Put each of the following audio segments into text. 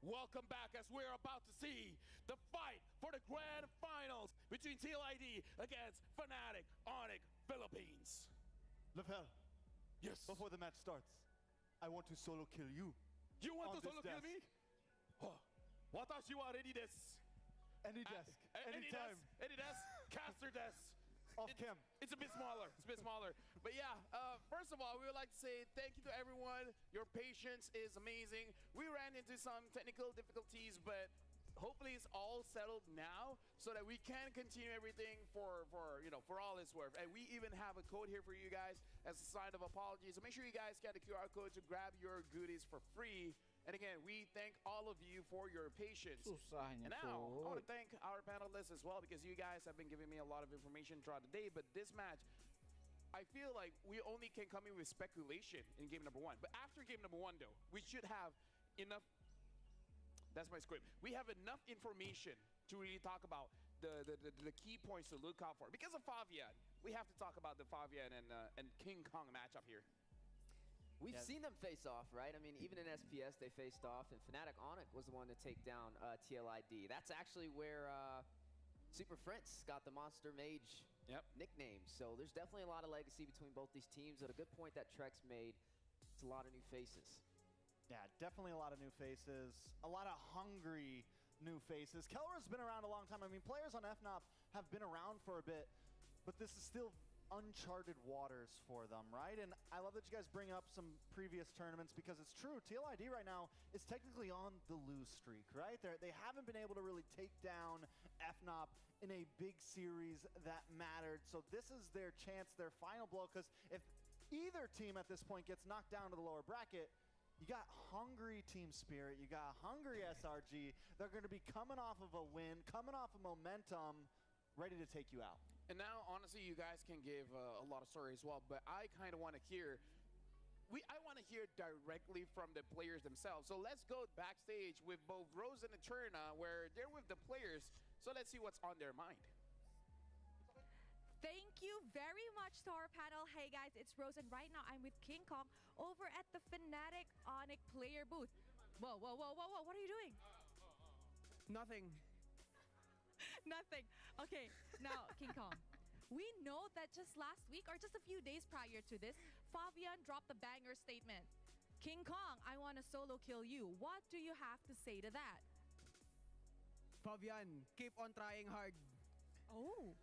Welcome back as we're about to see the fight for the grand finals between Tlid against Fnatic Onyx Philippines. Lepel, Yes. before the match starts, I want to solo kill you. You want on to solo kill this me? Oh, watashi wa ready desu. Any desk, anytime. Any desk, caster desk. Off cam. It's a bit smaller. It's a bit smaller. But yeah, first of all, we would like to say thank you to everyone. Your patience is amazing. We ran into some technical difficulties, but hopefully it's all settled now so that we can continue everything for all it's worth. And we even have a code here for you guys as a sign of apology. So make sure you guys get the QR code to grab your goodies for free. And again, we thank all of you for your patience. And now, I want to thank our panelists as well, because you guys have been giving me a lot of information throughout the day. But this match, I feel like we only can come in with speculation in game number 1. But after game number 1, though, we should have enough. That's my script. We have enough information to really talk about the key points to look out for. Because of Favian, we have to talk about the Favian and King Kong matchup here. We've seen them face off, right? I mean, even in SPS, they faced off, and Fnatic Onyx was the one to take down Tlid. That's actually where Super Prince got the Monster Mage nickname. So there's definitely a lot of legacy between both these teams. At a good point that Trex made, it's a lot of new faces. Yeah, definitely a lot of new faces. A lot of hungry new faces. Kelra's been around a long time. I mean, players on Fnop have been around for a bit, but this is still uncharted waters for them, right? And I love that you guys bring up some previous tournaments, because it's true, Tlid right now is technically on the lose streak, right? They haven't been able to really take down Fnop in a big series that mattered. So this is their chance, their final blow, because if either team at this point gets knocked down to the lower bracket, you got hungry Team Spirit, you got hungry SRG. They're going to be coming off of a win, coming off of momentum, ready to take you out. And now, honestly, you guys can give a lot of stories as well, but I kind of want to hear, I want to hear directly from the players themselves. So let's go backstage with both Rose and Eterna, where they're with the players. So let's see what's on their mind. Thank you very much to our panel. Hey guys, it's Rose, and right now I'm with King Kong over at the Fnatic Onyx player booth. Whoa, whoa, whoa, whoa, whoa, what are you doing? Nothing. Nothing. Okay, now, King Kong. We know that just last week, or just a few days prior to this, Favian dropped a banger statement. King Kong, I want to solo kill you. What do you have to say to that? Favian, keep on trying hard. Oh,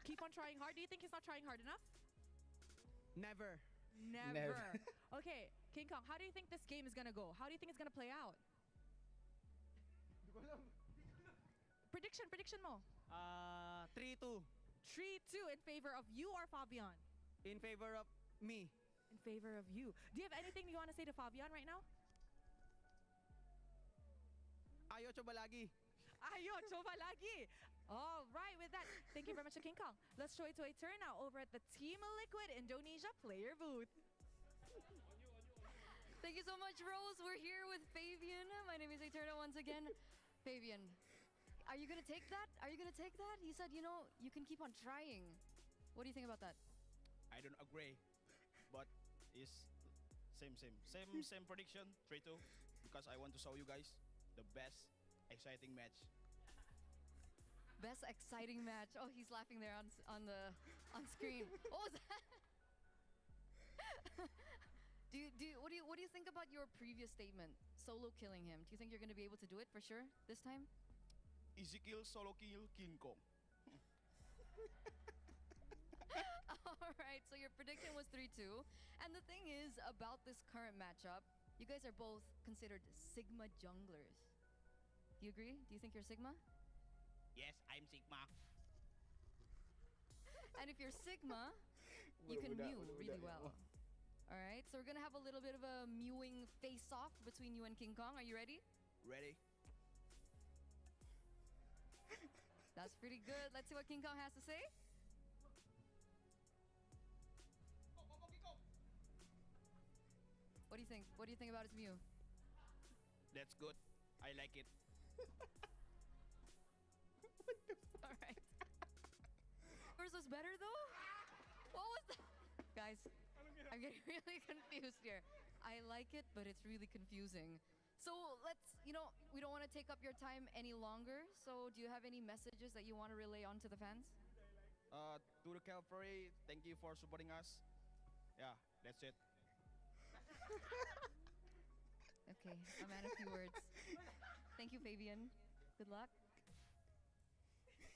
keep on trying hard? Do you think he's not trying hard enough? Never. Never. Okay, King Kong, how do you think this game is going to go? How do you think it's going to play out? Prediction mo. 3-2. 3-2 in favor of you or Favian? In favor of me. In favor of you. Do you have anything you want to say to Favian right now? Ayaw choba lagi. Ayaw choba lagi. All right, with that, thank you very much to King Kong. Let's show it to Eterna over at the Team Liquid Indonesia player booth. Thank you so much, Rose. We're here with Fabian. My name is Eterna once again. Fabian, are you going to take that? Are you going to take that? He said, you know, you can keep on trying. What do you think about that? I don't agree, but it's same prediction, 3-2, because I want to show you guys the best exciting match. Best exciting match. Oh, he's laughing there on screen. What was that? What do you think about your previous statement, solo killing him? Do you think you're going to be able to do it for sure this time? Easy kill, solo kill, King Kong. All right, so your prediction was 3-2. And the thing is, about this current matchup, you guys are both considered Sigma junglers. Do you agree? Do you think you're Sigma? Yes, I'm Sigma. And if you're Sigma, you can mew really well. All right, so we're going to have a little bit of a mewing face-off between you and King Kong. Are you ready? Ready. That's pretty good. Let's see what King Kong has to say. What do you think? What do you think about his mew? That's good. I like it. All right. Yours was better though? What was that? Guys, I'm getting really confused here. I like it, but it's really confusing. So let's, we don't want to take up your time any longer. So do you have any messages that you want to relay on to the fans? To the Calvary, thank you for supporting us. Yeah, that's it. Okay, a man of few words. Thank you, Fabian. Good luck.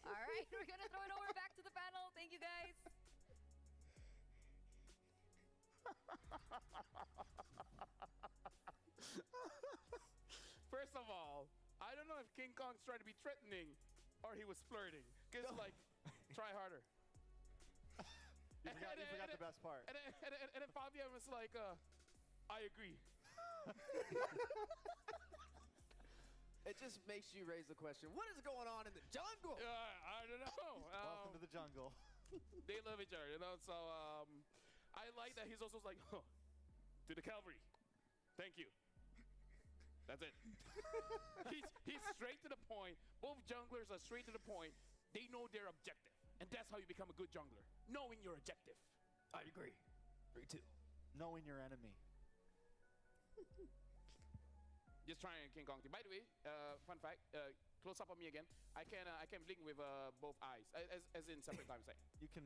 All right, we're gonna throw it over back to the panel. Thank you, guys. First of all, I don't know if King Kong's trying to be threatening or he was flirting. Cause like, try harder. You forgot the best part. And then Fabian was like, I agree. It just makes you raise the question, what is going on in the jungle? I don't know. Welcome to the jungle. They love each other, So I like that he's also like, to the Calvary. Thank you. That's it. he's straight to the point. Both junglers are straight to the point. They know their objective. And that's how you become a good jungler. Knowing your objective. I agree. 3-2. Knowing your enemy. Just trying King Kong. By the way, fun fact, close up on me again. I can blink with both eyes, as in separate times. You can,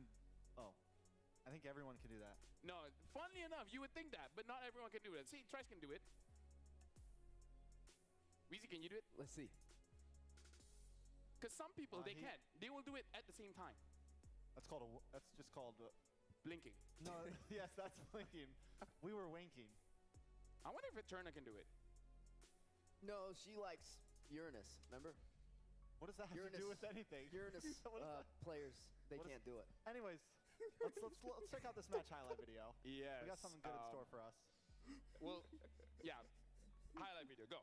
I think everyone can do that. No, funnily enough, you would think that, but not everyone can do it. See, Trice can do it. Weezy, can you do it? Let's see. Because some people, they can't. They will do it at the same time. That's just called Blinking. No, yes, that's blinking. We were winking. I wonder if Eterna can do it. No, she likes Uranus, remember? What does that have to do with anything? Uranus players, they can't do it. Anyways, let's check out this match highlight video. Yes. We got something good in store for us. Well, yeah. Highlight video. Go.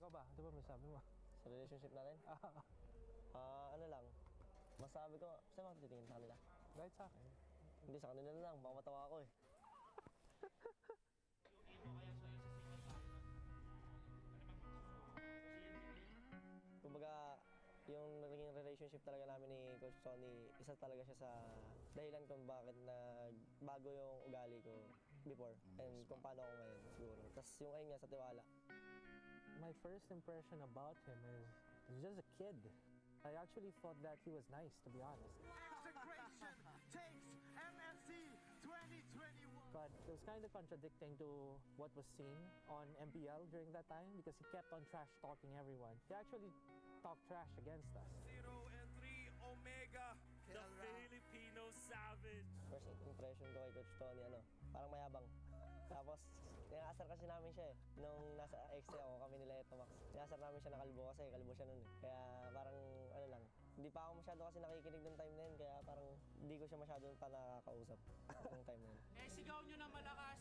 Ikaw ba? Ito ba masabi mo? Sa relationship natin? Ano lang, masabi ko, saan ako titingin sa kanila? Kahit sa akin. Hindi, sa kanila na lang, baka matawa ako eh. Kumbaga, yung naging relationship talaga namin ni Coach Tony, isa talaga siya sa dahilan kung bakit bago yung ugali ko before and kung paano ako ngayon siguro. Tapos yung ayun nga sa tiwala. My first impression about him is he's just a kid. I actually thought that he was nice, to be honest. Integration takes MSC 2021. But it was kind of contradicting to what was seen on MPL during that time because he kept on trash talking everyone. He actually talked trash against us. 0 and 3 Omega, the Filipino Savage. First impression ko kay Coach Tony, parang mayabang. Tapos, ninasar kasi namin siya eh. Nung nasa extra ako, kami nila Etomax. Ninasar namin siya na kalbo kasi kalbo siya nun eh. Kaya parang, hindi pa ako masyado kasi nakikinig ng time na yun. Kaya parang, hindi ko siya masyado pa nakakausap ng time na yun. Sigaw nyo na malakas,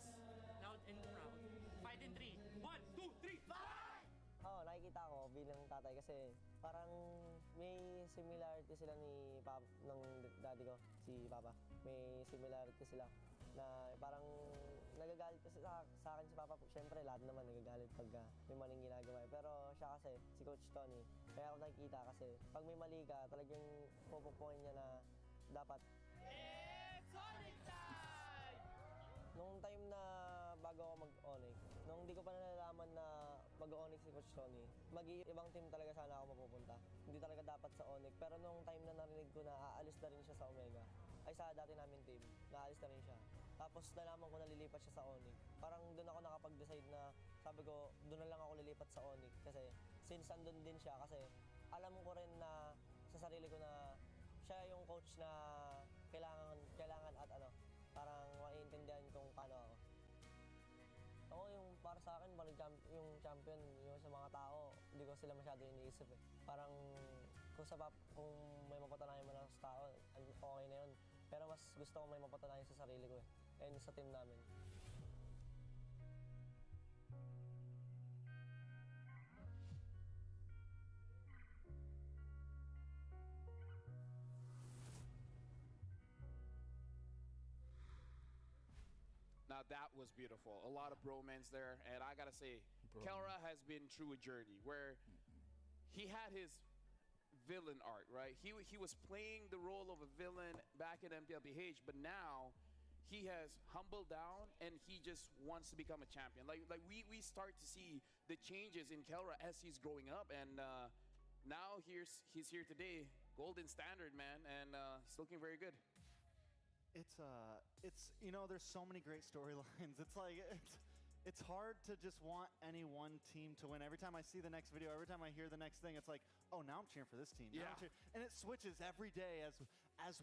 loud and proud. Fight in 3. 1, 2, 3, fight! Oo, nakikita ko bilang tatay kasi parang may similarity sila ng daddy ko, si Papa. May similarity sila na parang nagagalit kasi sa akin si Papa. Siyempre, lahat naman nagagalit pag may maling ginagawa. Pero siya kasi, si Coach Tony, kaya ako nakikita kasi pag may mali ka, talagang pupupukin niya na dapat. It's Sonic time! Nung time na bago ako mag-Onyx, nung hindi ko pa nalalaman na mag-Onyx si Coach Tony, mag-ibang team talaga sana ako mapupunta. Hindi talaga dapat sa Onyx. Pero nung time na narinig ko na aalis na rin siya sa Omega, ay sa dati namin team, naalis na rin siya. Tapos nalaman ko na lilipat siya sa Onyx. Parang doon ako nakapag-decide na sabi ko, doon na lang ako lilipat sa Onyx. Kasi since andun din siya, kasi alam ko rin na sa sarili ko na siya yung coach na kailangan at parang maiintindihan kung paano ako. Ako yung para sa akin, yung champion, yung sa mga tao, hindi ko sila masyado iniisip eh. Parang kung may mapatunayan mo lang sa tao, okay na yun. Pero mas gusto ko may mapatunayan sa sarili ko eh. And sa team namin. Now that was beautiful. A lot of bromance there. And I gotta say, Kelra has been through a journey where he had his villain arc, right? He was playing the role of a villain back in MPLPH, but now he has humbled down and he just wants to become a champion. Like we start to see the changes in Kelra as he's growing up, and now he's here today, golden standard, man, and he's looking very good. It's you know, there's so many great storylines. It's like it's hard to just want any one team to win. Every time I see the next video, every time I hear the next thing, it's like, oh, now I'm cheering for this team. Yeah. And it switches every day as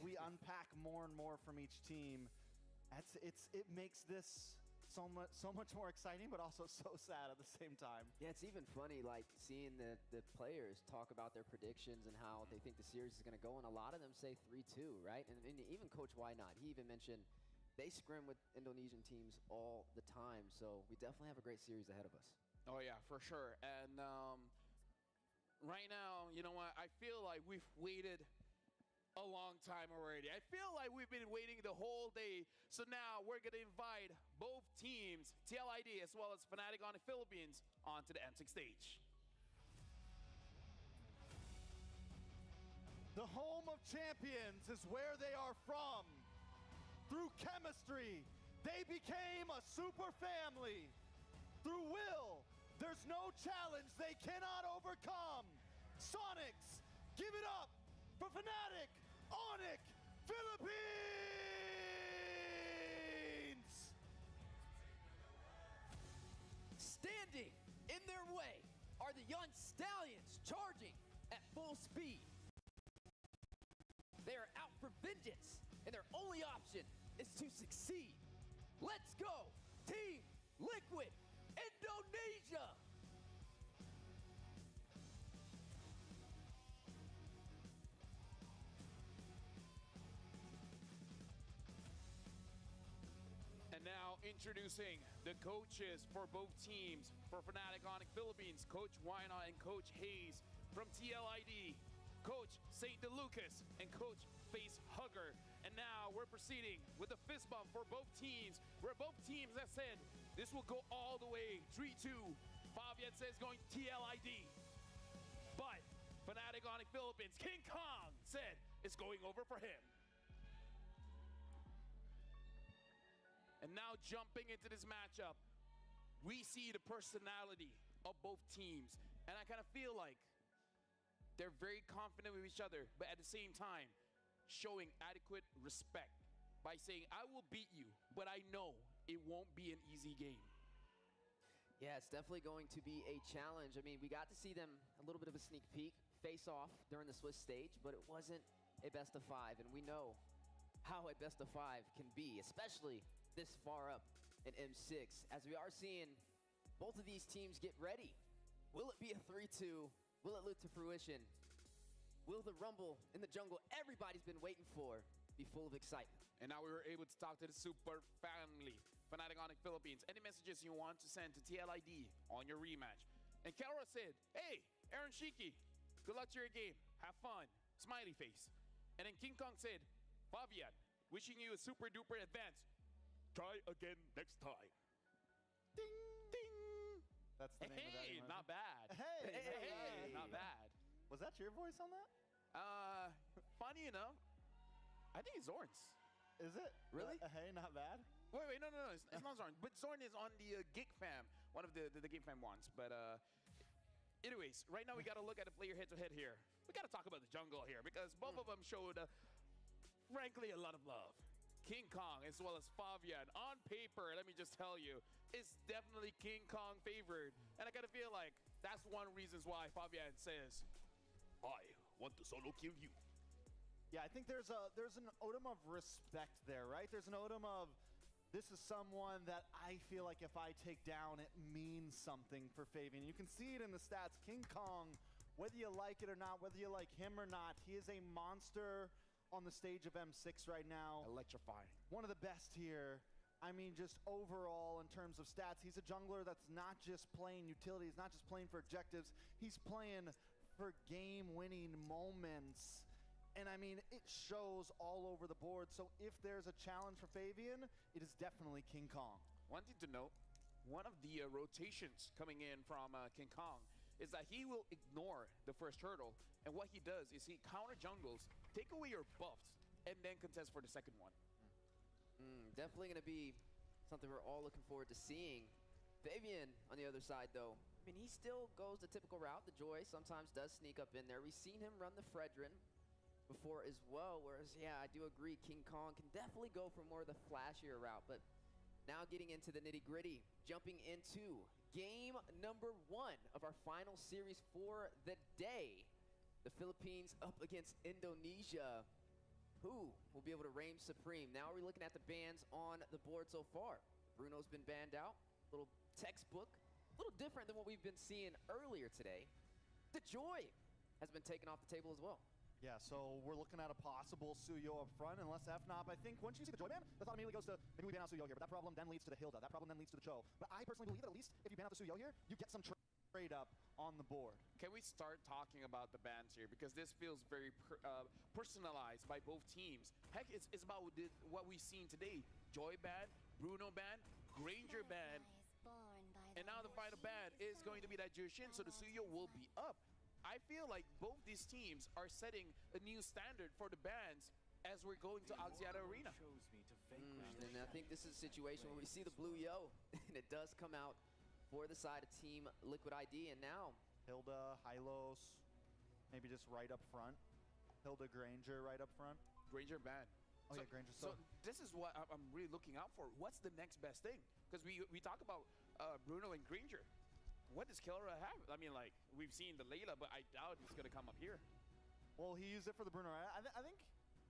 we unpack more and more from each team. It makes this so much more exciting, but also so sad at the same time. Yeah, it's even funny, like, seeing the players talk about their predictions and how they think the series is going to go, and a lot of them say 3-2, right? And even Coach Why Not, he even mentioned they scrim with Indonesian teams all the time, so we definitely have a great series ahead of us. Oh, yeah, for sure. And right now, you know what? I feel like we've waited a long time already. I feel like we've been waiting the whole day. So now we're going to invite both teams, TLID as well as Fnatic on the Philippines, onto the M6 stage. The home of champions is where they are from. Through chemistry, they became a super family. Through will, there's no challenge they cannot overcome. Sonics, give it up for Fnatic, Onyx, Philippines! Standing in their way are the young stallions charging at full speed. They are out for vengeance, and their only option is to succeed. Let's go, Team Liquid Indonesia! And now introducing the coaches for both teams. For Fnatic Onyx Philippines, Coach Wynot and Coach Hayes. From TLID, Coach St. DeLucas and Coach Face Hugger. And now we're proceeding with the fist bump for both teams, where both teams have said this will go all the way 3-2. Fabian says going TLID. But Fnatic Onyx Philippines, King Kong said it's going over for him. And now jumping into this matchup, we see the personality of both teams. And I kind of feel like they're very confident with each other, but at the same time, showing adequate respect by saying, I will beat you, but I know it won't be an easy game. Yeah, it's definitely going to be a challenge. I mean, we got to see them a little bit of a sneak peek face off during the Swiss stage, but it wasn't a best of 5, and we know how a best of 5 can be, especially this far up in M6, as we are seeing both of these teams get ready. Will it be a 3-2? Will it lead to fruition? Will the rumble in the jungle everybody's been waiting for be full of excitement? And now we were able to talk to the super family, Fnatic Onyx Philippines. Any messages you want to send to TLID on your rematch? And Kelra said, hey, Aaron Shiki, good luck to your game. Have fun. Smiley face. And then King Kong said, Fabian, wishing you a super duper advance. Try again next time. Ding, ding. That's the name of that emoji. Not bad. Hey, not bad. Was that your voice on that? Funny enough, I think it's Zorn's. Is it? Really? Hey, not bad? Wait, no, it's not Zorn. But Zorn is on the Gig Fam, one of the Gig Fam ones. But anyways, right now we got to look at the player head-to-head here. We got to talk about the jungle here because both of them showed, frankly, a lot of love. King Kong as well as Fabian, on paper, let me just tell you, is definitely King Kong favored. And I kind of feel like that's one of the reasons why Fabian says, I want to solo kill you. Yeah, I think there's an odom of respect there, right? There's an odom of, this is someone that I feel like if I take down, it means something for Fabian. You can see it in the stats. King Kong, whether you like it or not, whether you like him or not, he is a monster on the stage of M6 right now. Electrifying. One of the best here. I mean, just overall in terms of stats, he's a jungler that's not just playing utility, he's not just playing for objectives, he's playing for game-winning moments. And I mean, it shows all over the board. So if there's a challenge for Fabian, it is definitely King Kong. One thing to note, one of the rotations coming in from King Kong is that he will ignore the first hurdle. And what he does is he counter jungles, take away your buffs, and then contest for the second one. Definitely going to be something we're all looking forward to seeing. Fabian, on the other side, though, I mean, he still goes the typical route. The Joy sometimes does sneak up in there. We've seen him run the Fredrin before as well, whereas, yeah, I do agree, King Kong can definitely go for more of the flashier route. But now getting into the nitty-gritty, jumping into game number 1 of our final series for the day. The Philippines up against Indonesia. Who will be able to reign supreme? Now we're looking at the bans on the board so far. Bruno's been banned out. Little textbook. A little different than what we've been seeing earlier today. The Joy has been taken off the table as well. Yeah, so we're looking at a possible Suyo up front, unless Fnop, I think, once you see the Joy ban, the thought immediately goes to, maybe we ban out Suyo here, but that problem then leads to the Hilda. That problem then leads to the Cho. But I personally believe that at least if you ban out the Suyo here, you get some trade up on the board. Can we start talking about the bans here? Because this feels very personalized by both teams. Heck, it's about what we've seen today. Joy ban, Bruno ban, Granger ban, and now the final ban is going to be that Jushin, so the Suyo will be up. I feel like both these teams are setting a new standard for the bans as we're going to Axiata Arena. And I think this is a situation where we see the blue yo, and it does come out for the side of Team Liquid ID, and now Hilda, Hylos, maybe just right up front. Hilda, Granger right up front. Granger ban. Oh, yeah, Granger. So this is what I'm really looking out for. What's the next best thing? Because we talk about Bruno and Granger. What does Killera have? I mean, like, we've seen the Layla, but I doubt he's going to come up here. Well, he used it for the Bruno. I think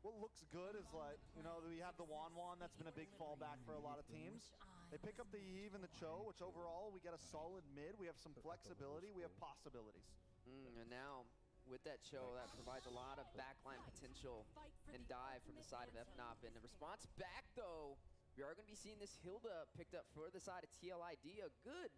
what looks good is, like, you know, we have the Wan that's been a big fallback for a lot of teams. They pick up the Eve and the Cho, which overall we get a solid mid. We have some flexibility. We have possibilities. And now, with that Cho, that provides a lot of backline potential and dive from the side of Fnop. And in response back, though, we are going to be seeing this Hilda picked up for the side of TLID. A good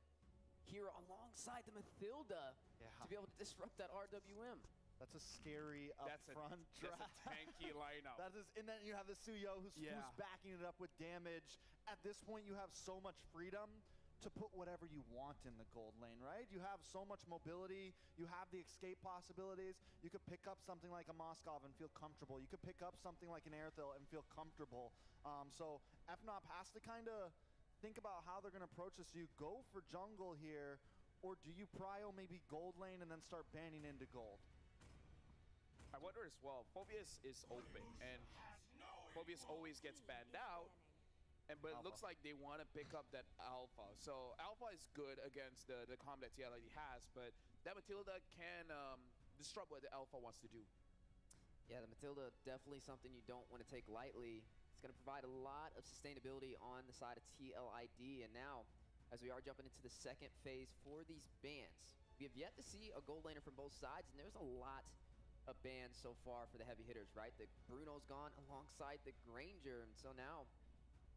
hero alongside the Mathilda to be able to disrupt that RWM. That's a scary upfront draft. That's a tanky lineup. That is, and then you have the Suyo who's backing it up with damage. At this point, you have so much freedom to put whatever you want in the gold lane, right? You have so much mobility. You have the escape possibilities. You could pick up something like a Moskov and feel comfortable. You could pick up something like an Airthil and feel comfortable. So Fnop has to kind of think about how they're going to approach this. Do you go for jungle here, or do you prio maybe gold lane and then start banning into gold? I wonder as well, Phobius is open, and Phobius always gets banned out, but it looks like they want to pick up that Alpha. So Alpha is good against the combat TLID has, but that Matilda can disrupt what the Alpha wants to do. Yeah, the Matilda, definitely something you don't want to take lightly. It's going to provide a lot of sustainability on the side of TLID. And now, as we are jumping into the second phase for these bans, we have yet to see a gold laner from both sides, and there's a lot of bans so far for the heavy hitters, right? The Bruno's gone alongside the Granger, and so now,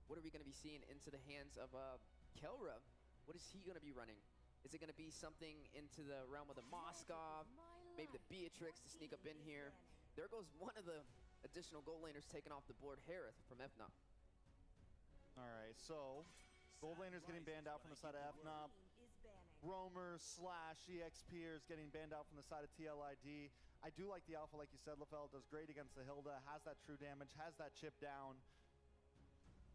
what are we going to be seeing into the hands of Kelra? What is he going to be running? Is it going to be something into the realm of the Moskov, maybe the Beatrix to sneak up in here? There goes one of the additional gold laners taken off the board, Harith from Fnop. All right, so gold laners getting banned out from the side of Fnop. Roamers / EXPers getting banned out from the side of TLID. I do like the Alpha, like you said, Lafel does great against the Hilda, has that true damage, has that chip down.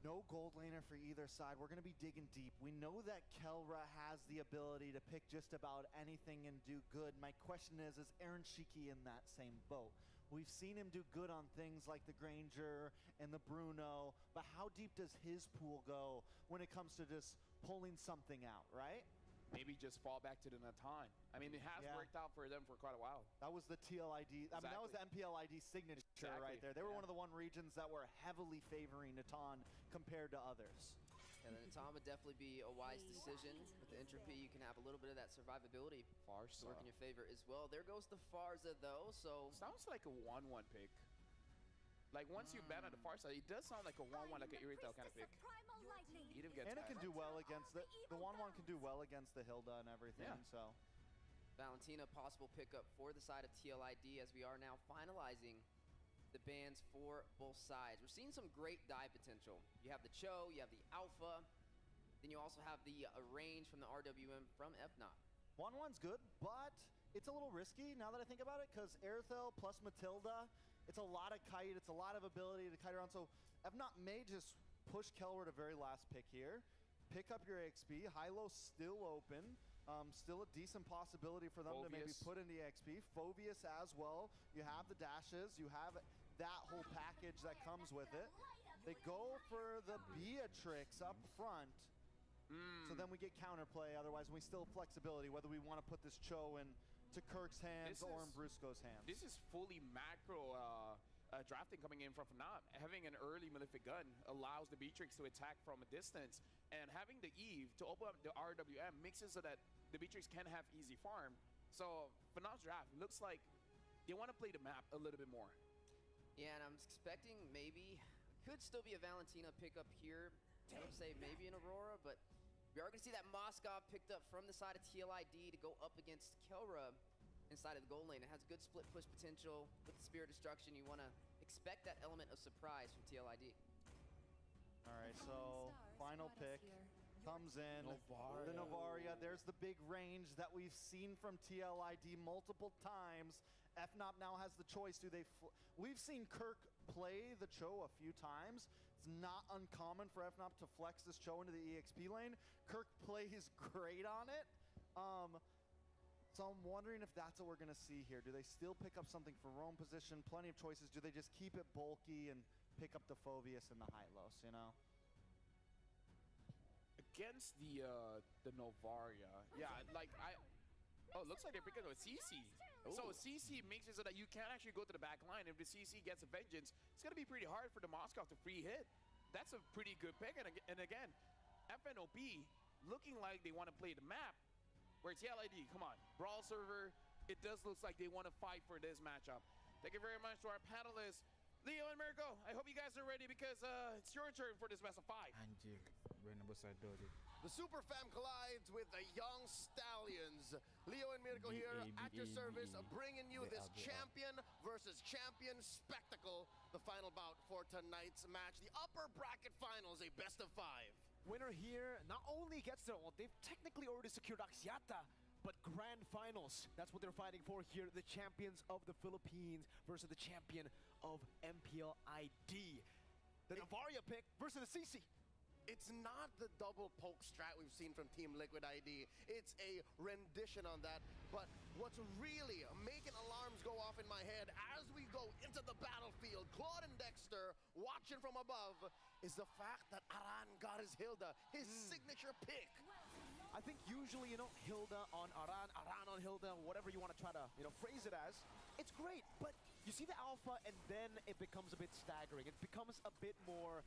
No gold laner for either side. We're going to be digging deep. We know that Kelra has the ability to pick just about anything and do good. My question is Aaron Shiki in that same boat? We've seen him do good on things like the Granger and the Bruno, but how deep does his pool go when it comes to just pulling something out, right? Maybe just fall back to the Natan. I mean, it has worked out for them for quite a while. That was the TLID, I mean, that was the MPLID signature right there. They were one of the regions that were heavily favoring Natan compared to others. Yeah, the Natan would definitely be a wise decision. With the Entropy, you can have a little bit of that survivability Farsa. work in your favor as well. There goes the Farsa, though, so... Sounds like a 1-1 pick. Like, once you ban on the Farsa, it does sound like a 1-1, like an Irrital kind of pick. And it can do well against the 1-1 can do well against the Hilda and everything, so... Valentina, possible pickup for the side of TLID as we are now finalizing the bans for both sides. We're seeing some great dive potential. You have the Cho, you have the Alpha, then you also have the range from the RWM from Fnop. 1-1's good, but it's a little risky now that I think about it, because Airthel plus Matilda, it's a lot of kite, it's a lot of ability to kite around, so Fnop may just push Kelwer to very last pick here. Pick up your XP. Hilo still open. Still a decent possibility for them to maybe put in the XP. Phobius as well. You have the dashes. You have that whole package that comes with it. They go for the Beatrix up front. So then we get counterplay. Otherwise, we still have flexibility whether we want to put this Cho in to Kirk's hands or in Brusco's hands. This is fully macro drafting coming in from Fnop. Having an early Malefic gun allows the Beatrix to attack from a distance, and having the Eve to open up the RWM makes it so that the Beatrix can have easy farm. So Fnop's draft looks like they want to play the map a little bit more. Yeah, and I'm expecting maybe, could still be a Valentina pickup here. I would say maybe an Aurora, but we are going to see that Moskov picked up from the side of TLID to go up against Kelra inside of the goal lane. It has good split push potential with the Spirit Destruction. You want to expect that element of surprise from TLID. All right, so final pick comes in. The Novaria. There's the big range that we've seen from TLID multiple times. Fnop now has the choice. We've seen Kirk play the Cho a few times. It's not uncommon for Fnop to flex this Cho into the EXP lane. Kirk plays great on it. So I'm wondering if that's what we're going to see here. Do they still pick up something for roam position? Plenty of choices. Do they just keep it bulky and pick up the Phobius and the Hylos, you know? Against the Novaria, yeah, like it looks like they're picking up a CC. So CC makes it so that you can't actually go to the back line. If the CC gets a vengeance, it's going to be pretty hard for the Moskov to free hit. That's a pretty good pick. And again, FNOP looking like they want to play the map. Where TLID, come on, Brawl server, it does look like they want to fight for this matchup. Thank you very much to our panelists, Leo and Mirko. I hope you guys are ready because it's your turn for this best of 5. The Super Fam collides with the Young Stallions. Leo and Mirko here at your service, bringing you this champion versus champion spectacle. The final bout for tonight's match, the upper bracket finals, a best of 5. Winner here not only gets their own, they've technically already secured Axiata, but grand finals. That's what they're fighting for here. The champions of the Philippines versus the champion of MPL ID. The Novaria pick versus the CC. It's not the double poke strat we've seen from Team Liquid ID. It's a rendition on that. But what's really making alarms go off in my head as we go into the battlefield, Claude and Dexter watching from above, is the fact that Aran got his Hilda, his signature pick. I think usually, Hilda on Aran, Aran on Hilda, whatever you want to try to, phrase it as, it's great. But you see the alpha and then it becomes a bit staggering. It becomes a bit more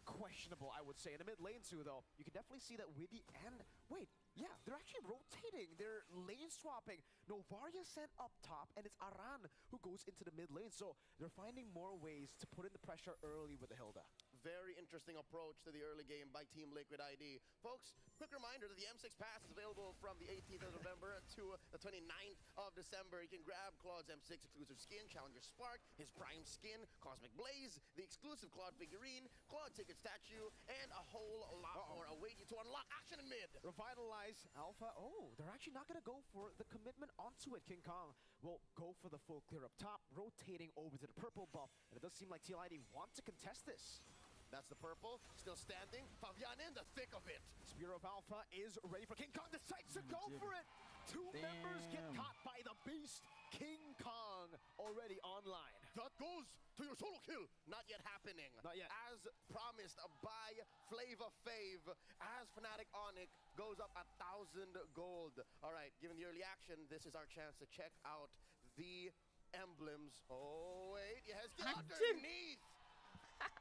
questionable, I would say. In the mid lane too, though, you can definitely see that Widdy and... Wait, yeah, they're actually rotating. They're lane swapping. Novaria sent up top, and it's Aran who goes into the mid lane. So they're finding more ways to put in the pressure early with the Hilda. Very interesting approach to the early game by Team Liquid ID. Folks, quick reminder that the M6 Pass is available from the 18th of November to the 29th of December. You can grab Claude's M6 exclusive skin, Challenger Spark, his Prime skin, Cosmic Blaze, the exclusive Claude figurine, Claude ticket statue, and a whole lot more await you to unlock action in mid. Revitalize Alpha. Oh, they're actually not going to go for the commitment onto it. King Kong will go for the full clear up top, rotating over to the purple buff. And it does seem like TLID want to contest this. That's the purple, still standing. Fabian in the thick of it. Spear of Alpha is ready for King Kong. Decides to go for it. Two members get caught by the beast. King Kong already online. That goes to your solo kill. Not yet happening. Not yet. As promised by Flava Fave, as Fnatic Onyx goes up 1,000 gold. All right, given the early action, this is our chance to check out the emblems. Oh, wait, he has to get underneath.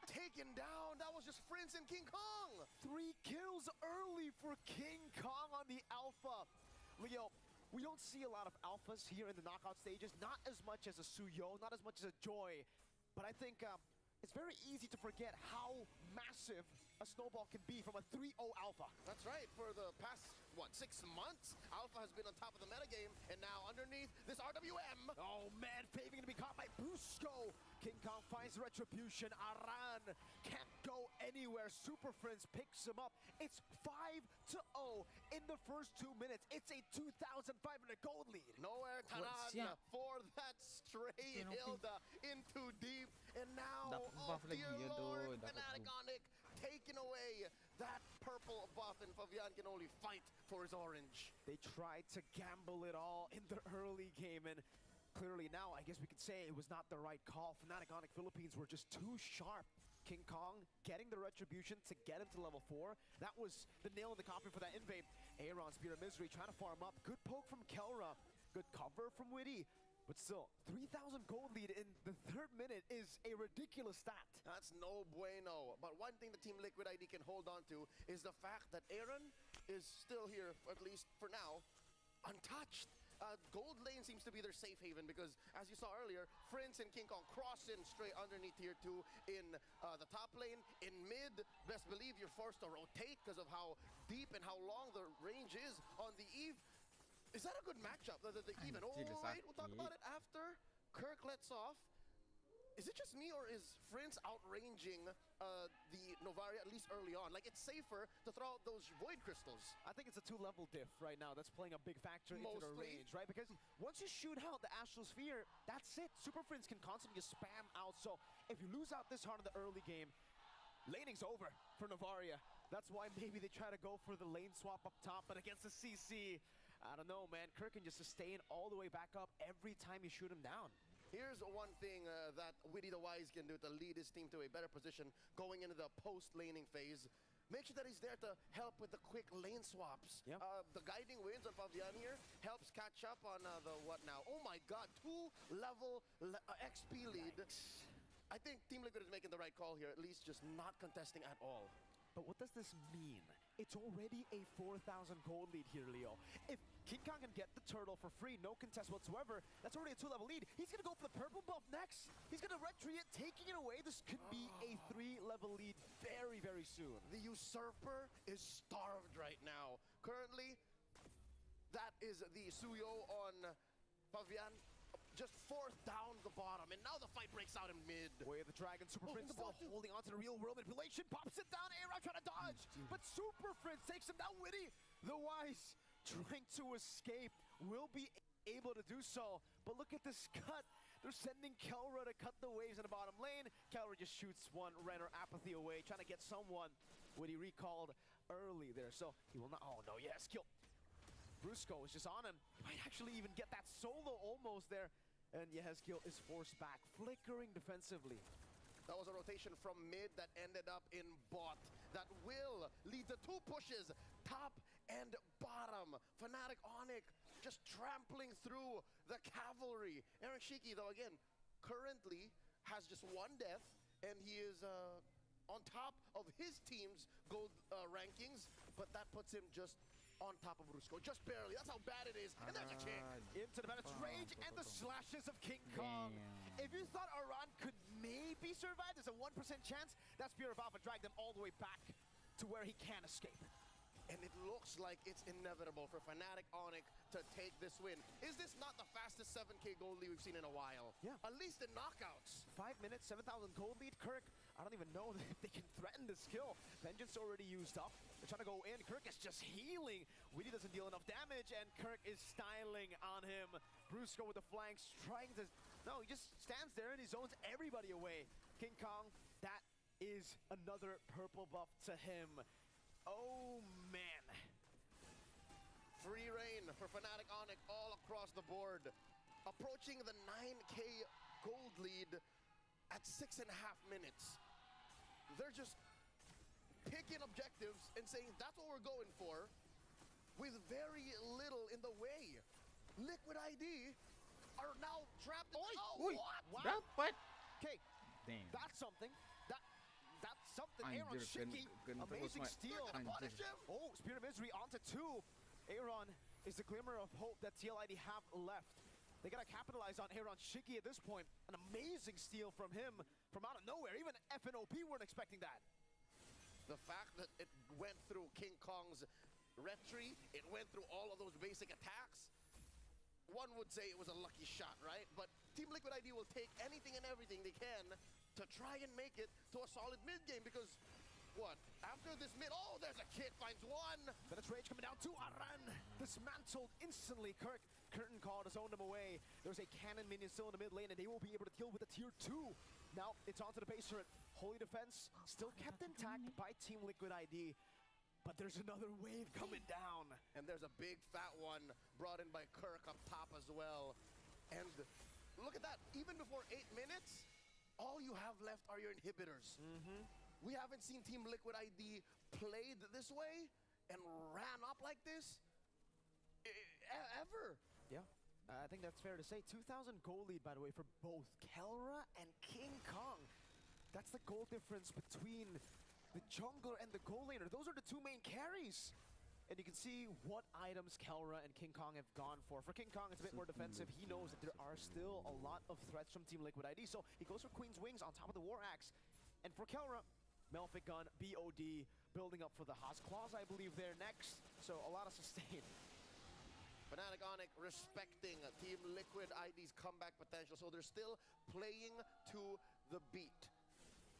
Taken down. That was just Prince and King Kong. 3 kills early for King Kong on the Alpha. Leo, we don't see a lot of Alphas here in the knockout stages. Not as much as a Suyo, not as much as a Joy. But I think it's very easy to forget how massive a snowball can be from a 3-0 Alpha. That's right. For the past, 6 months, Alpha has been on top of the metagame, and now underneath this RWM. Oh man, Faving gonna be caught by Busco. King Kong finds retribution. Aran can't go anywhere. Super Friends picks him up. It's 5-0 in the first 2 minutes. It's a 2,500 gold lead. Nowhere Taran for that stray Hilda in too deep. And now, oh dear Lord, Fnatic Onyx taking away that purple buff, and Fabian can only fight for his orange. They tried to gamble it all in the early game, and clearly now, I guess we could say it was not the right call. Fnatic Onic Philippines were just too sharp. King Kong getting the retribution to get him to level 4. That was the nail in the coffin for that invade. Aaron, Spear of Misery trying to farm up. Good poke from Kelra. Good cover from Witty. But still, 3,000 gold lead in the 3rd minute is a ridiculous stat. That's no bueno. But one thing the Team Liquid ID can hold on to is the fact that Aaron is still here, at least for now, untouched. Gold lane seems to be their safe haven because, as you saw earlier, Prince and King Kong cross in straight underneath tier 2 in the top lane. In mid, best believe you're forced to rotate because of how deep and how long the range is on the Eve. Is that a good matchup? The even. Oh, wait, we'll talk about it after. Kirk lets off. Is it just me, or is Prince outranging the Novaria at least early on? Like, it's safer to throw out those Void Crystals. I think it's a 2-level diff right now that's playing a big factor into the range, right? Because once you shoot out the Astral Sphere, that's it. Super Prince can constantly just spam out. So if you lose out this hard in the early game, laning's over for Novaria. That's why maybe they try to go for the lane swap up top, but against the CC, I don't know, man. Kirk can just sustain all the way back up every time you shoot him down. Here's one thing that Witty the Wise can do to lead his team to a better position going into the post-laning phase. Make sure that he's there to help with the quick lane swaps. Yep. The guiding winds on Fabian here helps catch up on the what now? Oh my god, 2-level XP lead. Yikes. I think Team Liquid is making the right call here, at least just not contesting at all. But what does this mean? It's already a 4,000 gold lead here, Leo. If King Kong can get the turtle for free, no contest whatsoever, that's already a 2-level lead. He's gonna go for the purple buff next. He's gonna retreat it, taking it away. This could be a 3-level lead very, very soon. The Usurper is starved right now. Currently, that is the Suyo on Fabian. Just forced down the bottom, and now the fight breaks out in mid. Way of the Dragon, Super Prince still holding on to the real world manipulation, pops it down, Aaron trying to dodge, but Super Prince takes him down. Witty, the Wise, trying to escape, will be able to do so, but look at this cut. They're sending Kelra to cut the waves in the bottom lane. Kelra just shoots one Renner Apathy away, trying to get someone. Witty recalled early there, so he will not, oh no, yes, kill. Brusco is just on him. He might actually even get that solo almost there. And Yehezkiel is forced back, flickering defensively. That was a rotation from mid that ended up in bot. That will lead to 2 pushes, top and bottom. Fnatic Onic just trampling through the cavalry. Aaron Shiki, though, again, currently has just 1 death, and he is on top of his team's gold rankings, but that puts him just on top of Brusco, just barely. That's how bad it is. And there's a kick. Into the Bennett's rage and the slashes of King Kong. If you thought Aran could maybe survive, there's a 1% chance. That Spear of Alpha dragged him all the way back to where he can escape. And it looks like it's inevitable for Fnatic Onic to take this win. Is this not the fastest 7K gold lead we've seen in a while? Yeah. At least in knockouts. 5 minutes, 7,000 gold lead. Kirk, I don't even know if they can threaten this kill. Vengeance already used up. They're trying to go in. Kirk is just healing. Witty doesn't deal enough damage, and Kirk is styling on him. Brusco with the flanks, trying to... No, he just stands there and he zones everybody away. King Kong, that is another purple buff to him. Oh, man. Free reign for Fnatic Onic all across the board. Approaching the 9K gold lead at 6.5 minutes. They're just picking objectives and saying that's what we're going for with very little in the way. Liquid ID are now trapped in... Oh, what? What? Okay, Damn. that's something. That's something. Ay, Aaron Dirk, Shiki, amazing steal. Punish him. Oh, Spear of Misery onto 2. Aaron is the glimmer of hope that TLID have left. They gotta capitalize on Aaron Shiki at this point. An amazing steal from him from out of nowhere. Even Fnop weren't expecting that. The fact that it went through King Kong's retry, it went through all of those basic attacks, one would say it was a lucky shot, right? But Team Liquid ID will take anything and everything they can to try and make it to a solid mid game because, what? After this mid, oh, there's a kid, finds one. But it's rage coming down to Aran. Dismantled instantly. Kirk, curtain call to zone them away. There's a cannon minion still in the mid lane, and they will be able to deal with the tier 2. Now it's onto the base turret. Holy Defense still kept intact by Team Liquid ID. But there's another wave coming down. And there's a big fat one brought in by Kirk up top as well. And look at that. Even before 8 minutes, all you have left are your inhibitors. We haven't seen Team Liquid ID played this way and ran up like this ever. Yeah, I think that's fair to say. 2,000 goal lead, by the way, for both Kelra and King Kong. That's the goal difference between the jungler and the goal laner. Those are the two main carries. And you can see what items Kelra and King Kong have gone for. For King Kong, it's a bit more defensive. He knows that there are still a lot of threats from Team Liquid ID, so he goes for Queen's Wings on top of the War Axe. And for Kelra, Melphic Gun, BOD, building up for the Haas Claws, I believe, there next. So a lot of sustain. Fnatic Onic respecting Team Liquid ID's comeback potential, so they're still playing to the beat.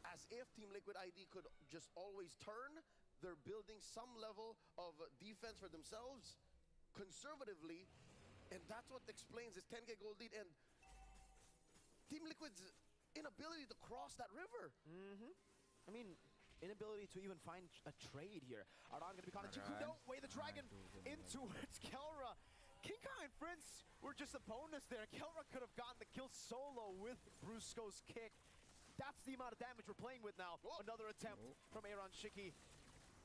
As if Team Liquid ID could just always turn, they're building some level of defense for themselves conservatively, and that's what explains this 10K gold lead and Team Liquid's inability to cross that river. I mean, inability to even find a trade here. Aran gonna be caught. Don't weigh the dragon into its Kelra. King Kong and Prince were just a bonus there. Kelra could have gotten the kill solo with Brusco's kick. That's the amount of damage we're playing with now. Another attempt from Aaron Shiki.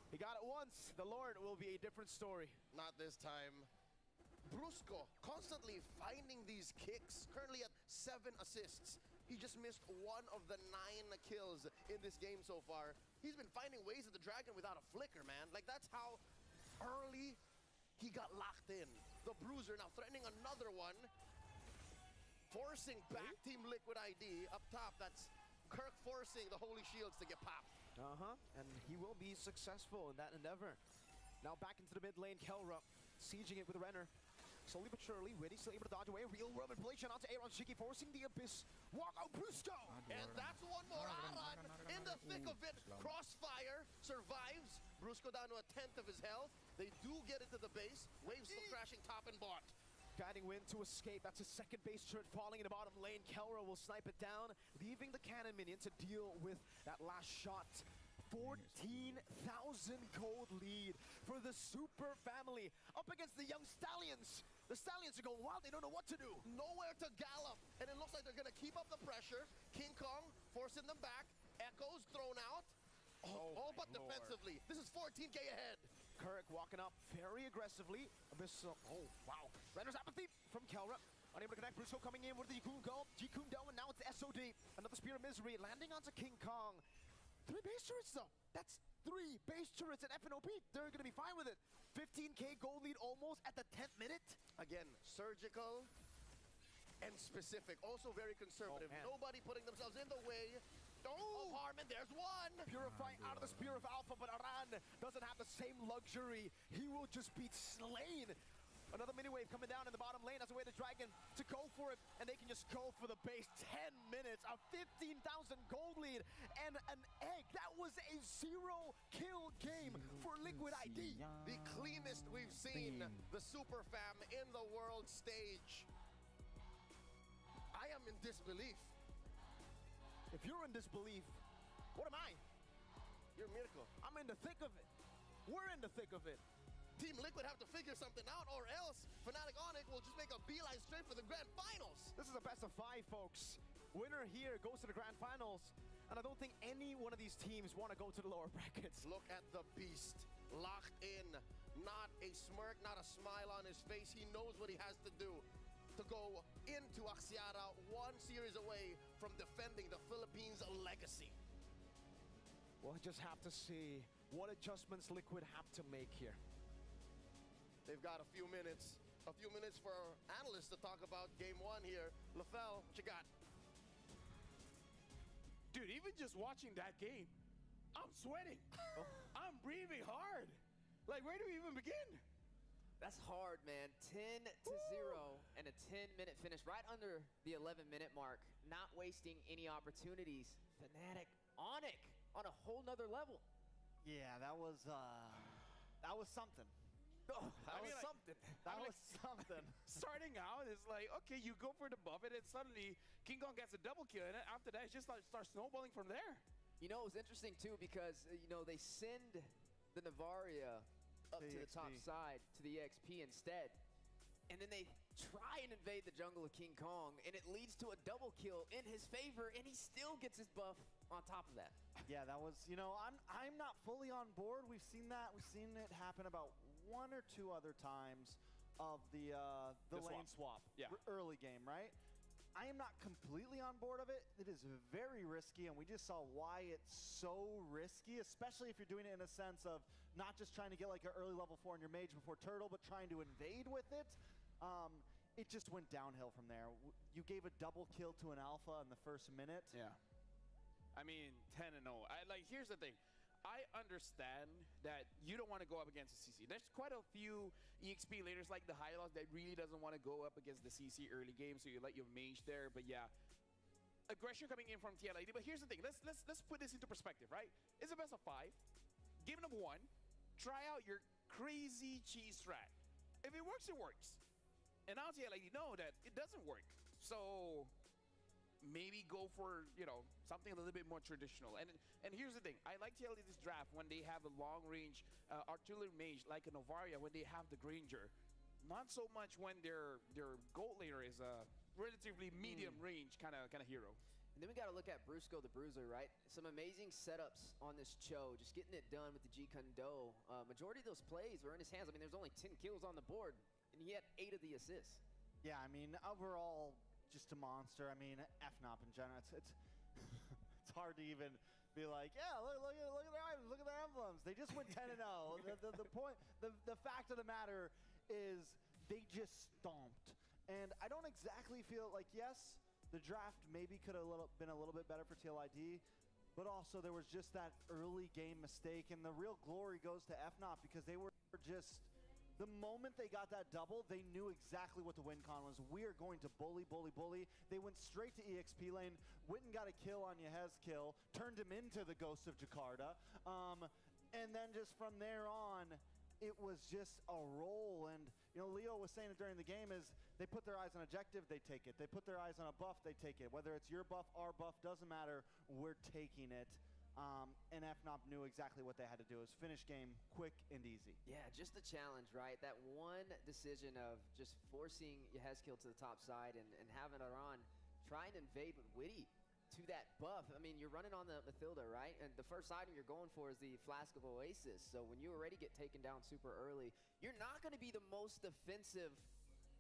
He got it once. The Lord will be a different story. Not this time. Brusco constantly finding these kicks, currently at 7 assists. He just missed 1 of the 9 kills in this game so far. He's been finding ways at the dragon without a flicker, man. Like, that's how early he got locked in. The Bruiser now threatening another one. Forcing back Team Liquid ID up top. That's Kirk forcing the Holy Shields to get popped. And he will be successful in that endeavor. Now back into the mid lane, Kelra sieging it with Renner. Slowly but surely, Witty still able to dodge away. Real world manipulation onto Aaron Shiki, forcing the Abyss. Walk out, Brusco! And that's one more Aran in the thick of it. Crossfire survives. Brusco down to 1/10 of his health. They do get into the base. Waves still crashing top and bot. Guiding Wind to escape. That's his second base turret falling in the bottom lane. Kelra will snipe it down, leaving the cannon minion to deal with that last shot. 14,000 gold lead for the Super family up against the Young Stallions. The Stallions are going wild. They don't know what to do. Nowhere to gallop. And it looks like they're going to keep up the pressure. King Kong forcing them back. Echoes thrown out. All but defensively. This is 14K ahead. Kirk walking up very aggressively. Abyss, wow. Renner's apathy from Kelra. Unable to connect. Brusco coming in with the Jikun Go. Jikun Do, and now it's the SOD. Another Spear of Misery landing onto King Kong. 3 base turrets though. That's 3 base turrets at Fnop. They're going to be fine with it. 15K gold lead almost at the 10th minute. Again, surgical and specific. Also very conservative. Nobody putting themselves in the way. Oh, Harmon, there's one! Purifying out of the Spear of Alpha, but Aran doesn't have the same luxury. He will just be slain. Another mini wave coming down in the bottom lane as a way the dragon to go for it, and they can just go for the base. 10 minutes, a 15,000 gold lead, and an egg. That was a 0-kill game for Liquid ID. The cleanest we've seen the Super Fam in the world stage. I am in disbelief. If you're in disbelief, what am I? You're a miracle. I'm in the thick of it. We're in the thick of it. Team Liquid have to figure something out, or else Fnatic Onic will just make a beeline straight for the Grand Finals. This is a best of 5, folks. Winner here goes to the Grand Finals, and I don't think any one of these teams want to go to the lower brackets. Look at the beast, locked in. Not a smirk, not a smile on his face. He knows what he has to do to go into Axiata, 1 series away from defending the Philippines' legacy. We'll just have to see what adjustments Liquid have to make here. They've got a few minutes for analysts to talk about game 1 here. LaFell, what you got? Dude, even just watching that game, I'm sweating. I'm breathing hard. Like, where do we even begin? That's hard, man. 10-0 and a 10-minute finish right under the 11-minute mark. Not wasting any opportunities. Fnatic Onic on a whole nother level. Yeah, that was something. That was something. Starting out is like, okay, you go for the buff it, and suddenly King Kong gets a double kill, and then after that, it's just like starts snowballing from there. You know, it was interesting too because, they send the Navaria up to the top side to the EXP instead. And then they try and invade the jungle of King Kong, and it leads to a double kill in his favor, and he still gets his buff on top of that. Yeah, that was, I'm not fully on board. We've seen that. We've seen it happen about 1 or 2 other times of the lane swap. Yeah. Early game, right? I am not completely on board of it. It is very risky, and we just saw why it's so risky, especially if you're doing it in a sense of not just trying to get like an early level 4 on your mage before turtle, but trying to invade with it. It just went downhill from there. You gave a double kill to an alpha in the first minute. Yeah. I mean, 10-0. Here's the thing. I understand that you don't want to go up against the CC. There's quite a few EXP leaders like the Hylos that really doesn't want to go up against the CC early game, so you let your mage there. But yeah, aggression coming in from TLID. But here's the thing. Let's put this into perspective, right? It's a best of 5. Game number 1. Try out your crazy cheese strat. If it works, it works. And now TLID know that it doesn't work. So maybe go for, something a little bit more traditional. And here's the thing. I like TLD's draft when they have a long-range artillery mage like a Novaria, when they have the Granger. Not so much when their gold laner is a relatively medium-range kind of hero. And then we got to look at Brusco the Bruiser, right? Some amazing setups on this Cho, just getting it done with the G-Kundo. Majority of those plays were in his hands. I mean, there's only 10 kills on the board, and he had 8 of the assists. Yeah, I mean, overall, just a monster. I mean, Fnop in general, it's it's hard to even be like, yeah, look at their items, look at their emblems. They just went 10-0. The fact of the matter is they just stomped. And I don't exactly feel like, yes, the draft maybe could have been a little bit better for TLID, but also there was just that early game mistake, and the real glory goes to Fnop because they were just, the moment they got that double, they knew exactly what the win con was. We are going to bully. They went straight to EXP lane, went and got a kill on Yehez's kill, turned him into the Ghost of Jakarta, and then just from there on, it was just a roll. And Leo was saying it during the game is they put their eyes on objective, they take it. They put their eyes on a buff, they take it. Whether it's your buff, our buff, doesn't matter. We're taking it. And Fnop knew exactly what they had to do. It was finish game quick and easy. Yeah, just the challenge, right? That one decision of just forcing Yehez's kill to the top side and having Aran try and invade with Witty to that buff. I mean, you're running on the Mathilda, right? And the first item you're going for is the Flask of Oasis. So when you already get taken down super early, you're not going to be the most defensive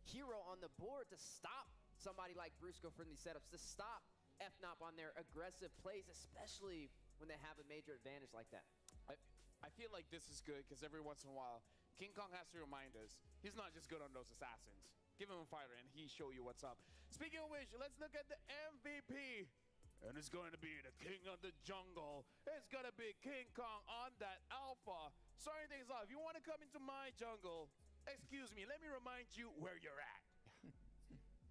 hero on the board to stop somebody like Brusco from these setups, to stop Fnop on their aggressive plays, especially when they have a major advantage like that. I feel like this is good because every once in a while, King Kong has to remind us he's not just good on those assassins. Give him a fighter and he show you what's up. Speaking of which, let's look at the MVP. And it's going to be the king of the jungle. It's going to be King Kong on that alpha. Starting things off, if you want to come into my jungle, excuse me, let me remind you where you're at.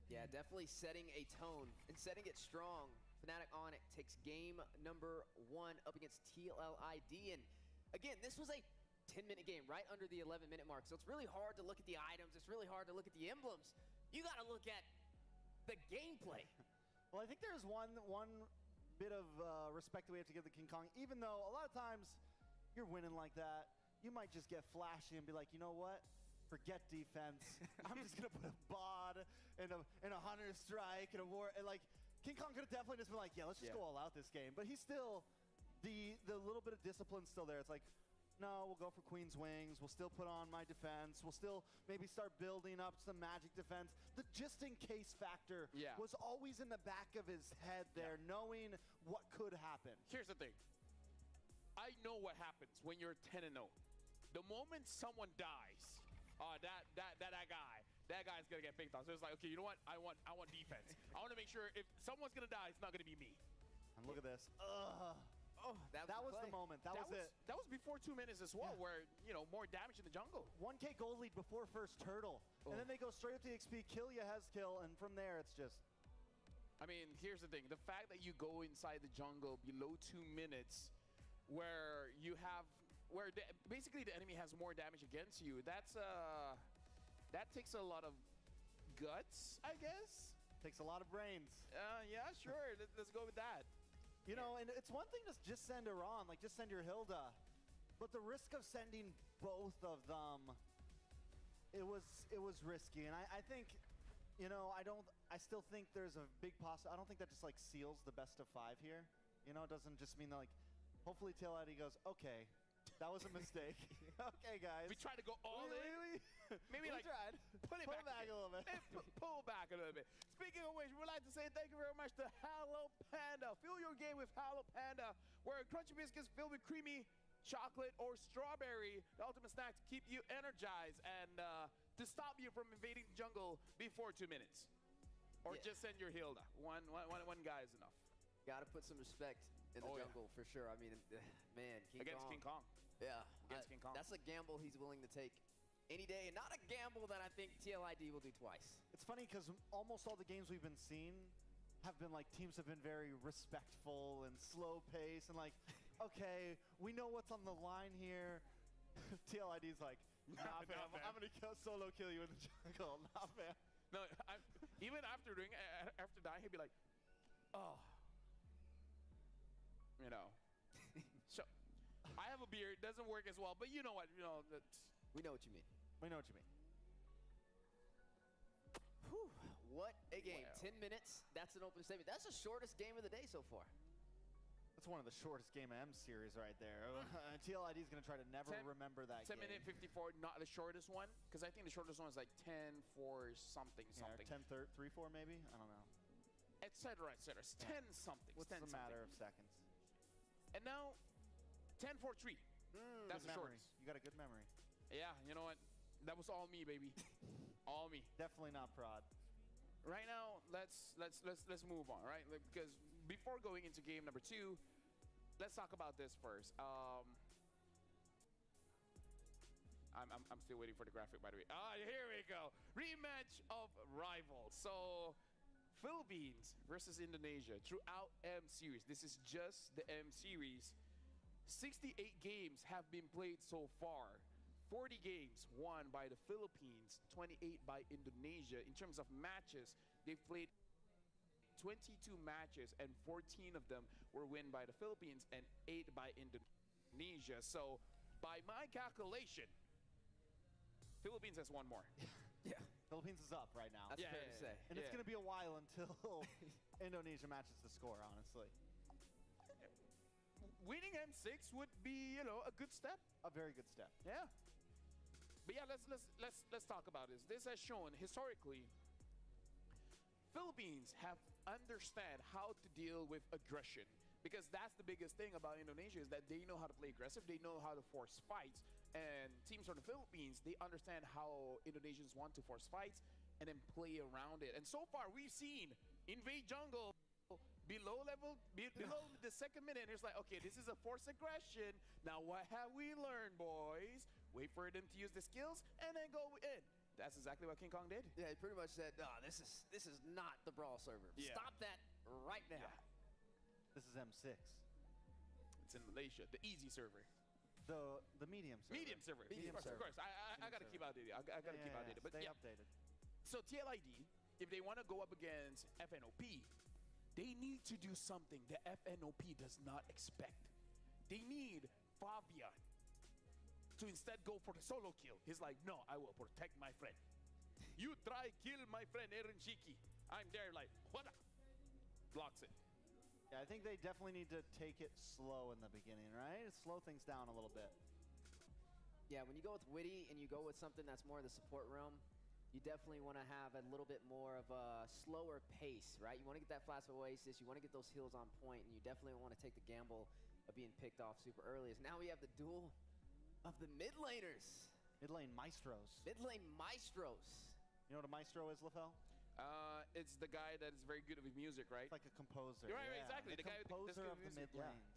Yeah, definitely setting a tone and setting it strong. Fnatic Onyx takes game number 1 up against TLID. And again, this was a 10-minute game, right under the 11-minute mark. So it's really hard to look at the items. It's really hard to look at the emblems. You got to look at the gameplay. Well, I think there's one bit of respect that we have to give the King Kong. Even though a lot of times you're winning like that, you might just get flashy and be like, you know what? Forget defense. I'm just going to put a bod and a hunter strike and a war. And like, King Kong could have definitely just been like, yeah, let's just go all out this game. But he's still, the little bit of discipline's still there. It's like, no, we'll go for Queen's Wings. We'll still put on my defense. We'll still maybe start building up some magic defense. The just-in-case factor was always in the back of his head there, knowing what could happen. Here's the thing. I know what happens when you're 10-0. The moment someone dies, that guy's gonna get picked on. So it's like, okay, you know what? I want defense. I want to make sure if someone's gonna die, it's not gonna be me. And look at this. Oh, that was the moment. That was it. That was before 2 minutes as well, where, more damage in the jungle. 1K gold lead before first turtle. And then they go straight up to the XP, kill Yehez's kill, and from there it's just... I mean, here's the thing. The fact that you go inside the jungle below 2 minutes where you have... basically the enemy has more damage against you, that takes a lot of guts, I guess? Takes a lot of brains. Yeah, sure. Let's go with that. You know, and it's one thing to just send Iran, like just send your Hilda, but the risk of sending both of them, it was risky. And I think, you know, I still think there's a big I don't think that just like seals the best of 5 here. You know, it doesn't just mean that like, hopefully TLID goes, okay, that was a mistake. Okay, guys. We tried to go all in. Maybe we like tried. pull it back a little bit. Pull back a little bit. Speaking of which, we'd like to say thank you very much to Hello Panda. Fuel your game with Hello Panda, where crunchy biscuits filled with creamy chocolate or strawberry, the ultimate snack to keep you energized and to stop you from invading the jungle before 2 minutes. Or just send your Hilda. One guy is enough. Gotta put some respect in the jungle for sure. I mean, man, King Kong. Yeah, against King Kong. That's a gamble he's willing to take any day, and not a gamble that I think TLID will do twice. It's funny because almost all the games we've been seeing have been like teams have been very respectful and slow pace and like, okay, we know what's on the line here. TLID's like, nah, fam, I'm gonna solo kill you in the jungle. Nah, fam. No, even after dying, he'd be like, oh. You know, so I have a beard, doesn't work as well, but you know what? You know we know what you mean. We know what you mean. Whew, what a game! Wow. 10 minutes. That's an open statement. That's the shortest game of the day so far. That's one of the shortest game M series right there. TLID is gonna try to never remember that. 10 minute 54, not the shortest one, because I think the shortest one is like 10 for something. 10-3-4 maybe. I don't know. Etc. Etc. 10 something. What's a matter of seconds? And now, 10-4-3. That's the shortest. You got a good memory. Yeah, you know what? That was all me, baby. All me. Definitely not prod. Right now, let's move on, right? Because before going into game number 2, let's talk about this first. I'm still waiting for the graphic, by the way. Here we go. Rematch of rivals. So, Philippines versus Indonesia throughout M series. This is just the M series. 68 games have been played so far. 40 games won by the Philippines, 28 by Indonesia. In terms of matches, they've played 22 matches and 14 of them were won by the Philippines and 8 by Indonesia. So, by my calculation, Philippines has one more. Yeah. Philippines is up right now. That's fair to say. And it's going to be a while until Indonesia matches the score, honestly. Winning M6 would be, you know, a good step. A very good step. Yeah. But yeah, let's talk about this. This has shown historically Philippines have understand how to deal with aggression, because that's the biggest thing about Indonesia is that they know how to play aggressive, they know how to force fights. And teams from the Philippines, they understand how Indonesians want to force fights and then play around it. And so far, we've seen invade jungle below the second minute. It's like, okay, this is a forced aggression. Now, what have we learned, boys? Wait for them to use the skills and then go in. That's exactly what King Kong did. Yeah, he pretty much said, this is not the brawl server. Yeah. Stop that right now. Yeah. This is M6. It's in Malaysia, the easy server. The medium server. Medium server. Of course. I gotta keep outdated. I gotta keep outdated. But stay updated. So TLID, if they want to go up against FNOP, they need to do something that FNOP does not expect. They need Fabian to instead go for the solo kill. He's like, no, I will protect my friend. You try kill my friend Eren Shiki. I'm there like, what? Blocks it. Yeah, I think they definitely need to take it slow in the beginning, right? Slow things down a little bit. Yeah, when you go with Witty and you go with something that's more in the support realm, you definitely want to have a little bit more of a slower pace, right? You want to get that flash of Oasis, you want to get those heals on point, and you definitely want to take the gamble of being picked off super early. As now we have the duel of the mid laners. Mid lane maestros. Mid lane maestros. You know what a maestro is, LaFell? It's the guy that is very good with music, right? It's like a composer. Right, yeah. exactly. The composer of the mid lanes.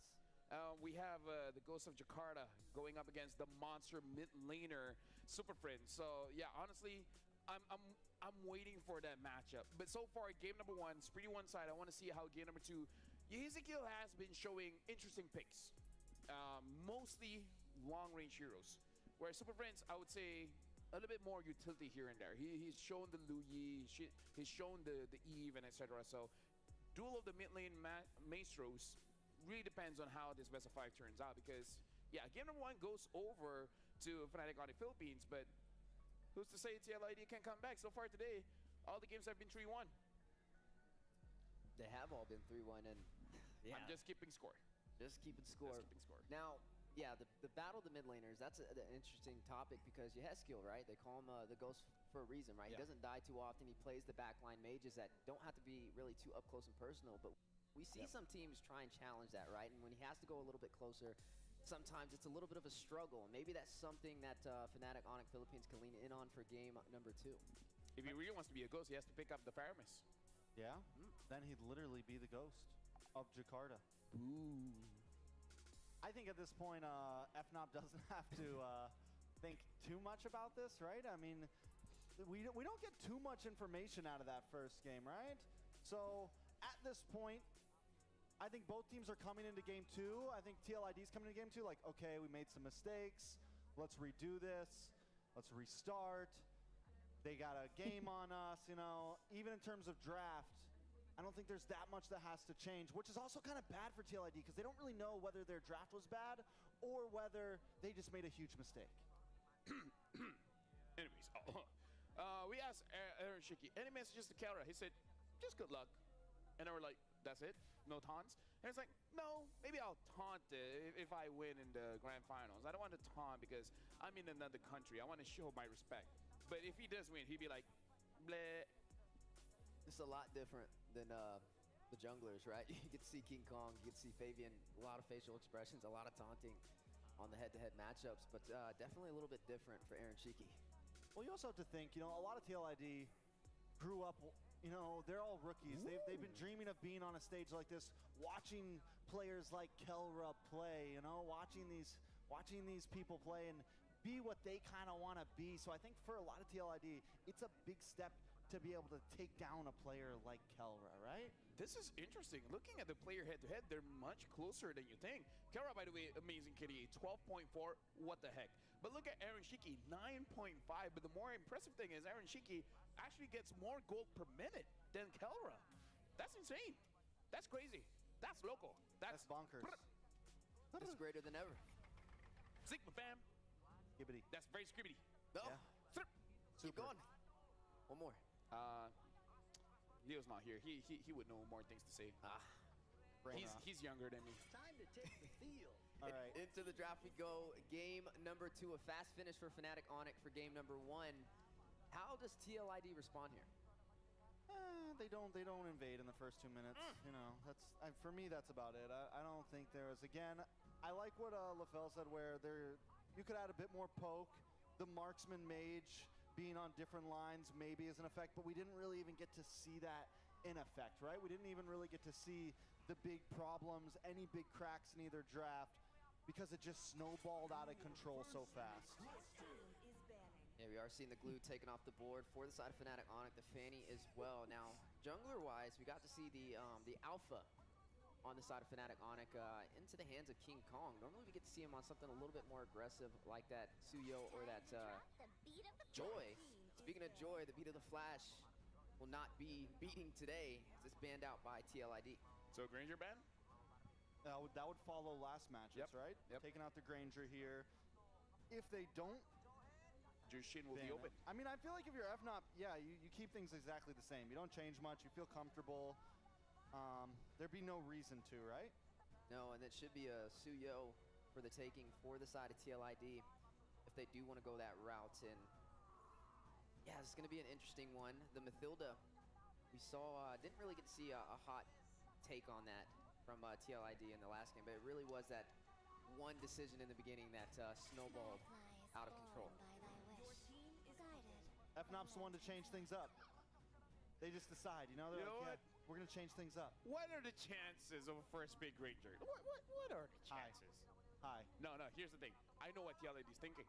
We have the Ghost of Jakarta going up against the monster mid laner Super Friend. So yeah, honestly, I'm waiting for that matchup. But so far, game number 1, it's pretty one-sided. I want to see how game number 2. Ezekiel has been showing interesting picks, mostly long-range heroes. Whereas Super Friends, I would say a little bit more utility here and there. He's shown the Lu Yi, he's shown the Eve, and etc. So, duel of the mid lane maestros. really depends on how this best of 5 turns out because, yeah, game number 1 goes over to Fnatic on the Philippines, but who's to say TLID can come back? So far today, all the games have been 3-1. They have all been 3-1, and yeah. I'm just keeping score. Just keeping score. Now, yeah, the battle of the mid laners, that's an interesting topic because Yeheskiel, right? They call him the ghost for a reason, right? Yeah. He doesn't die too often. He plays the backline mages that don't have to be really too up close and personal, but we see some teams try and challenge that, right? And when he has to go a little bit closer, sometimes it's a little bit of a struggle. And maybe that's something that Fnatic Onyx Philippines can lean in on for game number 2. If he really wants to be a ghost, he has to pick up the Faramis. Yeah, then he'd literally be the ghost of Jakarta. Ooh. I think at this point, Fnop doesn't have to think too much about this, right? I mean, we don't get too much information out of that first game, right? So at this point, I think both teams are coming into game 2. I think TLID's coming into game 2 like, okay, we made some mistakes. Let's redo this. Let's restart. They got a game on us, you know. Even in terms of draft, I don't think there's that much that has to change, which is also kind of bad for TLID because they don't really know whether their draft was bad or whether they just made a huge mistake. Anyways, we asked Aaron Shiki, any messages to Kelra? He said, just good luck. And then we're like, that's it? No taunts? And it's like, no, maybe I'll taunt if I win in the grand finals. I don't want to taunt because I'm in another country. I want to show my respect. But if he does win, he'd be like, bleh. It's a lot different than the junglers, right? You get to see King Kong, you get to see Fabian, a lot of facial expressions, a lot of taunting on the head-to-head matchups, but definitely a little bit different for Aaron Shiki. Well, you also have to think, you know, a lot of TLID grew up, you know, they're all rookies. They've been dreaming of being on a stage like this, watching players like Kelra play, you know, watching these people play and be what they kind of want to be. So I think for a lot of TLID, it's a big step to be able to take down a player like Kelra, right? This is interesting. Looking at the player head-to-head, they're much closer than you think. Kelra, by the way, amazing KDA, 12.4, what the heck. But look at Aaron Shiki, 9.5. But the more impressive thing is Aaron Shiki actually gets more gold per minute than Kelra. That's insane. That's crazy. That's local. That's bonkers. It's greater than ever. Sigma fam. Skibbity. That's very scribbity. No. Yeah. Keep going. One more. Leo's not here. He would know more things to say. He's younger than me. Time to take the field. All right. Into the draft we go. Game number 2, a fast finish for Fnatic Onyx for game number 1. How does TLID respond here? They don't invade in the first 2 minutes. You know, for me that's about it. I don't think there is. Again, I like what LaFell said, where you could add a bit more poke. The marksman mage being on different lines maybe is an effect, but we didn't really even get to see that in effect, right? We didn't even really get to see the big problems, any big cracks in either draft, because it just snowballed out of control so fast. Yeah, we are seeing the glue taken off the board for the side of Fnatic Onyx, the Fanny as well. Now, jungler-wise, we got to see the Alpha on the side of Fnatic Onyx into the hands of King Kong. Normally we get to see him on something a little bit more aggressive like that Suyo or that Joy. Speaking of Joy, the beat of the Flash will not be beating today as it's banned out by TLID. So Granger ban? That would follow last matches, right? Yep. Taking out the Granger here. If they don't, Jushin will be open. I mean, I feel like if you're Fnop, yeah, you keep things exactly the same. You don't change much. You feel comfortable. There'd be no reason to, right? No, and it should be a Suyo for the taking for the side of TLID if they do want to go that route. And yeah, it's going to be an interesting one. The Mathilda, we saw, didn't really get to see a hot take on that from TLID in the last game, but it really was that one decision in the beginning that snowballed out of control. Fnop's the one to change things up. They just decide, you know, they're like, yeah, we're going to change things up. What are the chances of a first big Granger? What are the chances? Hi. No, here's the thing. I know what TLID's thinking.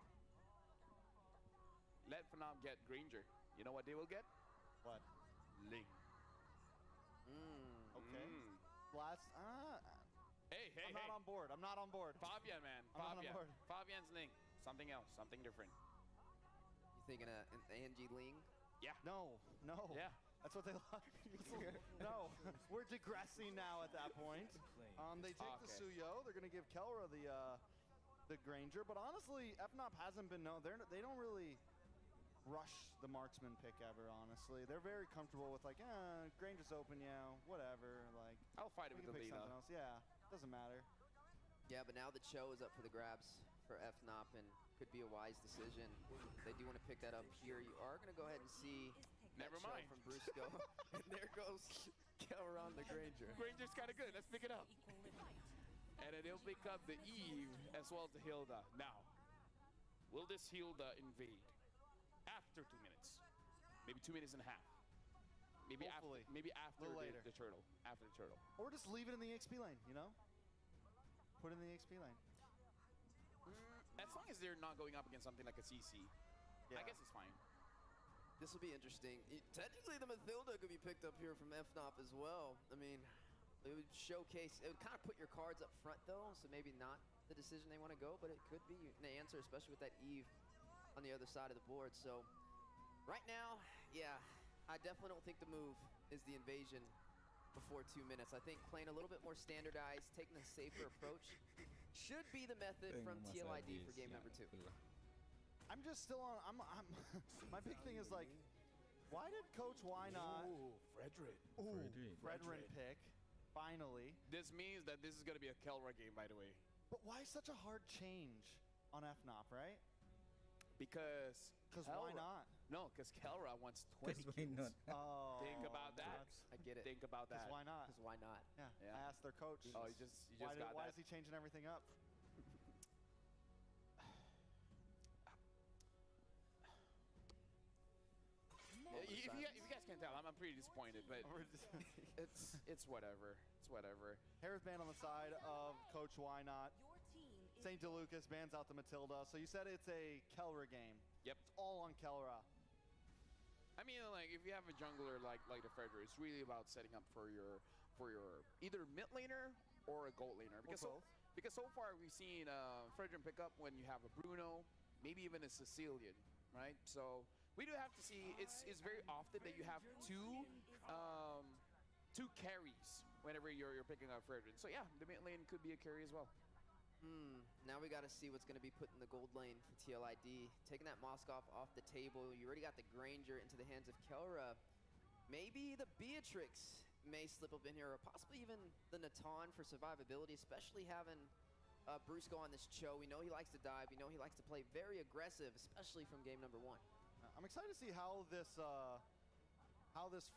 Let Fnop get Granger. You know what they will get? What? Ling. Okay. Last, Hey. I'm not on board. I'm not on board. Fabian, man. I'm not on board. Fabian's Ling. Something else. Something different. You thinking an Angie Ling? Yeah. No. Yeah. That's what they like. No, we're digressing now at that point. They take the Suyo. They're going to give Kelra the Granger. But honestly, Fnop hasn't been known. They don't really rush the marksman pick ever, honestly. They're very comfortable with like, Granger's open, yeah, whatever. Like, I'll fight it with the lead. Yeah, doesn't matter. Yeah, but now the Cho is up for the grabs for Fnop and could be a wise decision. They do want to pick that up here. You are going to go ahead and see Never that Cho mind. from Brusco. And there goes Kelra on the Granger. Granger's kind of good. Let's pick it up. And then he'll pick up the Eve as well as the Hilda. Now, will this Hilda invade after 2 minutes? Maybe 2 minutes and a half. Maybe Hopefully. after later. the turtle. After the turtle. Or just leave it in the XP lane, you know? Put it in the XP lane. As long as they're not going up against something like a CC, I guess it's fine. This will be interesting. Technically, the Mathilda could be picked up here from Fnop as well. I mean, it would showcase, it would kind of put your cards up front though, so maybe not the decision they want to go, but it could be an answer, especially with that Eve on the other side of the board. So right now, yeah, I definitely don't think the move is the invasion before 2 minutes. I think playing a little bit more standardized, taking a safer approach should be the method from TLID for game number 2. I'm just still on. My big thing is like, why did Coach Why not? Frederick. Frederick pick. Finally. This means that this is going to be a Kelra game, by the way. But why such a hard change on Fnop, right? Because why not? No, because Kelra wants 20 kills. Oh, think about that. I get it. Think about that. Why not? Because why not? Yeah. I asked their coach. Oh, you just got that. Why is he changing everything up? If you guys can't tell, I'm pretty disappointed, but it's whatever. It's whatever. Harris banned on the side of Coach Why Not. St. DeLucas bans out the Matilda. So you said it's a Kelra game. Yep. It's all on Kelra. I mean, like if you have a jungler like the Frederick, it's really about setting up for your either mid laner or a gold laner. Because so far we've seen Frederick pick up when you have a Bruno, maybe even a Sicilian, right? So we do have to see. It's very often that you have two carries whenever you're picking up Frederick. So yeah, the mid lane could be a carry as well. Now we got to see what's going to be put in the gold lane for TLID. Taking that Moskov off the table. You already got the Granger into the hands of Kelra. Maybe the Beatrix may slip up in here, or possibly even the Natan for survivability, especially having Brusco on this Cho. We know he likes to dive. We know he likes to play very aggressive, especially from game number 1. I'm excited to see how this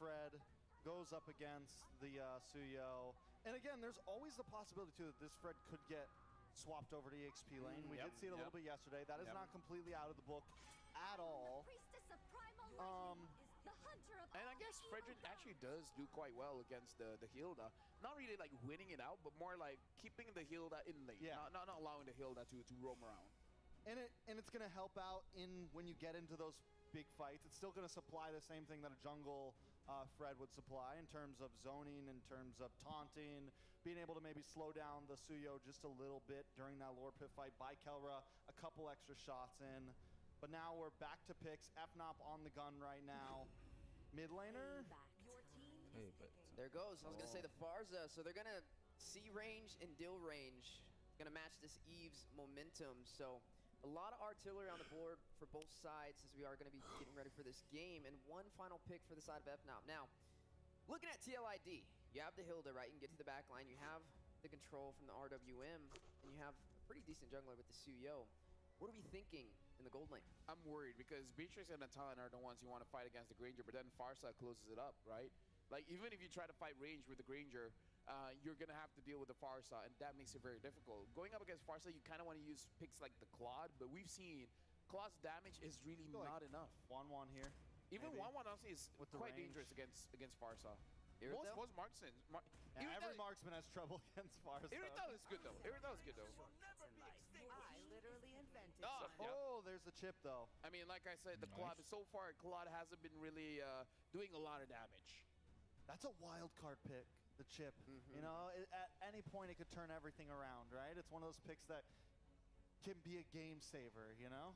Fred goes up against the Suyo. And again, there's always the possibility too that this Fred could get swapped over to the XP lane. We did see it a little bit yesterday. That is not completely out of the book at all. And I guess Frederick actually does do quite well against the Hilda. Not really like winning it out, but more like keeping the Hilda in lane. Not allowing the Hilda to roam around. And it's going to help out in when you get into those big fights. It's still going to supply the same thing that a jungle Fred would supply in terms of zoning, in terms of taunting, being able to maybe slow down the Suyo just a little bit during that Lord Pit fight by Kelra, a couple extra shots in. But now we're back to picks. Fnop on the gun right now. Mid laner? There goes. I was going to say the Farza. So they're going to C range and Dill range. Going to match this Eve's momentum. So a lot of artillery on the board for both sides as we are going to be getting ready for this game. And one final pick for the side of Fnop. Now, looking at TLID, you have the Hilda, right? You can get to the back line. You have the control from the RWM. And you have a pretty decent jungler with the Suyo. What are we thinking in the gold lane? I'm worried because Beatrix and Natan are the ones you want to fight against the Granger, but then Farsa closes it up, right? Like, even if you try to fight range with the Granger, you're going to have to deal with the Farsa, and that makes it very difficult. Going up against Farsa, you kind of want to use picks like the Claude, but we've seen Claude's damage is really not enough. 1-1 here. Even 1-1 honestly is quite dangerous against Farsa. Most marksmen. Every marksman has trouble against Farsa. Irrital is good though. Irrital is good though. There's the chip though. I mean, like I said, the Claude, so far, Claude hasn't been really doing a lot of damage. That's a wild card pick, the chip. You know, at any point it could turn everything around, right? It's one of those picks that can be a game saver, you know?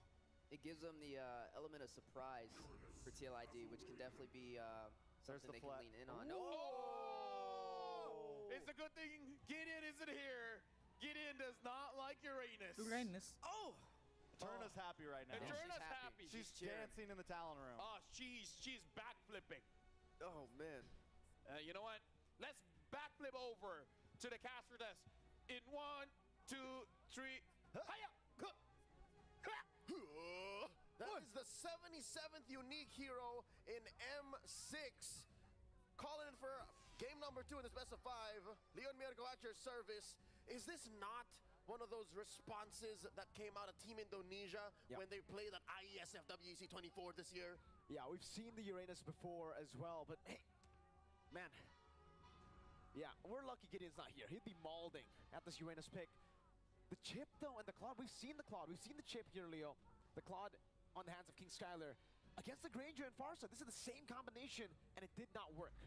It gives them the element of surprise for TLID, which can definitely be There's something the they can flat. lean in on. Oh! It's a good thing Gideon isn't here. Gideon does not like Uranus. Uranus. Oh! Turna's happy right now. Turna's happy. She's cheering. dancing in the Talon room. Oh, she's backflipping. Oh, man. You know what? Let's backflip over to the caster desk. In 1, 2, 3. Hiya! That is the 77th unique hero in M6. Calling in for game number 2 in this best of 5. Leon Mirko at your service. Is this not one of those responses that came out of Team Indonesia when they played at IESF WEC 24 this year? Yeah, we've seen the Uranus before as well, but hey, man. Yeah, we're lucky Gideon's not here. He'd be mauling at this Uranus pick. The chip, though, and the Claude, we've seen the Claude. We've seen the chip here, Leo. The Claude on the hands of King Skylar. Against the Granger and Farsa, this is the same combination, and it did not work.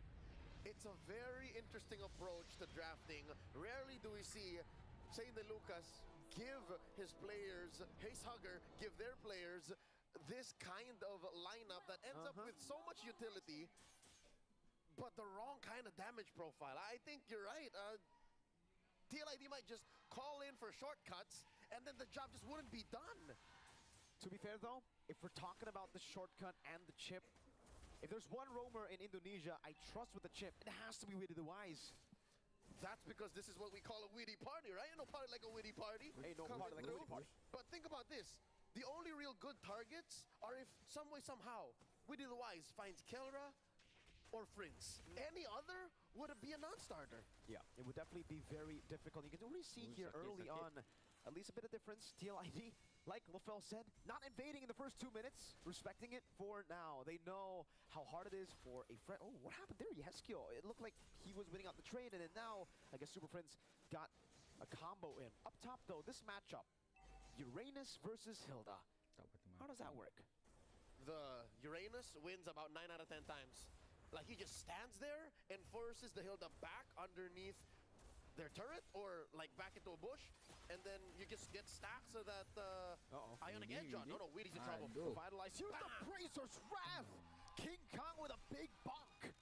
It's a very interesting approach to drafting. Rarely do we see Shane De Lucas give his players, Haze Hugger, give their players this kind of lineup that ends up with so much utility, but the wrong kind of damage profile. I think you're right. TLID might just call in for shortcuts, and then the job just wouldn't be done. To be fair, though, if we're talking about the shortcut and the chip, if there's one roamer in Indonesia I trust with the chip, it has to be Witty the Wise. That's because this is what we call a witty party, right? Ain't no party like a witty party. Ain't no Coming party like a through. witty party. But think about this. The only real good targets are if some way, somehow, Witty the Wise finds Kelra or Frince. Any other would be a non-starter. Yeah, it would definitely be very difficult. You can already see here early on at least a bit of difference. TLID, like LaFell said, not invading in the first 2 minutes, respecting it for now. They know how hard it is for a friend. Oh, what happened there, Yeskio? It looked like he was winning out the trade, and then now, I guess Super Friends got a combo in. Up top, though, this matchup, Uranus versus Hilda. How does that work? The Uranus wins about 9 out of 10 times. Like, he just stands there and forces the Hilda back underneath their turret or like back into a bush, and then you just get stacked so that Ionic Edge on. No, Weedy's in trouble. Revitalize. Here's the Bracer's Wrath! King Kong with a big bonk.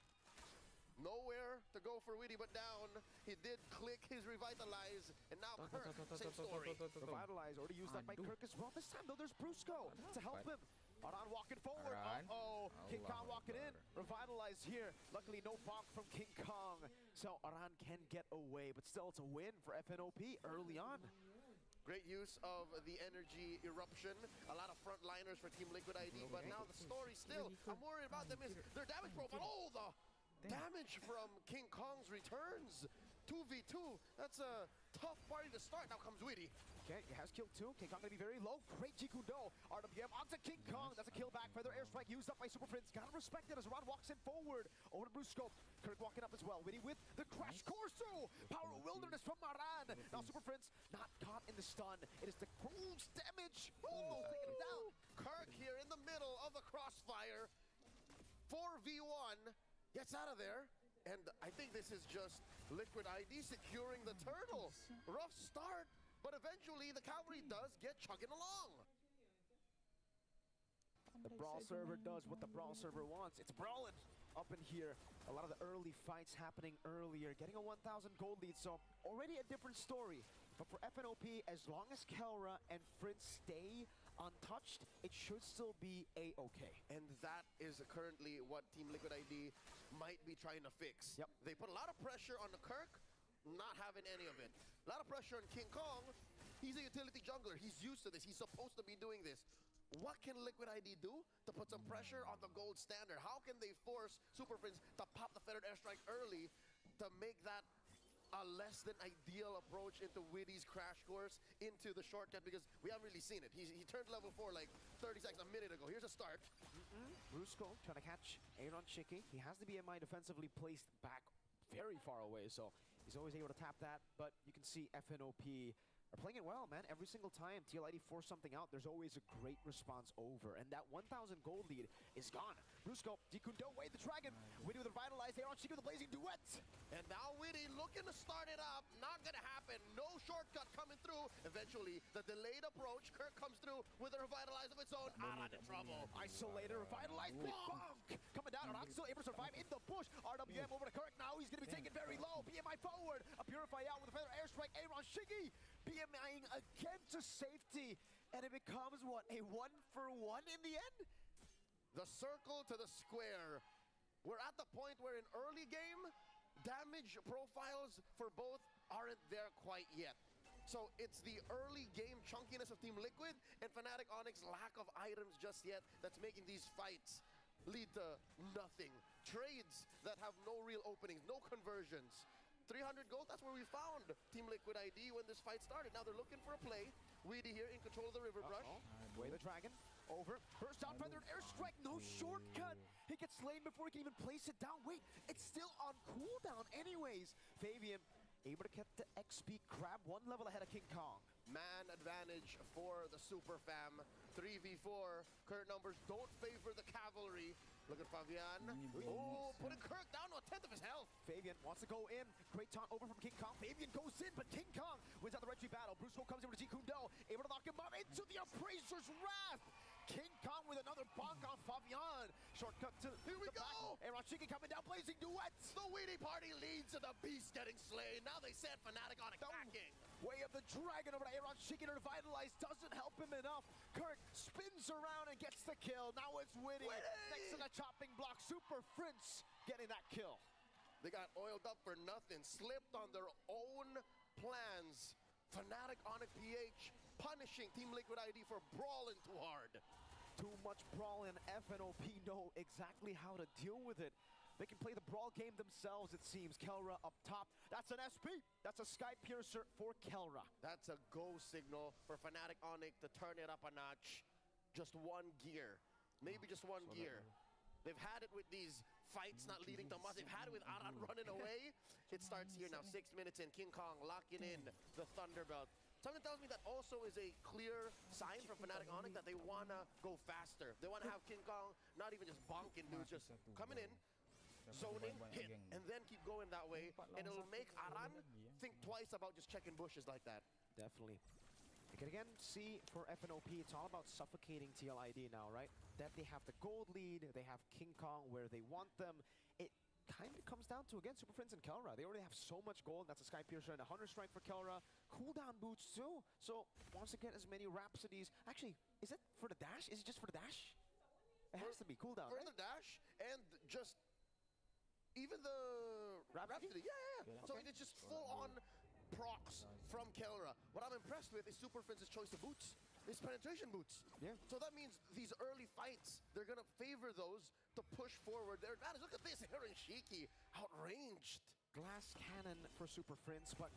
Nowhere to go for Weedy but down. He did click his Revitalize, and now Kirk, same story. Revitalize, already used that by Kirk as well. This time, though, there's Brusco to help him. Aran walking forward. Uh-oh. King Kong walking in. Revitalize here. Luckily, no bonk from King Kong. So Aran can get away, but still, it's a win for FNOP early on. Great use of the energy eruption. A lot of frontliners for Team Liquid ID, but now the story still, I'm worried about them is their damage profile. Oh, the damage from King Kong's returns. 2v2. That's a tough party to start. Now comes Weedy. Okay, he has killed 2. King Kong gonna be very low. Great Jikudo. RWM onto King Kong. That's a kill back. Feather airstrike used up by Super Prince. Gotta respect it as Rod walks in forward. Over to Brusco. Kirk walking up as well. Weedy with the Crash Corso. Power of Wilderness from Maran. Now Super Prince not caught in the stun. It is the cruise damage. Almost taking him down. Kirk here in the middle of the crossfire. 4v1. Gets out of there. And I think this is just Liquid ID securing the turtle. Rough start, but eventually the cavalry does get chugging along. The Brawl server does what the Brawl server wants. It's brawling up in here. A lot of the early fights happening earlier. Getting a 1,000 gold lead, so already a different story. But for FNOP, as long as Kelra and Fritz stay untouched, it should still be a-okay. And that is currently what Team Liquid ID might be trying to fix. Yep. They put a lot of pressure on the Kirk, not having any of it. A lot of pressure on King Kong. He's a utility jungler. He's used to this. He's supposed to be doing this. What can Liquid ID do to put some pressure on the gold standard? How can they force Super Friends to pop the Feathered Airstrike early to make that a less than ideal approach into Widdy's crash course into the shortcut, because we haven't really seen it. He turned level 4 like 30 seconds, a minute ago. Here's a start. Brusco trying to catch Aaron Chicky. He has the BMI defensively placed back very far away, so he's always able to tap that. But you can see FNOP are playing it well, man. Every single time TLID force something out, there's always a great response over. And that 1,000 gold lead is gone. Brusco, Jikundo, Wade the Dragon. Witty with a revitalized Aaron Shiki with a blazing duet. And now Witty looking to start it up. Not gonna happen. No shortcut coming through. Eventually, the delayed approach. Kirk comes through with a revitalize of its own. Aran in trouble. Isolated, revitalized, big bonk. Coming down, Aran still able to survive in the push. RWM over to Kirk. Now he's gonna be taken very low. BMI forward. A Purify out with a feather airstrike. Aaron Shiki. BMIing again to safety, and it becomes, what, a 1-for-1 in the end? The circle to the square. We're at the point where in early game, damage profiles for both aren't there quite yet. So it's the early game chunkiness of Team Liquid and Fnatic Onyx lack of items just yet that's making these fights lead to nothing. Trades that have no real openings, no conversions. 300 gold, that's where we found Team Liquid ID when this fight started. Now they're looking for a play. Weedy here in control of the river brush. Way the Dragon, over. Burst out, feathered airstrike, no shortcut. He gets slain before he can even place it down. Wait, it's still on cooldown anyways. Fabian able to get the XP grab, 1 level ahead of King Kong. Man advantage for the Super Fam. 3v4. Current numbers don't favor the cavalry. Look at Fabian. Oh, putting Kirk down to a 10th of his health. Fabian wants to go in. Great taunt over from King Kong. Fabian goes in, but King Kong wins out the retreat battle. Brusco comes in with Jikundo, able to knock him up into the Appraiser's Wrath. King Kong with another bonk on Fabian. Shortcut to here we go. Aaron Shiki coming down, blazing duets. The Weedy Party leads to the Beast getting slain. Now they send Fnatic on attacking. Way of the Dragon over to Aaron Shiki to revitalize. Doesn't help him enough. Kirk spins around and gets the kill. Now it's Witty. Next to the chopping block. Super Prince getting that kill. They got oiled up for nothing. Slipped on their own plans. Fnatic Onyx PH punishing Team Liquid ID for brawling too hard. Too much brawl, and FNOP know exactly how to deal with it. They can play the brawl game themselves, it seems. Kelra up top. That's an SP. That's a Sky Piercer for Kelra. That's a go signal for Fnatic Onyx to turn it up a notch. Just one gear. Maybe just one gear. They've had it with these fights not leading to much. They've had it with Aran running away. It starts here now, 6 minutes in. King Kong locking in the Thunderbelt. Something tells me that also is a clear sign from Fnatic Onyx that they want to go faster. They want to have King Kong not even just bonking dudes, just coming in, zoning, hit, and then keep going that way. And it'll make Aran think twice about just checking bushes like that. Definitely. You can again see for FNOP, it's all about suffocating TLID now, right? That they have the gold lead, they have King Kong where they want them. It kind of comes down to, again, Super Prince and Kelra. They already have so much gold. That's a Sky Piercer and a Hunter Strike for Kelra. Cooldown boots too. So wants to get as many Rhapsodies. Actually, is it for the dash? Is it just for the dash? It has to be cooldown, For right? the dash and just even the Rhapsody. Yeah. So it's just full on procs from Kelra. What I'm impressed with is Super Prince's choice of boots. It's penetration boots. Yeah. So that means these early fights, they're going to favor those to push forward their advantage. Look at this, Aaron Shiki, outranged. Glass cannon for Super Prince, but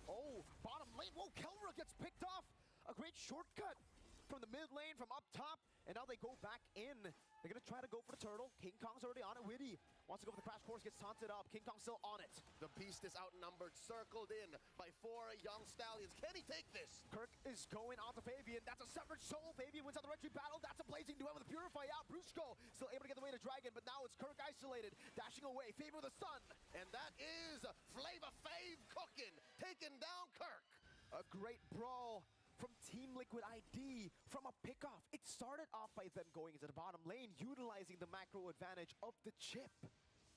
oh, bottom lane. Whoa, Kelra gets picked off. A great shortcut from the mid lane, from up top, and now they go back in. They're gonna try to go for the turtle. King Kong's already on it. Witty wants to go for the crash course, gets taunted up. King Kong still on it. The beast is outnumbered, circled in by 4 young stallions. Can he take this? Kirk is going on to Fabian. That's a severed soul. Fabian wins out the retreat battle. That's a blazing duet with a Purify out. Brusco still able to get the way to Dragon, but now it's Kirk isolated, dashing away. Fabian with the stun. And that is Flavor Fave cooking, taking down Kirk. A great brawl from Team Liquid ID from a pickoff. It started off by them going into the bottom lane, utilizing the macro advantage of the chip.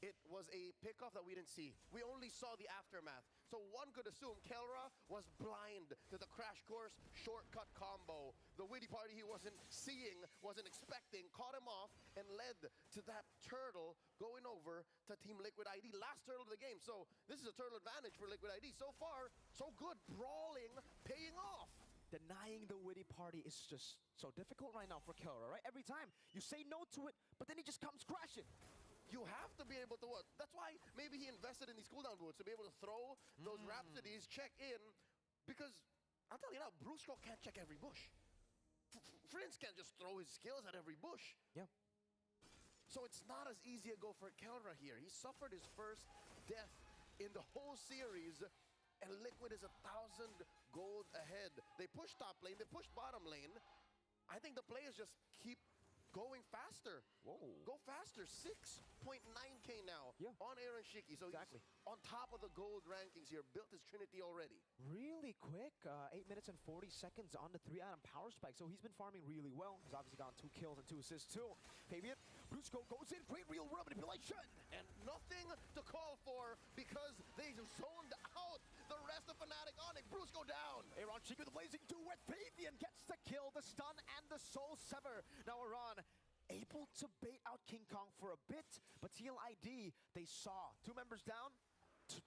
It was a pickoff that we didn't see. We only saw the aftermath. So one could assume Kelra was blind to the crash course shortcut combo. The Witty Party he wasn't seeing, wasn't expecting, caught him off and led to that turtle going over to Team Liquid ID. Last turtle of the game. So this is a turtle advantage for Liquid ID. So far, so good. Brawling, paying off. Denying the Witty Party is just so difficult right now for Kelra, right? Every time you say no to it, but then he just comes crashing. You have to be able to what? That's why maybe he invested in these cooldown boots to be able to throw those Rhapsodies, check in, because I'll tell you now, Brusco can't check every bush. Prince can't just throw his skills at every bush. Yeah. So it's not as easy a go for Kelra here. He suffered his first death in the whole series and Liquid is 1,000 gold ahead. They push top lane, they push bottom lane. I think the players just keep going faster. Whoa. Go faster. 6.9k now on Aaron Shiki. So exactly. he's on top of the gold rankings here. Built his Trinity already. Really quick. 8 minutes and 40 seconds on the 3-item power spike. So he's been farming really well. He's obviously gotten 2 kills and 2 assists too. Fabian, Brusco goes in. Great real world manipulation. And nothing to call for because they zoned out the rest of Fnatic Onyx. Brusco down. Aaron Shiki with the blazing duet. Fabian gets the kill, the stun, and the soul sever. Now Aaron able to bait out King Kong for a bit, but TLID, they saw 2 members down,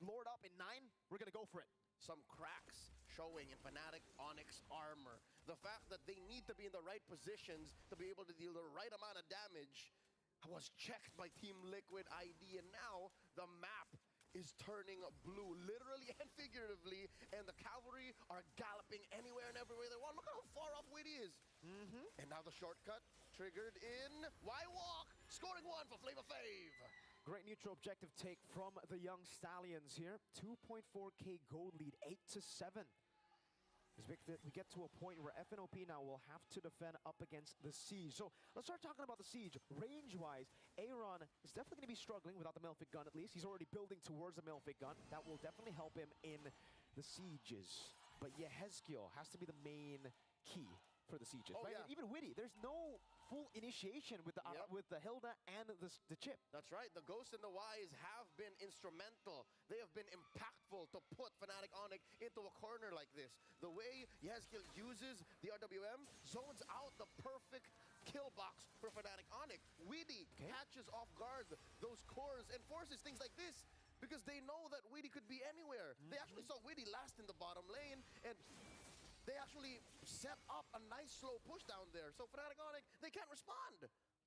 Lord up in 9, we're gonna go for it. Some cracks showing in Fnatic Onyx armor. The fact that they need to be in the right positions to be able to deal the right amount of damage was checked by Team Liquid ID, and now the map is turning blue, literally and figuratively, and the cavalry are galloping anywhere and everywhere they want. Look at how far off Witty is. And now the shortcut triggered in. Why walk? Scoring 1 for Flavor Fave. Great neutral objective take from the young Stallions here. 2.4k gold lead, 8-7. As we get to a point where Fnop now will have to defend up against the Siege. So let's start talking about the Siege. Range-wise, Aaron is definitely going to be struggling without the Melphic gun at least. He's already building towards the Melphic gun. That will definitely help him in the Sieges. But Yehezkiel has to be the main key for the Sieges, right? Yeah. And even Witty, there's no full initiation with the Hilda and the Chip. That's right. The Ghost and the Wise have been instrumental. They have been impactful to put Fnatic Onyx into a corner like this. The way Yehezkiel uses the RWM zones out the perfect kill box for Fnatic Onyx. Witty catches off guard those cores and forces things like this because they know that Witty could be anywhere. They actually saw Witty last in the bottom lane, and they actually set up a nice slow push down there. So Fnatic Onyx, they can't respond.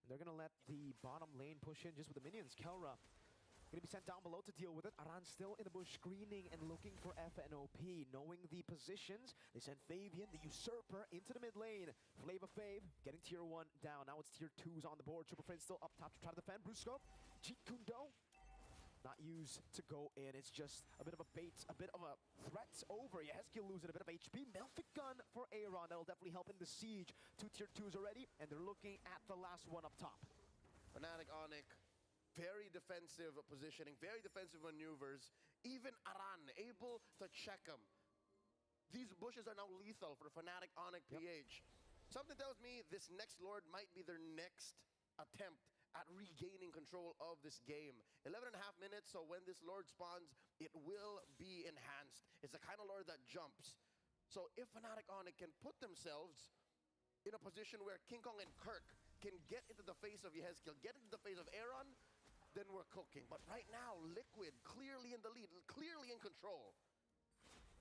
They're going to let the bottom lane push in just with the minions. Kelra going to be sent down below to deal with it. Aran still in the bush screening and looking for Fnop. Knowing the positions, they send Fabian, the Usurper, into the mid lane. Flavor Fave getting tier 1 down. Now it's tier 2s on the board. Super Friends still up top to try to defend. Brusco, Jeet Kundo. Not used to go in. It's just a bit of a bait, a bit of a threat over. Yehezkiel losing a bit of HP. Melphic gun for Aaron. That'll definitely help in the Siege. 2 tier 2s already, and they're looking at the last one up top. Fnatic Onyx, very defensive positioning, very defensive maneuvers. Even Aran able to check him. These bushes are now lethal for Fnatic Onyx PH. Something tells me this next Lord might be their next attempt at regaining control of this game. 11.5 minutes, so when this Lord spawns, it will be enhanced. It's the kind of Lord that jumps. So if Fnatic Onyx can put themselves in a position where King Kong and Kirk can get into the face of Yehezkiel, get into the face of Aaron, then we're cooking. But right now, Liquid clearly in the lead, clearly in control.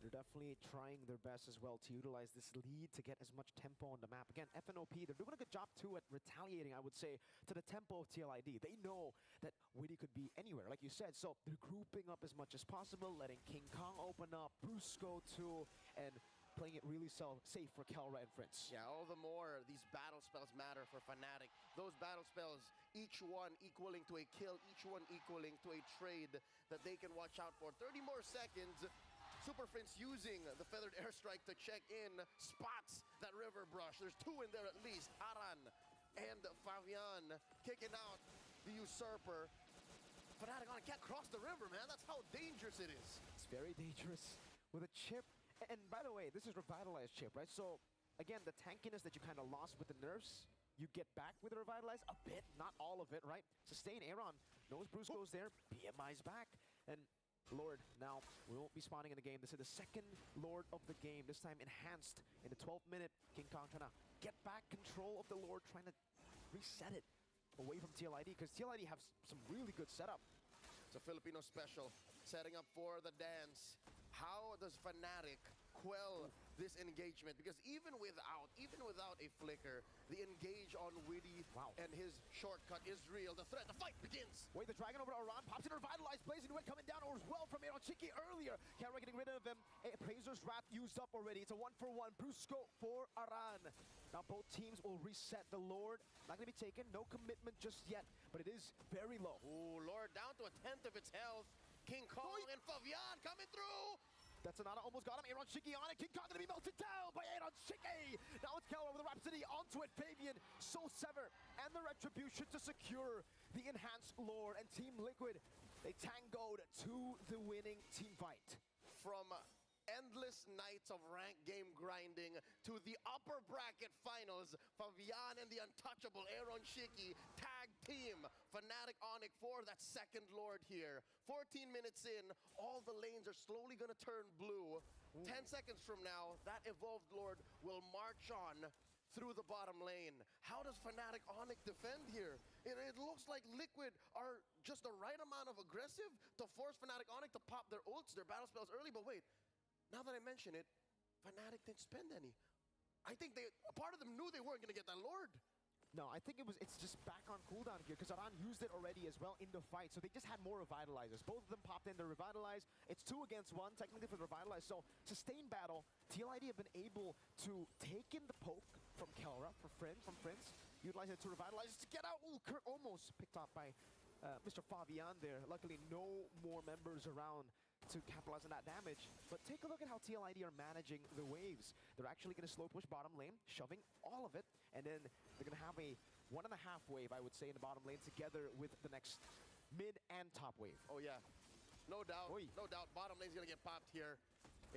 They're definitely trying their best as well to utilize this lead to get as much tempo on the map. Again, Fnop, they're doing a good job too at retaliating, I would say, to the tempo of TLID. They know that Witty could be anywhere, like you said, so they're grouping up as much as possible, letting King Kong open up, Brusco too, and playing it really safe for Kelra and Fritz. Yeah, all the more these battle spells matter for Fnatic. Those battle spells, each one equaling to a kill, each one equaling to a trade that they can watch out for. 30 more seconds. Super Prince using the Feathered Airstrike to check in, spots that River Brush. There's 2 in there at least. Aran and Fabian kicking out the Usurper. Fnatic Onyx can't cross the river, man. That's how dangerous it is. It's very dangerous with a chip. And by the way, this is revitalized chip, right? So again, the tankiness that you kind of lost with the nerfs, you get back with the revitalized a bit, not all of it, right? Sustain Aaron knows Bruce goes there, BMI's back, and Lord now won't be spawning in the game. This is the second Lord of the game, this time enhanced in the 12th minute. King Kong trying to get back control of the Lord, trying to reset it away from TLID, because TLID have some really good setup. It's a Filipino special, setting up for the dance. How does Fnatic quell this engagement? Because even without a flicker, the engage on Witty and his shortcut is real. The threat, the fight begins. Wait, the dragon over to Aran, pops in revitalized, blazing duet coming down as well from Aaron Shiki earlier. Kara getting rid of him. Appraiser's Wrath used up already. It's a 1-for-1. Brusco for Aran. Now both teams will reset the Lord. Not going to be taken, no commitment just yet, but it is very low. Ooh, Lord down to 1/10 of its health. King Kong and Fabian coming through. Sonata almost got him. Aaron Shiki on it. King Kong gonna be melted down by Aaron Shiki. Now it's Keller with the Rhapsody onto it. Fabian, Soul Sever, and the Retribution to secure the enhanced lore. And Team Liquid, they tangoed to the winning team fight. From endless nights of rank game grinding to the upper bracket finals, Fabian and the untouchable Aaron Shiki tag team Fnatic Onyx for that second Lord here. 14 minutes in, all the lanes are slowly going to turn blue. 10 seconds from now, that evolved Lord will march on through the bottom lane. How does Fnatic Onyx defend here? It looks like Liquid are just the right amount of aggressive to force Fnatic Onyx to pop their ults, their battle spells early, but wait, now that I mention it, Fnatic didn't spend any. I think a part of them knew they weren't going to get that Lord. No, I think it's just back on cooldown here because Aran used it already as well in the fight, so they just had more Revitalizers. Both of them popped in to Revitalize. It's 2 against 1, technically for the Revitalize, so sustained battle. TLID have been able to take in the poke from Kelra, from Prince, utilize it to Revitalize to get out. Ooh, Kirk almost picked up by Mr. Fabian there. Luckily, no more members around to capitalize on that damage. But take a look at how TLID are managing the waves. They're actually going to slow push bottom lane, shoving all of it, and then they're going to have a 1.5 wave, I would say, in the bottom lane together with the next mid and top wave. Oh yeah, no doubt, Oy. no doubt. Bottom lane's going to get popped here.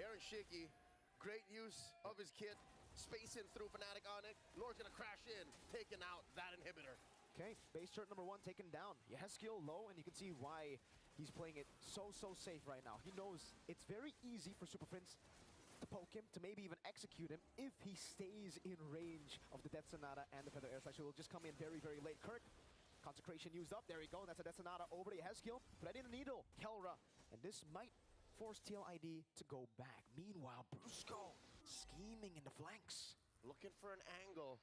Aaron Shiki, great use of his kit, spacing through Fnatic Onyx. Lord's going to crash in, taking out that inhibitor. Okay, base turret number 1 taken down. Yehezkiel low, and you can see why he's playing it so safe right now. He knows it's very easy for Super Prince to poke him, to maybe even execute him if he stays in range of the Death Sonata and the Feather Airstrike. So he'll just come in very late. Kirk, Consecration used up. There we go. That's a Death Sonata over to Yehezkiel. Threading the needle, Kelra. And this might force TLID to go back. Meanwhile, Brusco scheming in the flanks. Looking for an angle.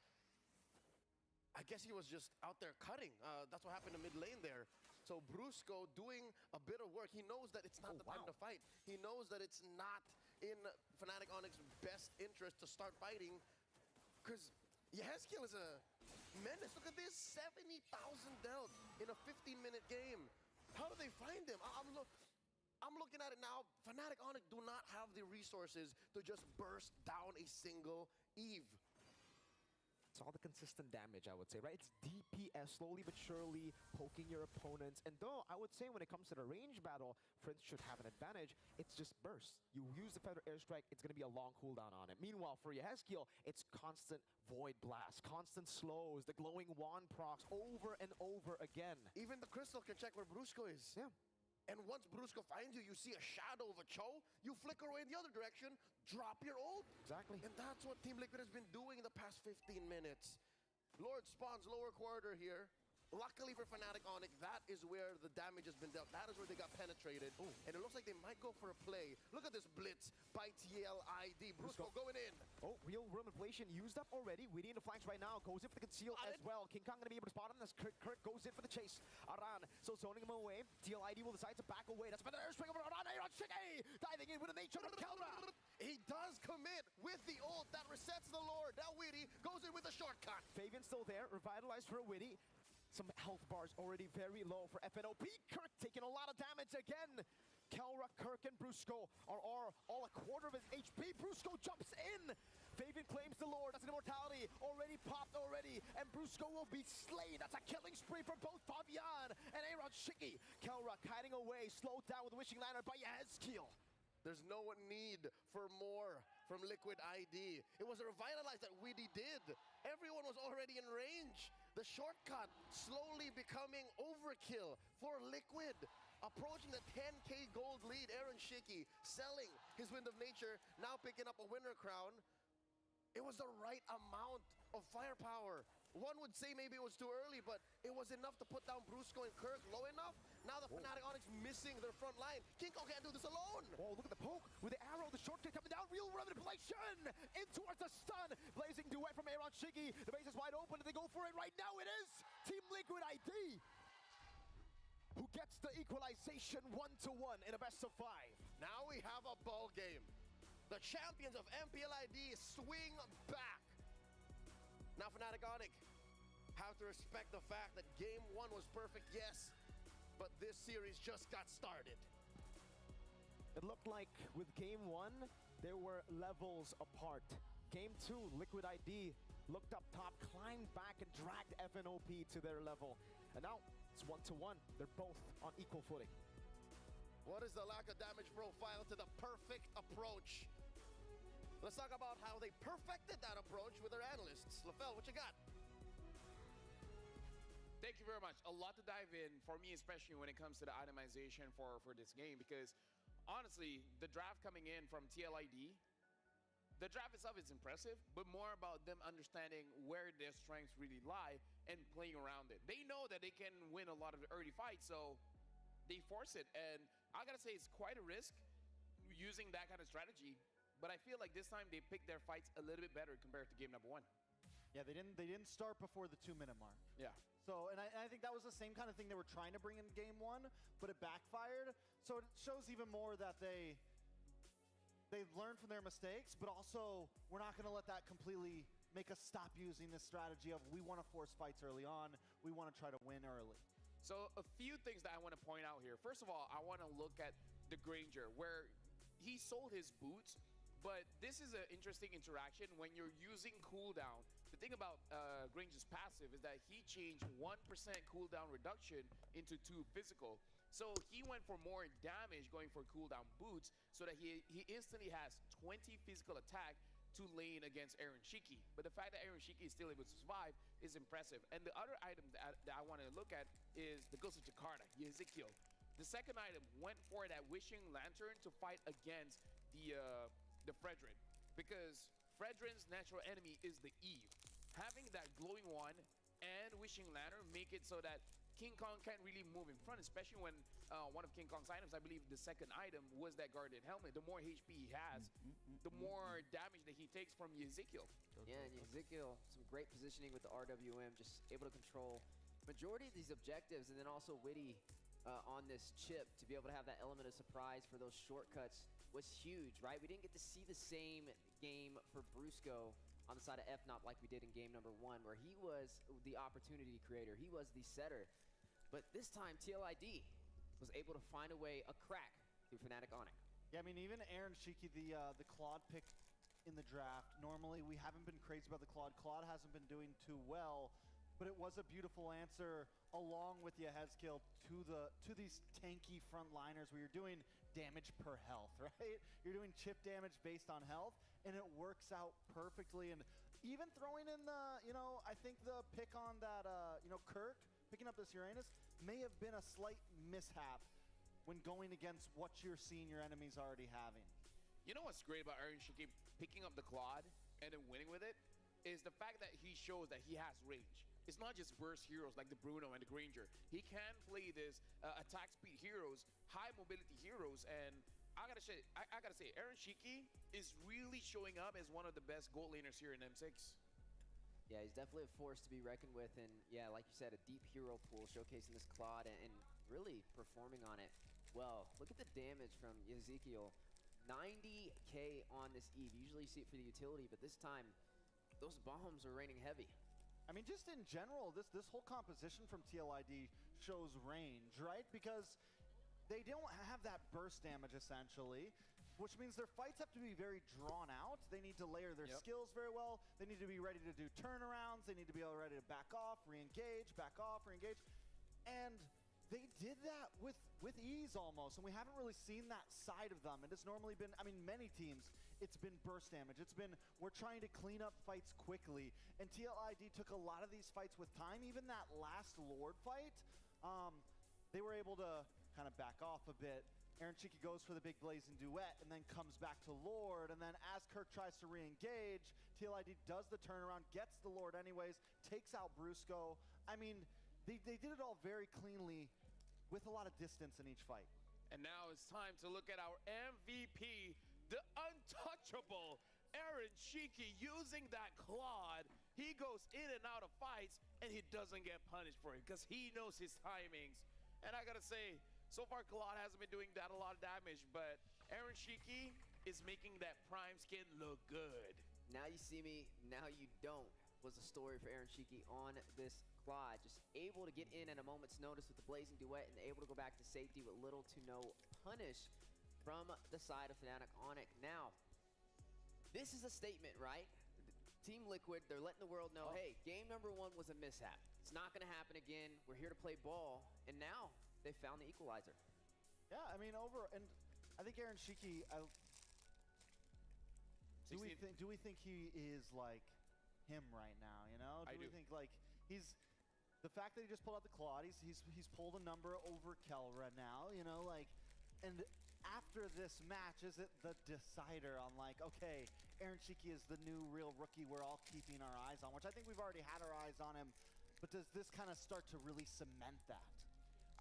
I guess he was just out there cutting. That's what happened in mid lane there. So Brusco doing a bit of work. He knows that it's not the time to fight. He knows that it's not in Fnatic Onyx's best interest to start fighting, because Yehezkiel is a menace. Look at this, 70,000 dealt in a 15-minute game. How do they find him? I'm looking at it now. Fnatic Onyx do not have the resources to just burst down a single Eve. It's all the consistent damage, I would say, right? It's DPS, slowly but surely poking your opponents. And though I would say when it comes to the range battle, Prince should have an advantage, it's just burst. You use the Feather Airstrike, it's going to be a long cooldown on it. Meanwhile, for Yehezkiel, it's constant Void Blast, constant slows, the glowing wand procs over and over again. Even the Crystal can check where Brusco is. Yeah. And once Brusco finds you, you see a shadow of a Cho, you flicker away in the other direction, drop your ult. Exactly. And that's what Team Liquid has been doing in the past 15 minutes. Lord spawns lower quarter here. Luckily for Fnatic Onyx, that is where the damage has been dealt. That is where they got penetrated. Ooh. And it looks like they might go for a play. Look at this blitz by TLID. Brusco going in. Oh, real room inflation used up already. Weedy in the flanks right now. Goes in for the conceal as well. King Kong going to be able to spot him as Kirk goes in for the chase. Aran still zoning him away. TLID will decide to back away. That's another airstrike over Aran. Aaron Shiki diving in with a nature of Kelra. He does commit with the ult that resets the Lord. Now Weedy goes in with a shortcut. Fabian's still there. Revitalized for a Weedy. Some health bars already very low for Fnop. Kirk taking a lot of damage again. Kelra, Kirk, and Brusco are all a quarter of his HP. Brusco jumps in. Fabian claims the Lord. That's an immortality already popped already. And Brusco will be slain. That's a killing spree for both Fabian and Aaron Shiki. Kelra kiting away, slowed down with the Wishing Lantern by Yehezkiel. There's no need for more from Liquid ID. It was a revitalize that Weedy did. Everyone was already in range. The shortcut slowly becoming overkill for Liquid. Approaching the 10k gold lead, Aaron Shiki selling his Wind of Nature, now picking up a winner crown. It was the right amount of firepower. One would say maybe it was too early, but it was enough to put down Brusco and Kirk low enough. Now the Fnatic Onyx missing their front line. King Kong can't do this alone. Oh, look at the poke with the arrow, the shortcut coming down. Real manipulation in towards the stun. Blazing duet from Aaron Shiki. The base is wide open and they go for it right now. It is Team Liquid ID who gets the equalization 1-1 in a best of 5. Now we have a ball game. The champions of MPLID swing back. Now Fnatic Onyx have to respect the fact that game 1 was perfect, yes, but this series just got started. It looked like with game 1, there were levels apart. Game 2, Liquid ID looked up top, climbed back, and dragged Fnop to their level. And now it's 1-1. They're both on equal footing. What is the lack of damage profile to the perfect approach? Let's talk about how they perfected that approach with their analysts. LaFell, what you got? Thank you very much. A lot to dive in for me, especially when it comes to the itemization for this game, because honestly, the draft coming in from TLID, the draft itself is impressive, but more about them understanding where their strengths really lie and playing around it. They know that they can win a lot of the early fights, so they force it. And I gotta say, it's quite a risk using that kind of strategy. But I feel like this time they picked their fights a little bit better compared to game number 1. Yeah, they didn't start before the 2-minute mark. Yeah. So, and I think that was the same kind of thing they were trying to bring in game 1, but it backfired. So it shows even more that they learned from their mistakes, but also we're not going to let that completely make us stop using this strategy of we want to force fights early on, we want to try to win early. So a few things that I want to point out here. First of all, I want to look at the Granger, where he sold his boots. But this is an interesting interaction when you're using cooldown. The thing about Granger's passive is that he changed 1% cooldown reduction into 2 physical. So he went for more damage going for cooldown boots so that he instantly has 20 physical attack to lane against Aaron Shiki. But the fact that Aaron Shiki is still able to survive is impressive. And the other item that I want to look at is the Ghost of Jakarta, Ezekiel. The second item went for that Wishing Lantern to fight against the Fredrin, because Fredrin's natural enemy is the Eve. Having that glowing one and Wishing Lantern make it so that King Kong can't really move in front, especially when one of King Kong's items, I believe the second item, was that guarded helmet. The more HP he has, the more damage that he takes from Ezekiel. Yeah, and Ezekiel, some great positioning with the RWM, just able to control majority of these objectives, and then also Witty on this chip to be able to have that element of surprise for those shortcuts was huge, right? We didn't get to see the same game for Brusco on the side of Fnop like we did in game number 1, where he was the opportunity creator. He was the setter. But this time, TLID was able to find a way, a crack through Fnatic Onic. Yeah, I mean, even Aaron Shiki, the Claude pick in the draft, normally we haven't been crazy about the Claude. Claude hasn't been doing too well, but it was a beautiful answer along with the Hezkill to these tanky frontliners where you're doing damage per health, right? You're doing chip damage based on health, and it works out perfectly. And even throwing in the, I think the pick on that, Kirk, picking up this Uranus, may have been a slight mishap when going against what you're seeing your enemies already having. You know what's great about Aaron Shiki picking up the Claude and then winning with it? Is the fact that he shows that he has range. It's not just burst heroes like the Bruno and the Granger. He can play this attack speed heroes, high mobility heroes, and I gotta say, Aaron Shiki is really showing up as one of the best gold laners here in M6. Yeah, he's definitely a force to be reckoned with, and yeah, like you said, a deep hero pool showcasing this Claude and really performing on it well. Look at the damage from Ezekiel. 90k on this Eve. Usually you see it for the utility, but this time, those bombs are raining heavy. I mean, just in general, this whole composition from TLID shows range, right? Because they don't have that burst damage, essentially, which means their fights have to be very drawn out. They need to layer their skills very well. They need to be ready to do turnarounds. They need to be ready to back off, re-engage, back off, re-engage. And they did that with ease almost, and we haven't really seen that side of them. It has normally been, I mean, many teams, it's been burst damage. It's been, we're trying to clean up fights quickly. And TLID took a lot of these fights with time. Even that last Lord fight, they were able to kind of back off a bit. Aaron Shiki goes for the big blazing duet and then comes back to Lord. And then as Kirk tries to re-engage, TLID does the turnaround, gets the Lord anyways, takes out Brusco. I mean, they did it all very cleanly with a lot of distance in each fight. And now it's time to look at our MVP, the untouchable Aaron Shiki, using that Claude. He goes in and out of fights, and he doesn't get punished for it because he knows his timings. And I gotta say, so far Claude hasn't been doing that a lot of damage, but Aaron Shiki is making that prime skin look good. Now you see me, now you don't, was the story for Aaron Shiki on this Claude. Just able to get in at a moment's notice with the blazing duet and able to go back to safety with little to no punish. from the side of Fnatic Onyx. Now, this is a statement, right? Team Liquid, they're letting the world know, hey, game number 1 was a mishap. It's not going to happen again. We're here to play ball. And now they found the equalizer. Yeah, I mean, and I think Aaron Shiki, do we think he is like him right now, you know? Do we think like the fact that he just pulled out the Claude, he's pulled a number over Kelra now, you know, like, and after this match, is it the decider on like, okay, Aaron Shiki is the new real rookie we're all keeping our eyes on, which I think we've already had our eyes on him, but does this kind of start to really cement that?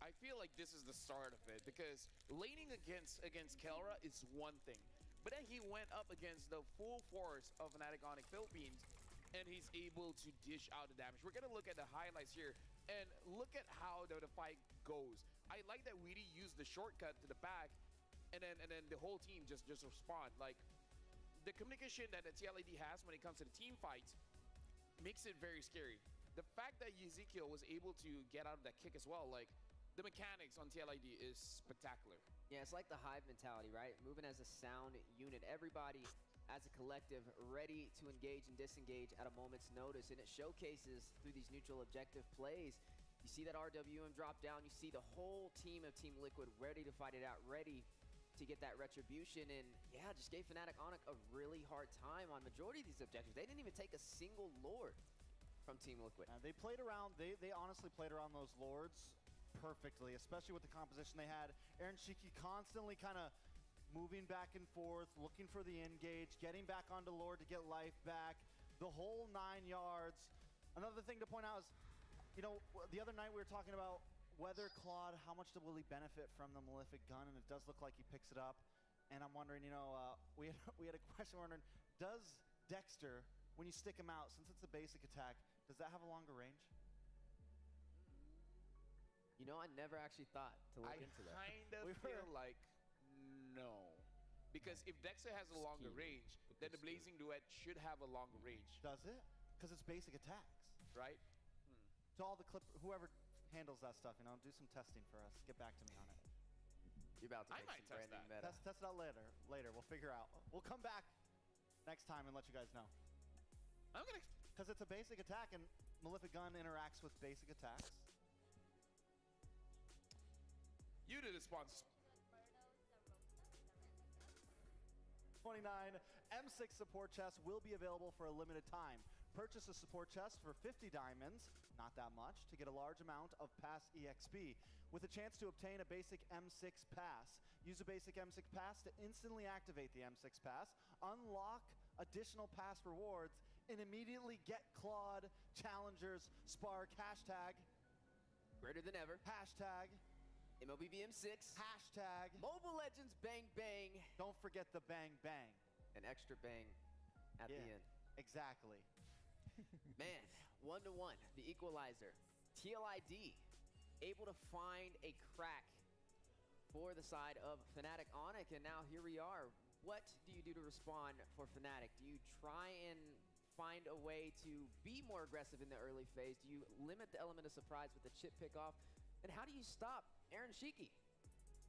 I feel like this is the start of it, because laning against Kelra is one thing, but then he went up against the full force of Fnatic Onyx Philippines, and he's able to dish out the damage. We're gonna look at the highlights here, and look at how the fight goes. I like that Weedy used the shortcut to the back, and then the whole team just respond. Like, the communication that the TLAD has when it comes to the team fights makes it very scary. The fact that Ezekiel was able to get out of that kick as well, like, the mechanics on TLAD is spectacular. Yeah, it's like the hive mentality, right? Moving as a sound unit. Everybody as a collective ready to engage and disengage at a moment's notice. And it showcases through these neutral objective plays. You see that RWM drop down. You see the whole team of Team Liquid ready to fight it out, ready to get that retribution. And yeah, just gave Fnatic Onyx a really hard time on majority of these objectives. They didn't even take a single Lord from Team Liquid. They played around, they honestly played around those Lords perfectly, especially with the composition they had. Aaron Shiki constantly kind of moving back and forth, looking for the engage, getting back onto Lord to get life back, the whole 9 yards. Another thing to point out is, you know, the other night we were talking about whether Claude, how much will he benefit from the Malefic gun, and it does look like he picks it up. And I'm wondering, you know, we had a question wondering, does Dexter, when you stick him out, since it's a basic attack, does that have a longer range? You know, I never actually thought to look into that. I kind of feel like no. Because if Dexter has a longer range, then the Blazing Duet should have a longer range. Does it? Because it's basic attacks. Right? To all the whoever handles that stuff, you know, do some testing for us. Get back to me on it. You're about to I might some test brand new that. meta. Test it out later. We'll figure out. We'll come back next time and let you guys know. I'm gonna... Because it's a basic attack, and Malefic Gun interacts with basic attacks. You do the sponsor. 29 M6 support chests will be available for a limited time. Purchase a support chest for 50 diamonds, not that much, to get a large amount of pass EXP, with a chance to obtain a basic M6 pass. Use a basic M6 pass to instantly activate the M6 pass, unlock additional pass rewards, and immediately get Claude, Challengers, Spark, hashtag Greater than ever. Hashtag MLBBM6. Hashtag Mobile Legends bang bang. Don't forget the bang bang. An extra bang at the end. Exactly. Man, 1-1, the equalizer. TLID able to find a crack for the side of Fnatic Onyx, and now here we are. What do you do to respond for Fnatic? Do you try and find a way to be more aggressive in the early phase? Do you limit the element of surprise with the chip pickoff? And how do you stop Aaron Shiki?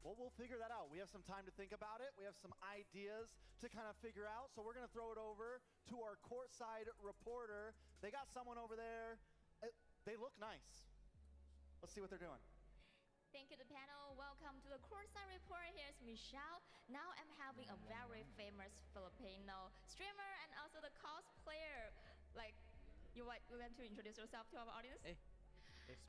Well, we'll figure that out. We have some time to think about it. We have some ideas to kind of figure out. So we're going to throw it over to our courtside reporter. They got someone over there. They look nice. Let's see what they're doing. Thank you, the panel. Welcome to the courtside report. Here's Michelle. Now I'm having a very famous Filipino streamer and also the cosplayer. Like, you want to introduce yourself to our audience? Hey.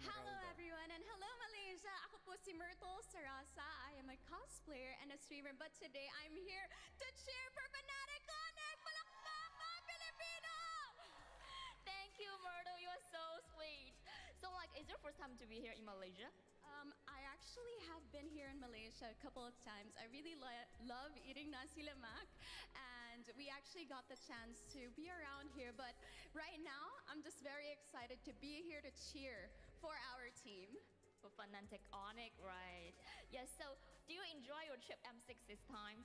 Hello everyone and hello Malaysia. Ako po si Myrtle Sarasa. I am a cosplayer and a streamer, but today I'm here to cheer for Fnatic Onyx. Palakpakan, Filipino! Thank you, Myrtle. You are so sweet. So, like, is your first time to be here in Malaysia? I actually have been here in Malaysia a couple of times. I really love eating nasi lemak, and we actually got the chance to be around here. But right now, I'm just very excited to be here to cheer for our team. For Fnatic Onyx, right? Yes, so do you enjoy your trip M6 this time?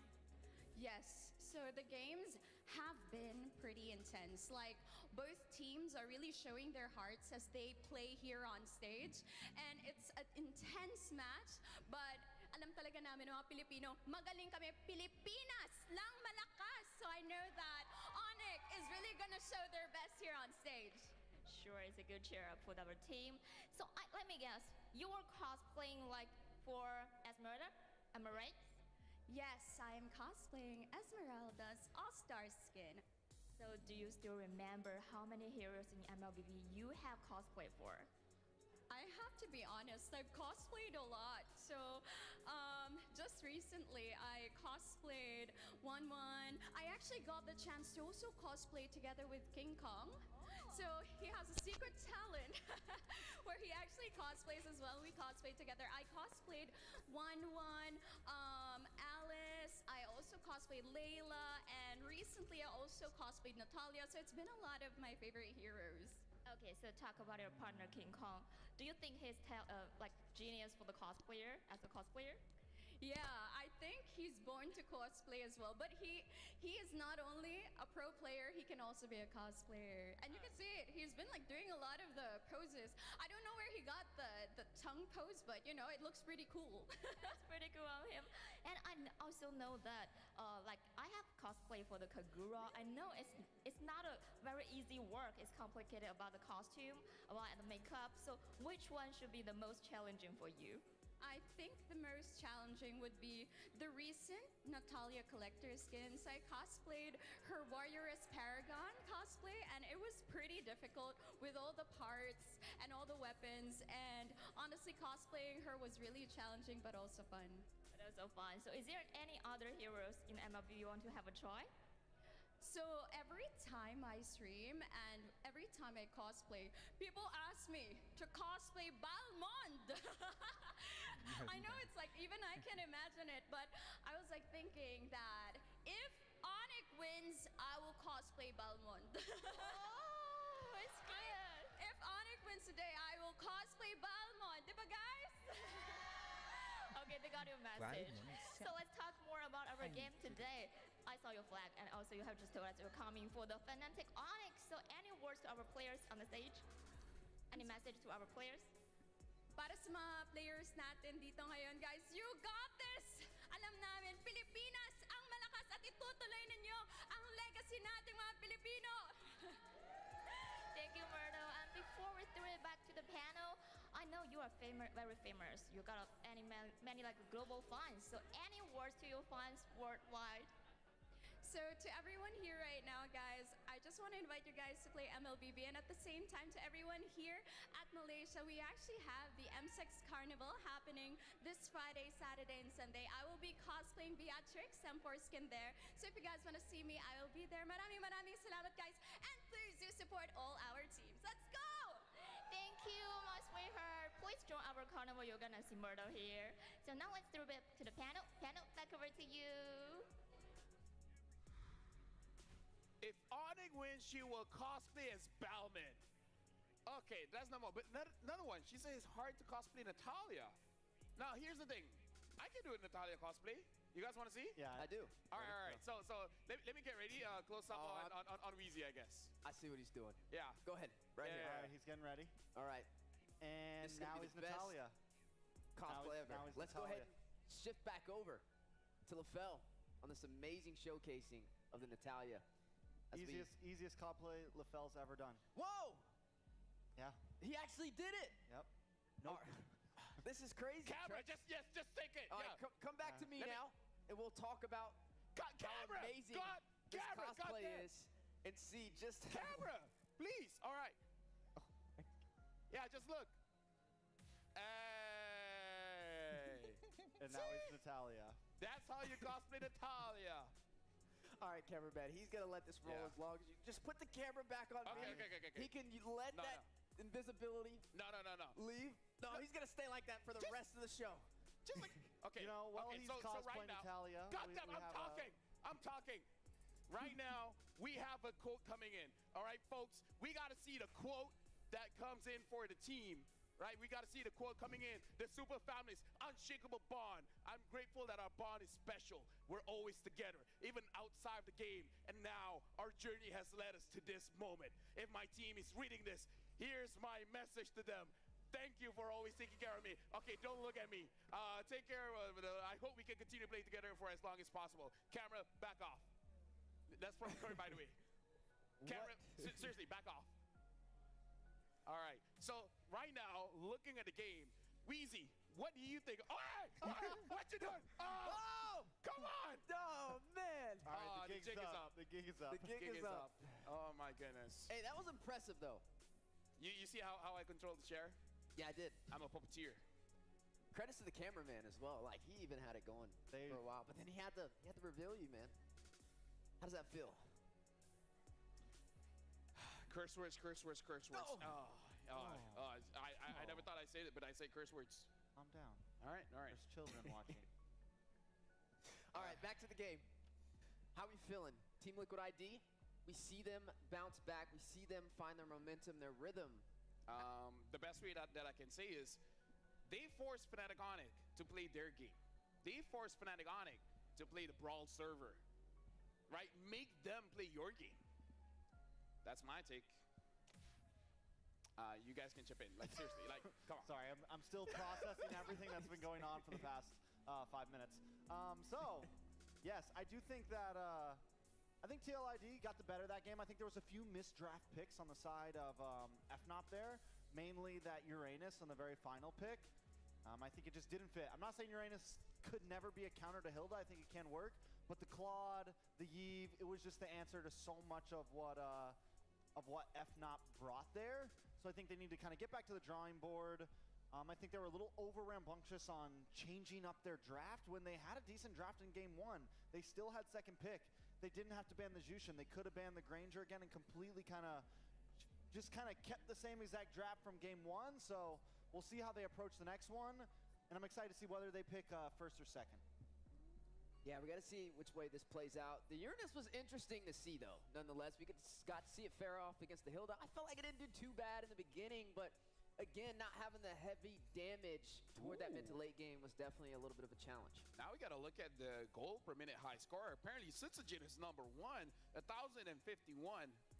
Yes, so the games have been pretty intense. Like, both teams are really showing their hearts as they play here on stage. And it's an intense match, but alam talaga namin ng mga Pilipino, magaling kami. Pilipinas lang malakas. So I know that Onyx is really gonna show their best here on stage. Sure, it's a good cheer up for our team. So let me guess, you were cosplaying like for Esmeralda, am I right? Yes, I am cosplaying Esmeralda's All-Star skin. So do you still remember how many heroes in MLBB you have cosplayed for? I have to be honest, I've cosplayed a lot. So, just recently I cosplayed 1-1. I actually got the chance to also cosplay together with King Kong. So he has a secret talent where he actually cosplays as well. We cosplayed together. I cosplayed 1-1, Alice. I also cosplayed Layla, and recently I also cosplayed Natalia. So it's been a lot of my favorite heroes. Okay, so talk about your partner King Kong. Do you think he's like genius for the cosplayer as a cosplayer? Yeah, I think he's born to cosplay as well. But he is not only a pro player, he can also be a cosplayer. And you can see it. He's been like doing a lot of the poses. I don't know where he got the tongue pose, but you know, it looks pretty cool. That's pretty cool of him. And I also know that like I have cosplay for the Kagura. I know it's not a very easy work. It's complicated about the costume, about the makeup. So which one should be the most challenging for you? I think the most challenging would be the recent Natalia collector skins. I cosplayed her Warrioress Paragon cosplay, and it was pretty difficult with all the parts and all the weapons. And honestly, cosplaying her was really challenging, but also fun. But also fun. So is there any other heroes in MLB you want to have a try? So every time I stream and every time I cosplay, people ask me to cosplay Balmond. I know it's like, even I can imagine it, but I was like thinking that if Onyx wins, I will cosplay Balmond. Oh, it's good. If Onyx wins today, I will cosplay Balmond. Diba, guys? Okay, they got your message. So let's talk more about our game today. I saw your flag, and also you have just told us you're coming for the Fnatic Onyx. So any words to our players on the stage? Any message to our players? Para sa mga players natin dito ngayon, guys, you got this! Alam namin, Pilipinas ang malakas at itutuloy ninyo ang legacy nating mga Pilipino! Thank you, Myrtle. And before we throw it back to the panel, I know you are very famous. You got many like global fans. So any words to your fans worldwide? So to everyone here right now, guys, I just want to invite you guys to play MLBB, and at the same time to everyone here at Malaysia, we actually have the M6 Carnival happening this Friday, Saturday, and Sunday. I will be cosplaying Beatrix, M4 skin there. So if you guys want to see me, I will be there. Maraming salamat, guys, and please do support all our teams. Let's go! Thank you, my sweetheart. Please join our carnival. You're gonna see Myrtle here. So now let's throw it to the panel. Panel, back over to you. If Onyx wins, she will cosplay as Balman. Okay, that's number one. But another one, she says it's hard to cosplay Natalia. Now, here's the thing. I can do a Natalia cosplay. You guys want to see? Yeah, I do. All right. So let me get ready. Close up on Weezy, I guess. I see what he's doing. Yeah. Go ahead. Right here. All right, he's getting ready. All right. And This is now gonna be he's the best Natalia. Cosplay ever. Now he's Let's go Natalia. ahead and shift back over to LaFell on this amazing showcasing of the Natalia. Easiest cosplay LaFell's ever done. Whoa! Yeah. He actually did it. Yep. Nope. This is crazy. Camera, just take it. All right, come back to me now, and we'll talk about how amazing this cosplay is, and see just camera, please. All right. Yeah, just look. Hey. And now he's Natalia. That's how you cosplay Natalia. All right, cameraman, he's gonna let this roll as long as you just put the camera back on me. Okay. He can let that invisibility leave. No, he's gonna stay like that for the rest of the show. Just like, okay. You know, while he's cosplaying Natalia, goddamn, I'm talking. Right now, we have a quote coming in. All right, folks, we got to see the quote that comes in for the team. Right, we got to see the quote coming in. The super family's unshakable bond. I'm grateful that our bond is special. We're always together, even outside the game. And now our journey has led us to this moment. If my team is reading this, here's my message to them. Thank you for always taking care of me. Okay, don't look at me. Take care of it. I hope we can continue to play together for as long as possible. Camera, back off. That's from Curry, by the way. Camera, seriously, back off. All right. So right now, looking at the game, Wheezy, what do you think? Oh, hey! What you doing? Oh, come on! Oh, man. All right, the gig is up. The gig is up. The gig is up. Oh, my goodness. Hey, that was impressive, though. You see how I control the chair? Yeah, I did. I'm a puppeteer. Credits to the cameraman as well. Like, he even had it going for a while. But then he had to reveal you, man. How does that feel? Curse words, curse words, curse words. No. I never thought I'd say it, but I say curse words. Calm down. All right. There's children watching. All right, back to the game. How are we feeling? Team Liquid ID, we see them bounce back. We see them find their momentum, their rhythm. The best way that I can say is they forced Fnatic Onic to play their game. They forced Fnatic Onic to play the Brawl server, right? Make them play your game. That's my take. You guys can chip in. Like, seriously, like, come on. Sorry, I'm still processing everything that's been going on for the past 5 minutes. So, yes, I do think that I think TLID got the better of that game. I think there was a few missed draft picks on the side of Fnop there, mainly that Uranus on the very final pick. I think it just didn't fit. I'm not saying Uranus could never be a counter to Hilda. I think it can work. But the Claude, the Yve, it was just the answer to so much of what Fnop brought there. So I think they need to kind of get back to the drawing board. I think they were a little over rambunctious on changing up their draft when they had a decent draft in game 1. They still had second pick. They didn't have to ban the Jushin. They could have banned the Granger again and completely just kept the same exact draft from game 1. So we'll see how they approach the next one. And I'm excited to see whether they pick first or second. Yeah, we got to see which way this plays out. The Uranus was interesting to see, though. Nonetheless, we got to see it fare off against the Hilda. I felt like it didn't do too bad in the beginning, but again, not having the heavy damage toward that mid to late game was definitely a little bit of a challenge. Now we got to look at the goal per minute high score. Apparently, Syzygen is number 1, 1,051,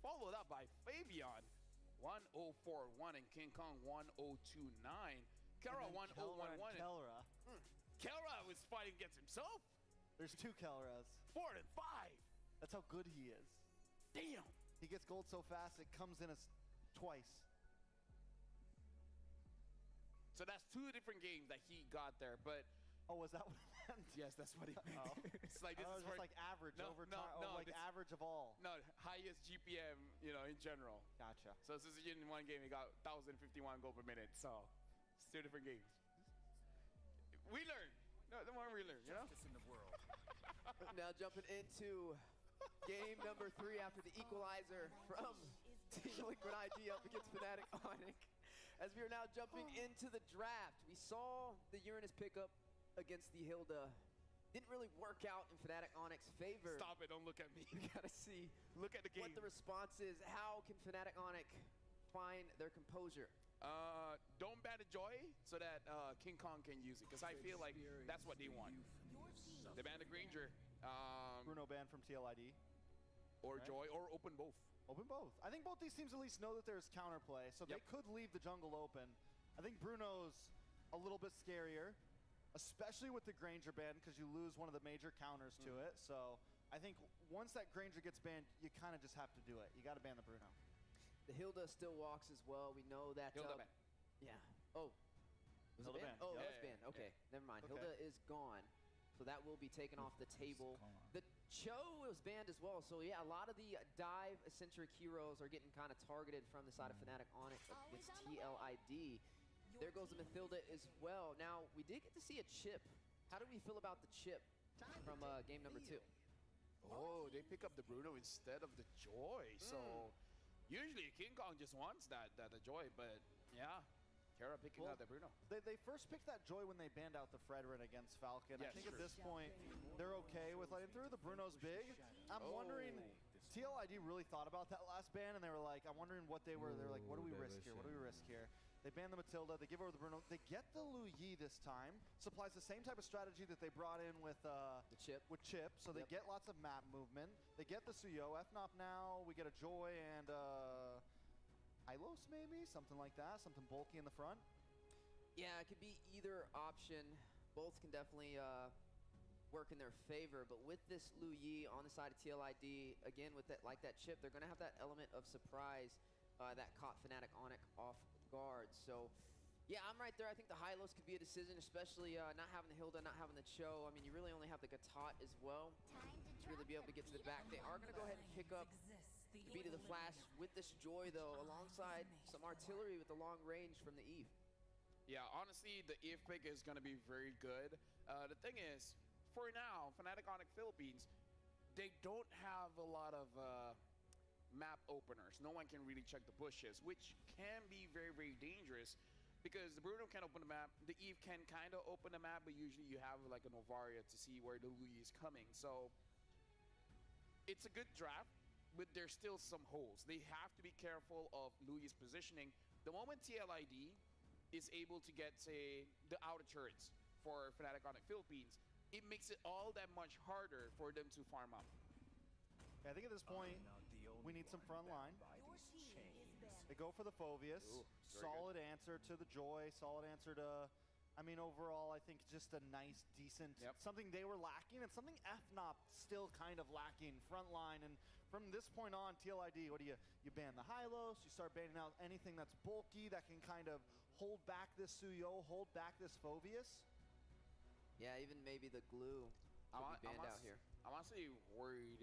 followed up by Fabian, 1,041, and King Kong, 1,029. Kelra, 1,011. Kelra was fighting against himself. There's 2 Kelras. 4 and 5. That's how good he is. Damn. He gets gold so fast, it comes in as twice. So that's 2 different games that he got there, but... Oh, was that what it meant? Yes, that's what it meant. Oh. It's like, this is just like average over time. Like average of all. No, highest GPM, in general. Gotcha. So Syzygen in one game, he got 1,051 gold per minute. So it's 2 different games. We learn. No, the more we learn, Justice in the world. Now jumping into game number 3 after the equalizer from Team Liquid ID up against Fnatic Onic. As we are now jumping into the draft, we saw the Uranus pickup against the Hilda. Didn't really work out in Fnatic Onic's favor. Stop it, don't look at me. We gotta see look at the game. What the response is. How can Fnatic Onic find their composure? Don't ban a Joy so that King Kong can use it, because I feel like that's what they want. They ban the Granger. Bruno banned from TLID. Or right? Joy, or open both. Open both. I think both these teams at least know that there's counterplay, so they could leave the jungle open. I think Bruno's a little bit scarier, especially with the Granger ban, because you lose one of the major counters to it. So I think once that Granger gets banned, you kind of just have to do it. You got to ban the Bruno. The Hilda still walks as well. We know that. Hilda ban. Yeah. Oh. Was Hilda it banned? ban. Oh, it was banned. Okay, never mind. Okay. Hilda is gone. So that will be taken off the table. The Cho was banned as well. So yeah, a lot of the dive-centric heroes are getting kind of targeted from the side of Fnatic Onic against TLID. There goes the Mathilda as well. Now, we did get to see a chip. How do we feel about the chip from game number 2? Oh, they pick up the Bruno instead of the Joy. So usually King Kong just wants the Joy, but yeah. Kara picking out the Bruno. They first picked that Joy when they banned out the Fredrin against Falcon. Yes, I think at this point, they're okay with letting through. The Bruno's big. I'm wondering, TLID really thought about that last ban, and they were like, I'm wondering what they were. They're like, what do we risk here? What do we risk here? They ban the Matilda. They give over the Bruno. They get the Lu Yi this time. Supplies the same type of strategy that they brought in with the Chip. With Chip. So they get lots of map movement. They get the Suyo. Fnop now. We get a Joy and Hylos maybe? Something like that. Something bulky in the front. Yeah, it could be either option. Both can definitely work in their favor, but with this Lu Yi on the side of TLID, again, with that chip, they're going to have that element of surprise that caught Fnatic Onic off guard. So, yeah, I'm right there. I think the high-lows could be a decision, especially not having the Hilda, not having the Cho. I mean, you really only have the Gatot as well to really be able to get to the back. They are going to go ahead and pick up the beat of the Flash with this Joy, though, alongside some artillery with the long range from the Eve. Yeah, honestly, the Eve pick is going to be very good. The thing is, for now, Fnatic Onic Philippines, they don't have a lot of map openers. No one can really check the bushes, which can be very, very dangerous because the Bruno can open the map. The Eve can kind of open the map, but usually you have like a Novaria to see where the Louis is coming. So it's a good draft, but there's still some holes. They have to be careful of Louis' positioning. The moment TLID is able to get, say, the outer turrets for Fnatic Onic Philippines, it makes it all that much harder for them to farm up. I think at this point, we need some front line. They go for the Phoveus. Solid answer to the Joy. Solid answer to, I mean, overall, I think just a nice, decent, something they were lacking and something Fnop still kind of lacking, front line. And from this point on, TLID, what do you ban the high-lows, you start banning out anything that's bulky that can kind of hold back this Suyo, hold back this Phoveus. Yeah, even maybe the glue could be banned out here. I'm honestly worried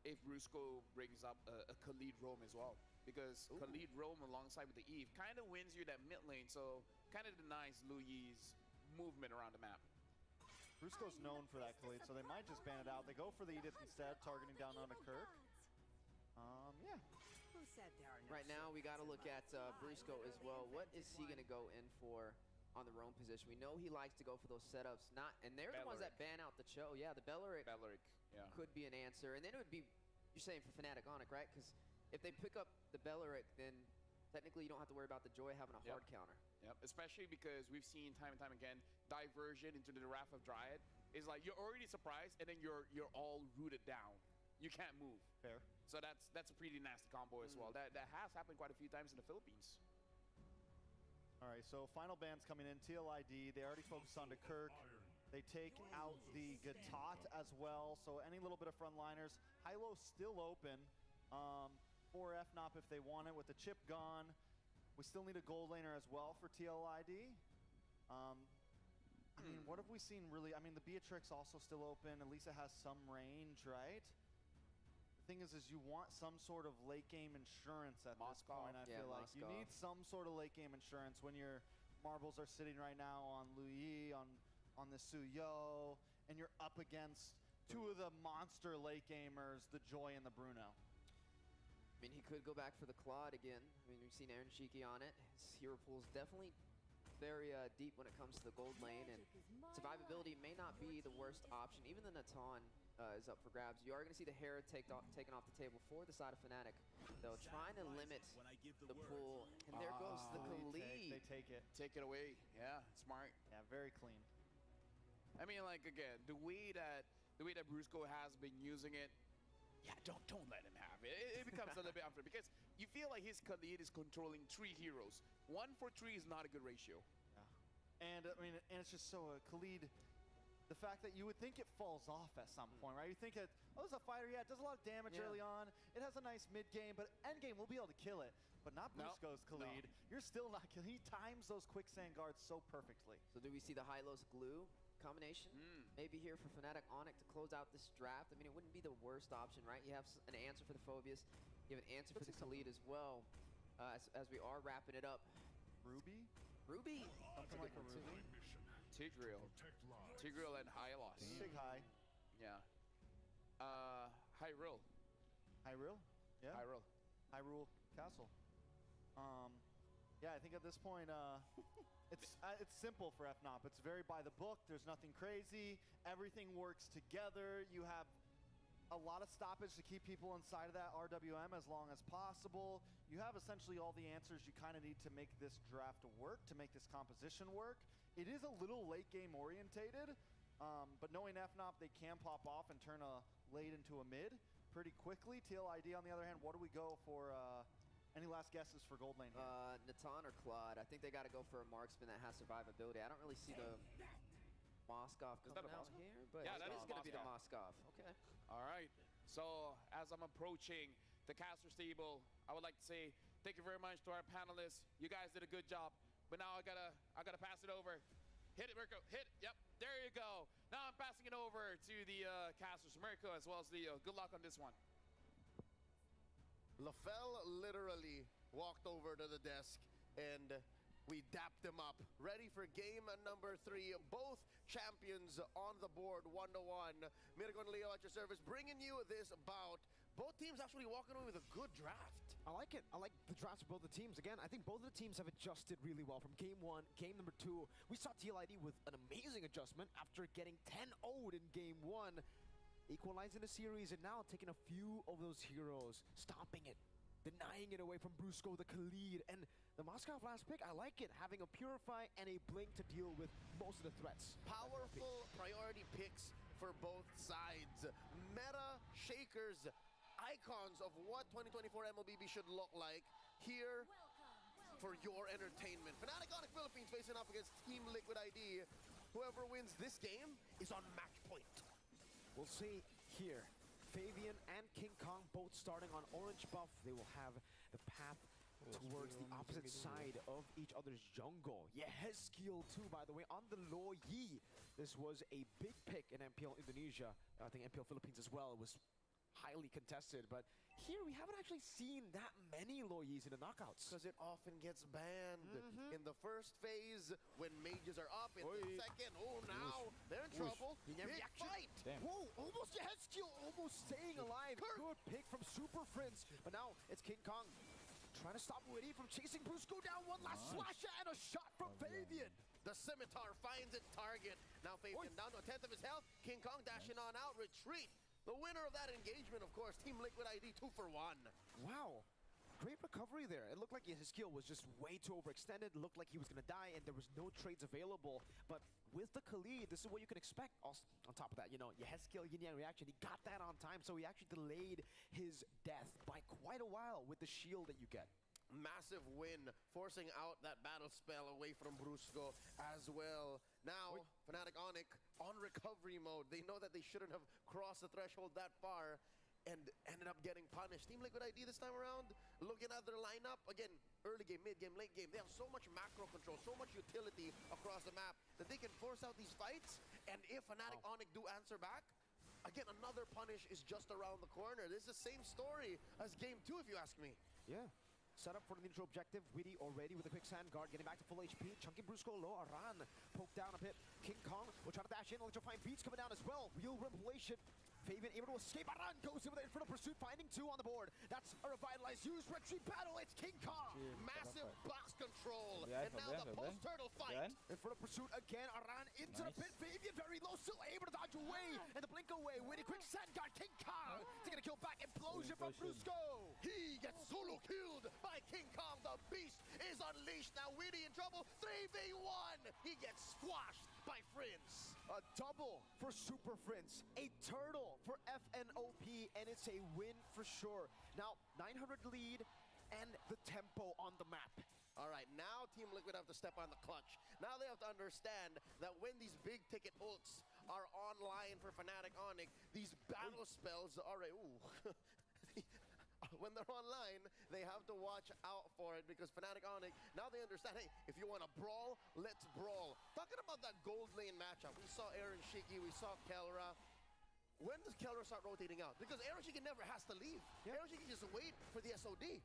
if Brusco brings up a Tlid roam as well, because Tlid roam alongside with the Eve kind of wins you that mid lane, so kind of denies Lui's movement around the map. Brusco's known for that Tlid, so they might just ban it out. They go for the Edith instead, targeting down on a Kirk. Yeah. Right now, we got to look at Brusco as well. What is he going to go in for on the roam position? We know he likes to go for those setups. And they're the ones that ban out the Cho. Yeah, the Belleric could be an answer. And then it would be, you're saying for Fnatic Onic, right? Because if they pick up the Belleric, then technically you don't have to worry about the Joy having a hard counter. Yep, especially because we've seen time and time again, diversion into the Wrath of Dryad is like you're already surprised and then you're all rooted down. You can't move. Fair. So that's a pretty nasty combo as well. That has happened quite a few times in the Philippines. All right, so final bands coming in. TLID, they already focused on the Kirk. They take out the Gatot as well, so any little bit of frontliners. Hilo still open for Fnop if they want it with the chip gone. We still need a gold laner as well for TLID. I mean, what have we seen really? I mean, the Beatrix also still open. At least it has some range, right? The thing is you want some sort of late game insurance at this point. I feel like you need some sort of late game insurance when your marbles are sitting right now on Louis, on the Suyo, and you're up against two of the monster late gamers, the Joy and the Bruno. I mean, he could go back for the Claude again. I mean, we've seen Aaron Shiki on it. His hero pool is definitely very deep when it comes to the gold lane, and survivability may not be the worst option. Even the Natan is up for grabs. You are going to see the Hera taken off the table for the side of Fnatic, though, trying to limit the pool. And there goes the Tlid. They take it. Take it away. Yeah, smart. Yeah, very clean. I mean, like, again, the way that Brusco has been using it, yeah, don't let him have it. It becomes a little bit unfair because you feel like his Tlid is controlling 3 heroes. 1 for 3 is not a good ratio. Yeah. And I mean, and it's just so Tlid. The fact that you would think it falls off at some point, right? You think it, oh, it's a fighter, yeah, it does a lot of damage early on. It has a nice mid-game, but end-game we'll be able to kill it. But not Brusco's Tlid. No. You're still not killing. He times those quicksand guards so perfectly. So do we see the high-lows glue combination? Maybe here for Fnatic Onic to close out this draft. I mean, it wouldn't be the worst option, right? You have an answer for the Phoveus. You have an answer for the Tlid as well. As we are wrapping it up. Ruby? Something like a Ruby. Tigreal and Hylos. Big high. Yeah. Hyrule. Yeah. Hyrule Castle. Yeah, I think at this point, it's simple for Fnop. It's very by the book. There's nothing crazy. Everything works together. You have a lot of stoppage to keep people inside of that RWM as long as possible. You have essentially all the answers you kind of need to make this draft work, to make this composition work. It is a little late game orientated, but knowing Fnop, they can pop off and turn a late into a mid pretty quickly. TLID, on the other hand, what do we go for Any last guesses for gold lane here? Natan or Claude. I think they got to go for a marksman that has survivability. I don't really see the Moskov coming out here, but yeah, that is going to be the Moskov. Okay. All right. So as I'm approaching the caster stable, I would like to say thank you very much to our panelists. You guys did a good job. But now I gotta pass it over. Hit it, Mirko. Hit it. Yep. There you go. Now I'm passing it over to the casters, Mirko, as well as the good luck on this one. LaFell literally walked over to the desk and we dapped him up. Ready for game number 3. Both champions on the board, 1-1. Mirko and Leo at your service, bringing you this bout. Both teams actually walking away with a good draft. I like it. I like the drafts of both the teams. Again, I think both of the teams have adjusted really well from game 1, game number 2. We saw TLID with an amazing adjustment after getting 10-0'd in game 1. Equalizing the series and now taking a few of those heroes, stopping it, denying it away from Brusco, the Tlid, and the Moskov last pick. I like it, having a Purify and a Blink to deal with most of the threats. Powerful priority picks for both sides. Meta shakers, icons of what 2024 MLBB should look like here for your entertainment. Fnatic Onyx Philippines facing off against Team Liquid ID. Whoever wins this game is on match point. We'll see here. Fabian and King Kong both starting on orange buff. They will have the path towards the opposite side of each other's jungle. Yeah, Hezkiel too, by the way, on the Lo Yi. This was a big pick in MPL Indonesia. I think MPL Philippines as well was highly contested, but here we haven't actually seen that many Lo Yis in the knockouts. Because it often gets banned in the first phase when mages are up. In the second, now they're in trouble. Big fight. Whoa, almost Hezkiel almost staying alive. Good pick from Super Prince, but now it's King Kong trying to stop Witty from chasing Brusco down. One last slash and a shot from Fabian. The scimitar finds its target. Now Fabian down to a 10th of his health. King Kong dashing on out, retreat. The winner of that engagement, of course, Team Liquid ID 2 for 1. Wow. Great recovery there. It looked like his skill was just way too overextended. It looked like he was going to die, and there was no trades available. But with the Tlid, this is what you can expect. Also, on top of that, you know, you had skill, yin-yang reaction. He got that on time, so he actually delayed his death by quite a while with the shield that you get. Massive win, forcing out that battle spell away from Brusco as well. Now, Fnatic Onyx on recovery mode. They know that they shouldn't have crossed the threshold that far and ended up getting punished. Team Liquid ID this time around, looking at their lineup, again, early game, mid game, late game, they have so much macro control, so much utility across the map that they can force out these fights, and if Fnatic Onyx do answer back, again, another punish is just around the corner. This is the same story as game 2, if you ask me. Yeah. Set up for the neutral objective. Witty already with a quick sand guard, getting back to full HP. Chunky Brusco low. Aran poked down a bit. King Kong will try to dash in. Electrifying beats coming down as well. Real revelation. Fabian able to escape. Aran goes in with an Infernal Pursuit, finding 2 on the board. That's a revitalized use. Retreat battle. It's King Kong. Massive box control. And now the post-turtle fight. Infernal Pursuit again. Aran into the pit. Fabian very low. Still able to dodge away. And the blink away. Witty quick sand guard. King Kong taking a kill back. Implosion from Brusco. He gets solo killed by King Kong. The beast is unleashed. Now Witty in trouble. 3v1. He gets squashed by Prince. A double for Super Prince. A turtle for FNOP. And it's a win for sure. Now, 900 lead and the tempo on the map. All right, now Team Liquid have to step on the clutch. Now they have to understand that when these big ticket ults are online for Fnatic Onyx, these battle spells are when they're online, they have to watch out for it because Fnatic Onyx, now they understand, hey, if you want to brawl, let's brawl. Talking about that gold lane matchup, we saw Aaron Shiki, we saw Kelra. When does Kelra start rotating out? Because Aaron Shiki never has to leave. Aaron Shiki just wait for the SOD.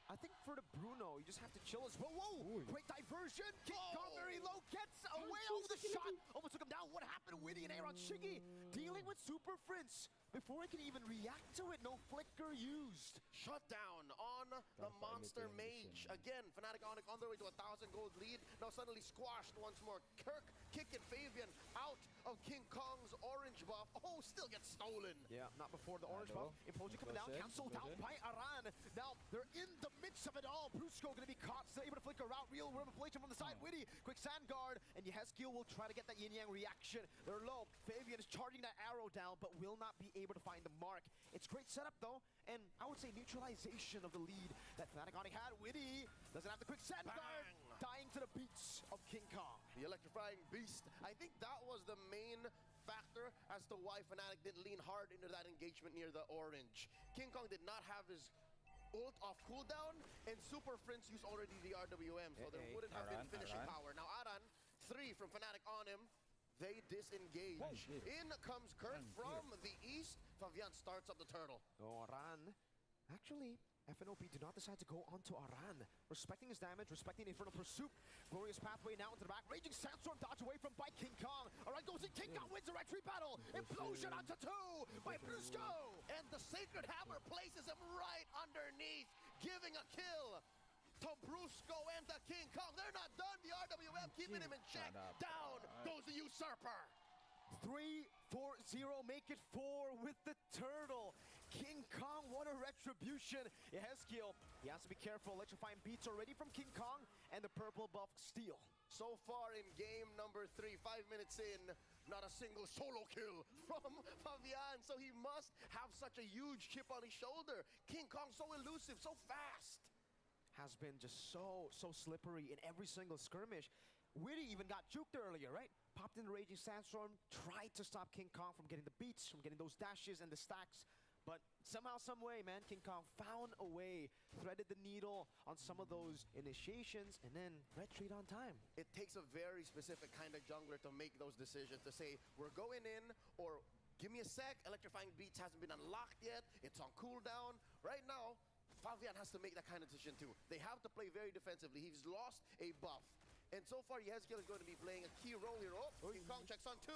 I think for the Bruno, you just have to chill as well. Whoa! Great diversion. King Kong very low, gets away over the shot. Almost took him down. What happened? Witty and Aaron Shiki dealing with Super Prince before he can even react to it. No flicker used. Shut down on the Monster Mage. Again, Fnatic Onyx on their way to 1,000 gold lead. Now suddenly squashed once more. Kirk kicking Fabian out of King Kong's orange buff. Oh, still gets stolen. Yeah, not before the orange buff. Implosion coming down, cancelled out by Aran. Now, they're in the midst of it all. Brusco going to be caught, still able to flicker out. Real inflation from the side. Witty, quick sand guard, and Yehezkiel will try to get that yin-yang reaction. They're low. Fabian is charging that arrow down, but will not be able to find the mark. It's great setup, though, and I would say neutralization of the lead that Fnatic Onyx had. Witty doesn't have the quick sand guard. Dying to the beats of King Kong. The electrifying beast. I think that was the main factor as to why Fnatic didn't lean hard into that engagement near the orange. King Kong did not have his ult off cooldown, and Super Prince used already the RWM, so there wouldn't have been finishing power. Now Aran, 3 from Fnatic on him. They disengage. In comes Kurt from the east. Fabian starts up the turtle. Oh, Aran. Actually, Fnop do not decide to go onto Aran. Respecting his damage, respecting the Infernal Pursuit. Glorious pathway now into the back. Raging Sandstorm dodge away from by King Kong. Aran goes in. King Kong wins the retreat battle. Implosion onto 2 by Brusco. And the Sacred Hammer places him right underneath, giving a kill to Brusco and the King Kong. They're not done. The RWM keeping him in check. Down goes the Usurper. 3-4-0, make it 4 with the turtle. King Kong, what a retribution. Yehezkiel, he has to be careful. Electrifying beats already from King Kong and the purple buff Steel. So far in game number 3, 5 minutes in, not a single solo kill from Fabian. So he must have such a huge chip on his shoulder. King Kong so elusive, so fast. Has been just so slippery in every single skirmish. Witty even got juked earlier, right? Popped in the Raging Sandstorm, tried to stop King Kong from getting the beats, from getting those dashes and the stacks. But somehow, some way, man, King Kong found a way, threaded the needle on some of those initiations, and then retreat on time. It takes a very specific kind of jungler to make those decisions, to say, we're going in, or give me a sec, Electrifying Beats hasn't been unlocked yet, it's on cooldown. Right now, Fabian has to make that kind of decision too. They have to play very defensively. He's lost a buff. And so far, Yehezkiel is going to be playing a key role here. Oh, King Kong checks on 2.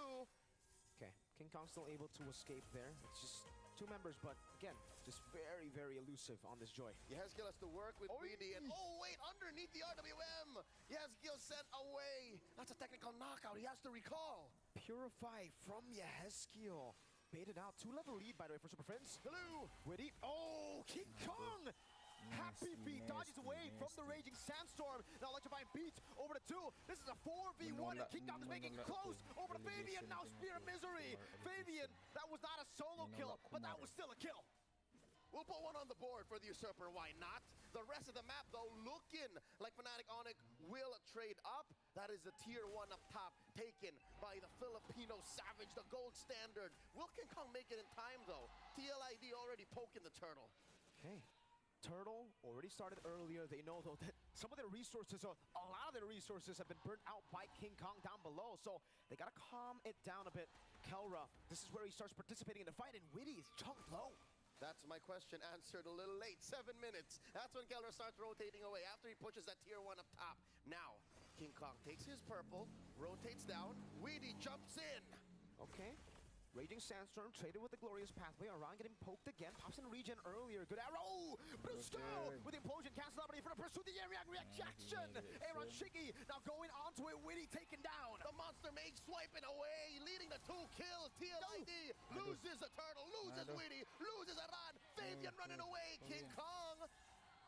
Okay, King Kong still able to escape there. It's just 2 members, but again, just very elusive on this Joy. Yehezkiel has to work with Weedy, and oh wait, underneath the RWM! Yehezkiel sent away! That's a technical knockout, he has to recall! Purify from Yehezkiel. Baited out, 2-level lead, by the way, for Super Friends. Hello! Witty, oh, King Kong! Happy Feet dodges away from the Raging Sandstorm. Now Electrifying Beats over to 2. This is a 4v1, and King Kong is making close over to Fabian. Now Spear of Misery. Fabian, that was not a solo kill, but that was still a kill. We'll put one on the board for the Usurper, why not? The rest of the map, though, looking like Fnatic Onyx will trade up. That is the tier 1 up top, taken by the Filipino Savage, the gold standard. Will King Kong make it in time, though? TLID already poking the turtle. Okay. Turtle already started earlier. They know, though, that some of their resources, or a lot of their resources, have been burnt out by King Kong down below. So they got to calm it down a bit. Kelra, this is where he starts participating in the fight, and Witty is chunked low. That's my question answered a little late. 7 minutes. That's when Kelra starts rotating away after he pushes that tier 1 up top. Now, King Kong takes his purple, rotates down. Weedy jumps in. Okay. Raging Sandstorm traded with the Glorious Pathway. Aran getting poked again. Pops in regen earlier. Good arrow. Brusco with the implosion. Cancel out, but for the pursuit. The reaction. Aaron Shiggy now going onto it. Witty taken down. The Monster Mage swiping away, leading to 2 kills. TLID loses the turtle, loses Witty, loses Aran. Fabian running away. King Kong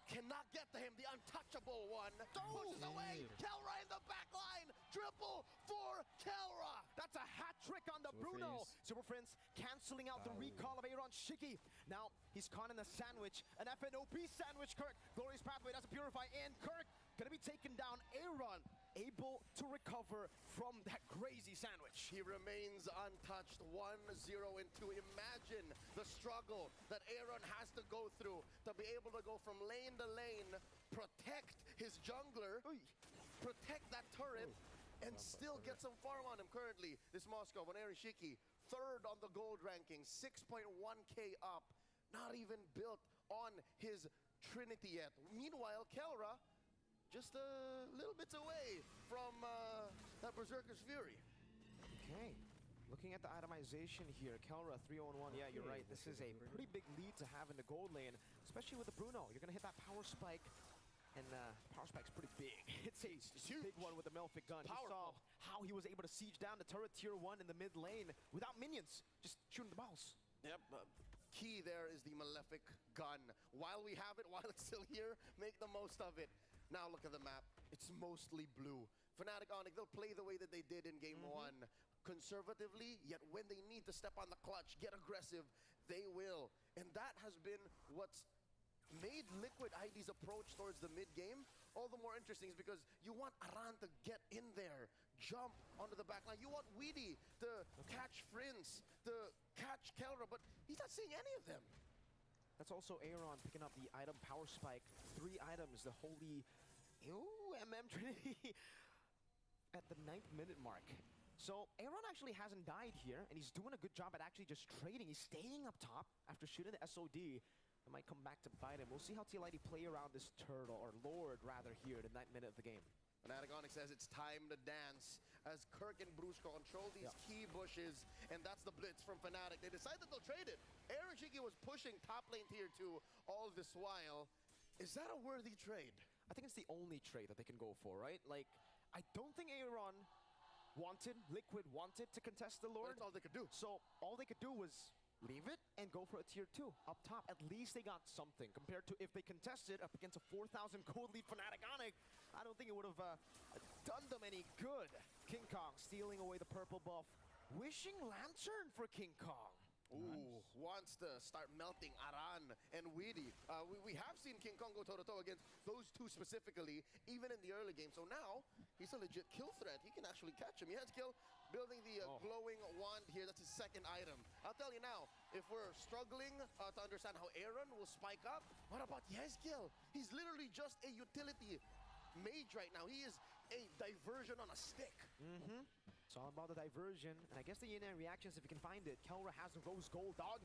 cannot get to him. The untouchable one pushes away. Kelra in the back line. Triple for Kelra. That's a hat trick on the Bruno. Super Friends canceling out the recall of Aaron Shiggy. Now he's caught in a sandwich, an FNOP sandwich. Kirk, Glorious Pathway doesn't purify, and Kirk gonna be taken down. Aaron able to recover from that crazy sandwich. He remains untouched, 1-0 in 2. Imagine the struggle that Aaron has to go through to be able to go from lane to lane, protect his jungler, protect that turret, and still get some farm on him currently. This Moscow, when Aaron Shiki, 3rd on the gold ranking, 6.1k up, not even built on his Trinity yet. Meanwhile, Kelra, just a little bits away from that Berserker's Fury. Okay, looking at the itemization here, Kelra 3-0-1. Yeah, you're right. This is a pretty big lead to have in the gold lane, especially with the Bruno. You're gonna hit that power spike, and power spike's pretty big. It's a big one with the Melfic gun. You saw how how he was able to siege down the turret tier 1 in the mid lane without minions, just shooting the balls. Yep. Key there is the Malefic gun. While we have it, while it's still here, make the most of it. Now look at the map. It's mostly blue. Fnatic Onyx, they'll play the way that they did in game 1. Conservatively, yet when they need to step on the clutch, get aggressive, they will. And that has been what's made Liquid ID's approach towards the mid-game all the more interesting, is because you want Aran to get in there, jump onto the back line. You want Weedy to catch Prince, to catch Kelra, but he's not seeing any of them. That's also Aaron picking up the item Power Spike. 3 items, the holy MM Trinity at the 9th minute mark. So Aaron actually hasn't died here, and he's doing a good job at actually just trading. He's staying up top after shooting the SOD. It might come back to bite him. We'll see how TLID play around this turtle, or Lord rather, here in the 9th minute of the game. Fnatic Onyx says it's time to dance as Kirk and Brusco control these key bushes, and that's the blitz from Fnatic. They decide that they'll trade it. Aaron Shiki was pushing top lane tier 2 all this while. Is that a worthy trade? I think it's the only trade that they can go for, right? Like, I don't think Aaron Liquid wanted to contest the Lord. That's all they could do. So all they could do was leave it and go for a tier 2 up top. At least they got something compared to if they contested up against a 4,000 gold lead Fnatic Onyx. I don't think it would have done them any good. King Kong stealing away the purple buff. Wishing Lantern for King Kong. Ooh, wants to start melting Aran and Weedy. We have seen King Kong go toe-to-toe against those two specifically, even in the early game. So now, he's a legit kill threat. He can actually catch him. He has kill, building the glowing wand here. That's his second item. I'll tell you now, if we're struggling to understand how Aaron will spike up, what about Yezkiel? He's literally just a utility mage right now. He is a diversion on a stick. It's all about the diversion, and I guess the Yin reactions, if you can find it. Kelra has the rose gold, dog.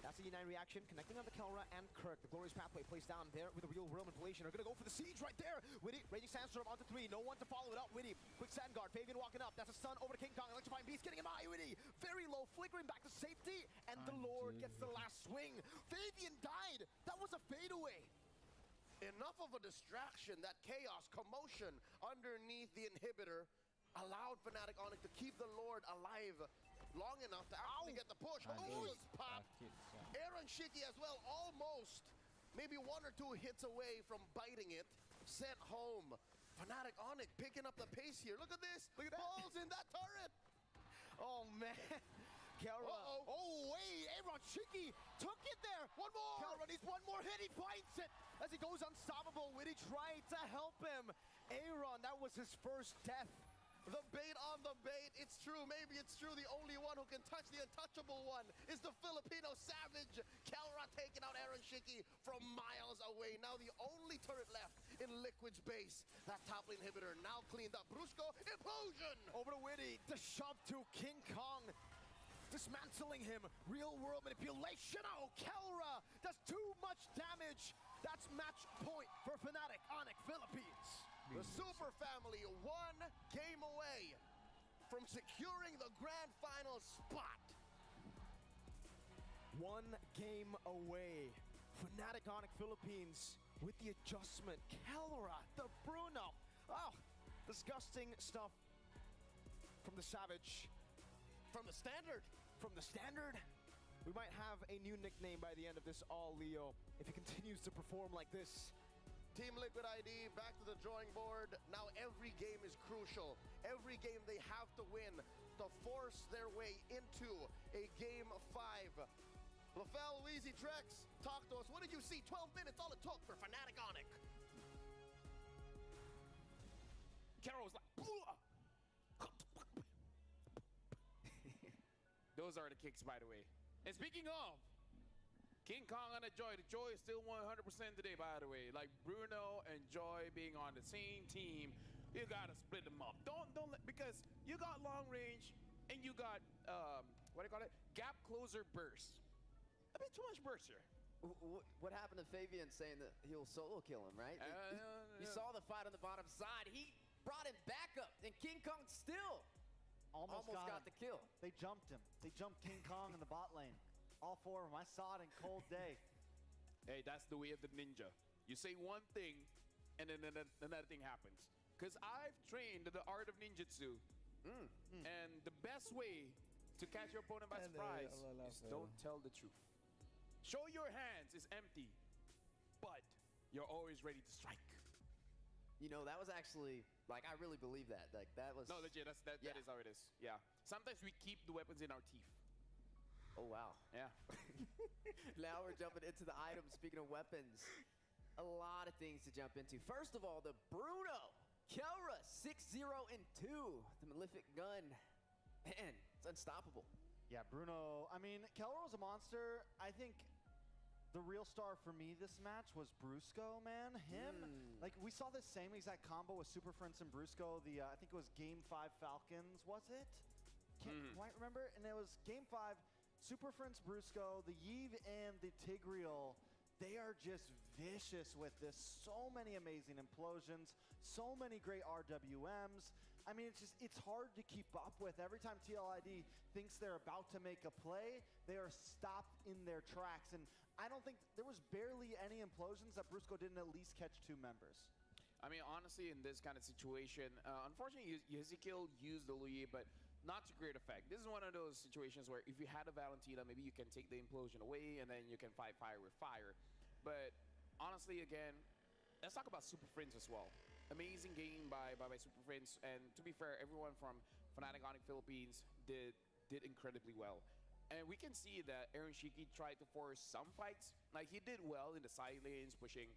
That's the Yin reaction, connecting on the Kelra and Kirk. The glorious pathway placed down there with the real world manipulation. Are gonna go for the siege right there. Witty, raging sandstorm onto 3. No one to follow it up. Witty, quick sand guard. Fabian walking up. That's a stun over to King Kong. Electrifying beast getting him high. Witty, very low, flickering back to safety, and the Lord gets the last swing. Fabian died. That was a fadeaway. Enough of a distraction, that chaos, commotion underneath the inhibitor allowed Fnatic Onyx to keep the Lord alive long enough to actually get the push. Oh, it's popped. Aaron Shiki as well, almost maybe 1 or 2 hits away from biting it. Sent home. Fnatic Onyx picking up the pace here. Look at this. Look at that. Balls in that turret. Oh, man. Kelra. Oh, wait. Aaron Shiki took it there. One more. Kelra needs one more hit. He bites it as he goes unstoppable. Witty tried to help him. Aaron, that was his first death. The bait on the bait. It's true. Maybe it's true. The only one who can touch the untouchable one is the Filipino savage. Kelra taking out Aaron Shiki from miles away. Now the only turret left in Liquid's base. That top lane inhibitor now cleaned up. Brusco, implosion! Over to Witty. The shove to King Kong. Dismantling him. Real world manipulation. Oh, Kelra does too much damage. That's match point for Fnatic Onyx Philippines. The Super Family 1 game away from securing the grand final spot. 1 game away. Fnatic Onyx Philippines with the adjustment. Kelra, the Bruno. Oh, disgusting stuff from the Savage. From the Standard. From the Standard. We might have a new nickname by the end of this all, Leo, if he continues to perform like this. Team Liquid ID back to the drawing board. Now every game is crucial. Every game they have to win to force their way into a game 5. LaFell, Weezy, Trex, talk to us. What did you see? 12 minutes, all it took for Fnatic Onyx. Carol was like, those are the kicks, by the way. And speaking of, King Kong and Joy. The Joy is still 100% today, by the way. Like Bruno and Joy being on the same team, you gotta split them up. Don't let, because you got long range and you got what do you call it? Gap closer burst. A bit too much burst here. What happened to Fabian saying that he'll solo kill him, right? You saw the fight on the bottom side. He brought him back up, and King Kong still almost got the kill. They jumped him. They jumped King Kong in the bot lane. All 4 of them. I saw it in cold day. Hey, that's the way of the ninja. You say one thing, and then another thing happens. Because I've trained the art of ninjutsu And the best way to catch your opponent by surprise is don't tell the truth. Show your hands is empty, but you're always ready to strike. You know, that was actually, like, I really believe that. Like, that was... No, legit, that is how it is. Yeah. Sometimes we keep the weapons in our teeth. Oh, wow. Yeah. Now we're jumping into the items. Speaking of weapons, a lot of things to jump into. First of all, the Bruno. Kelra, 6-0-2. The Malefic gun. Man, it's unstoppable. Yeah, Bruno. I mean, Kelra was a monster. I think the real star for me this match was Brusco, man. Him, like, we saw the same exact combo with Super Friends and Brusco. I think it was Game 5 Falcons, was it? Can't quite remember. And it was Game 5, Super Friends Brusco, the Yve and the Tigreal. They are just vicious with this. So many amazing implosions, so many great RWMs. I mean, it's hard to keep up with. Every time TLID thinks they're about to make a play, they are stopped in their tracks. And I don't think there was barely any implosions that Brusco didn't at least catch 2 members. I mean, honestly, in this kind of situation, unfortunately, Ezekiel used the Louis, but not to great effect. This is one of those situations where if you had a Valentina, maybe you can take the implosion away and then you can fight fire with fire. But honestly, again, let's talk about Super Friends as well. Amazing game by Super Friends, and to be fair, everyone from Fnatic Onyx Philippines did incredibly well. And we can see that Aaron Shiki tried to force some fights. Like, he did well in the side lanes, pushing,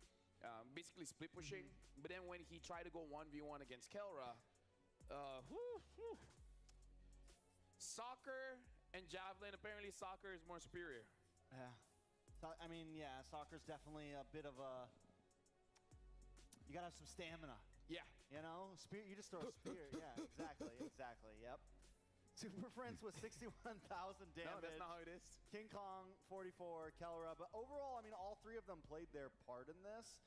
basically split pushing. But then when he tried to go 1v1 against Kelra, Soccer and Javelin, apparently Soccer is more superior. Yeah. So, I mean, yeah, Soccer's definitely a bit of a... You gotta have some stamina. Yeah. You know? You just throw a spear. Yeah, exactly, yep. Super Friends with 61,000 damage. No, that's not how it is. King Kong, 44, Kelra. But overall, I mean, all 3 of them played their part in this.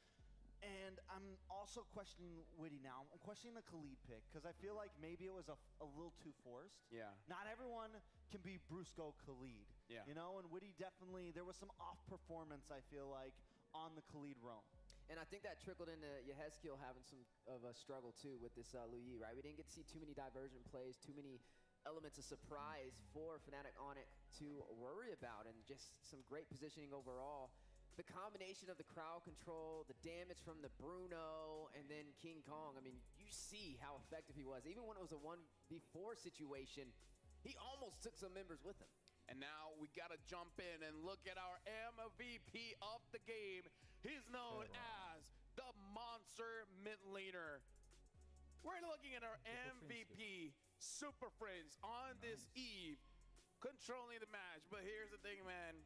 And I'm also questioning Witty now. I'm questioning the Tlid pick, because I feel like maybe it was a little too forced. Yeah. Not everyone can be Brusco Tlid. Yeah. You know, and Witty definitely, there was some off performance, I feel like, on the Tlid roam. And I think that trickled into Yehezkiel having some of a struggle too with this Luyi, right? We didn't get to see too many diversion plays, too many elements of surprise for Fnatic Onyx to worry about, and just some great positioning overall. The combination of the crowd control, the damage from the Bruno, and then King Kong. I mean, you see how effective he was. Even when it was a 1v4 situation, he almost took some members with him. And now we got to jump in and look at our MVP of the game. He's known as the Monster Mid Laner. We're looking at our MVP, Super Friends, on this eve, controlling the match. But here's the thing, man.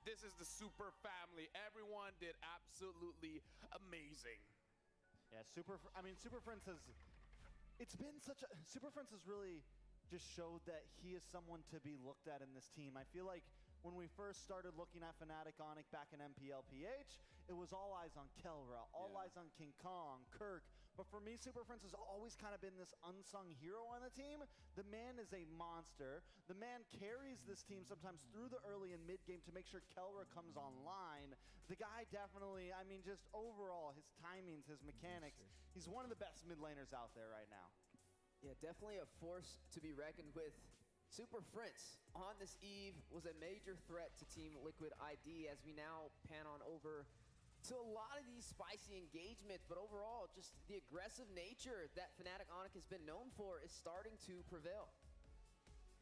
This is the Super family. Everyone did absolutely amazing. Yeah, Super Friends has... It's been such a... Super Friends has really just showed that he is someone to be looked at in this team. I feel like when we first started looking at Fnatic Onyx back in MPLPH, it was all eyes on Kelra, all eyes on King Kong, Kirk. But for me, Super Friends has always kind of been this unsung hero on the team. The man is a monster. The man carries this team sometimes through the early and mid game to make sure Kelra comes online. The guy definitely, I mean, just overall, his timings, his mechanics, he's one of the best mid laners out there right now. Yeah, definitely a force to be reckoned with. Super Friends on this eve was a major threat to Team Liquid ID as we now pan on over to a lot of these spicy engagements, but overall, just the aggressive nature that Fnatic Onyx has been known for is starting to prevail.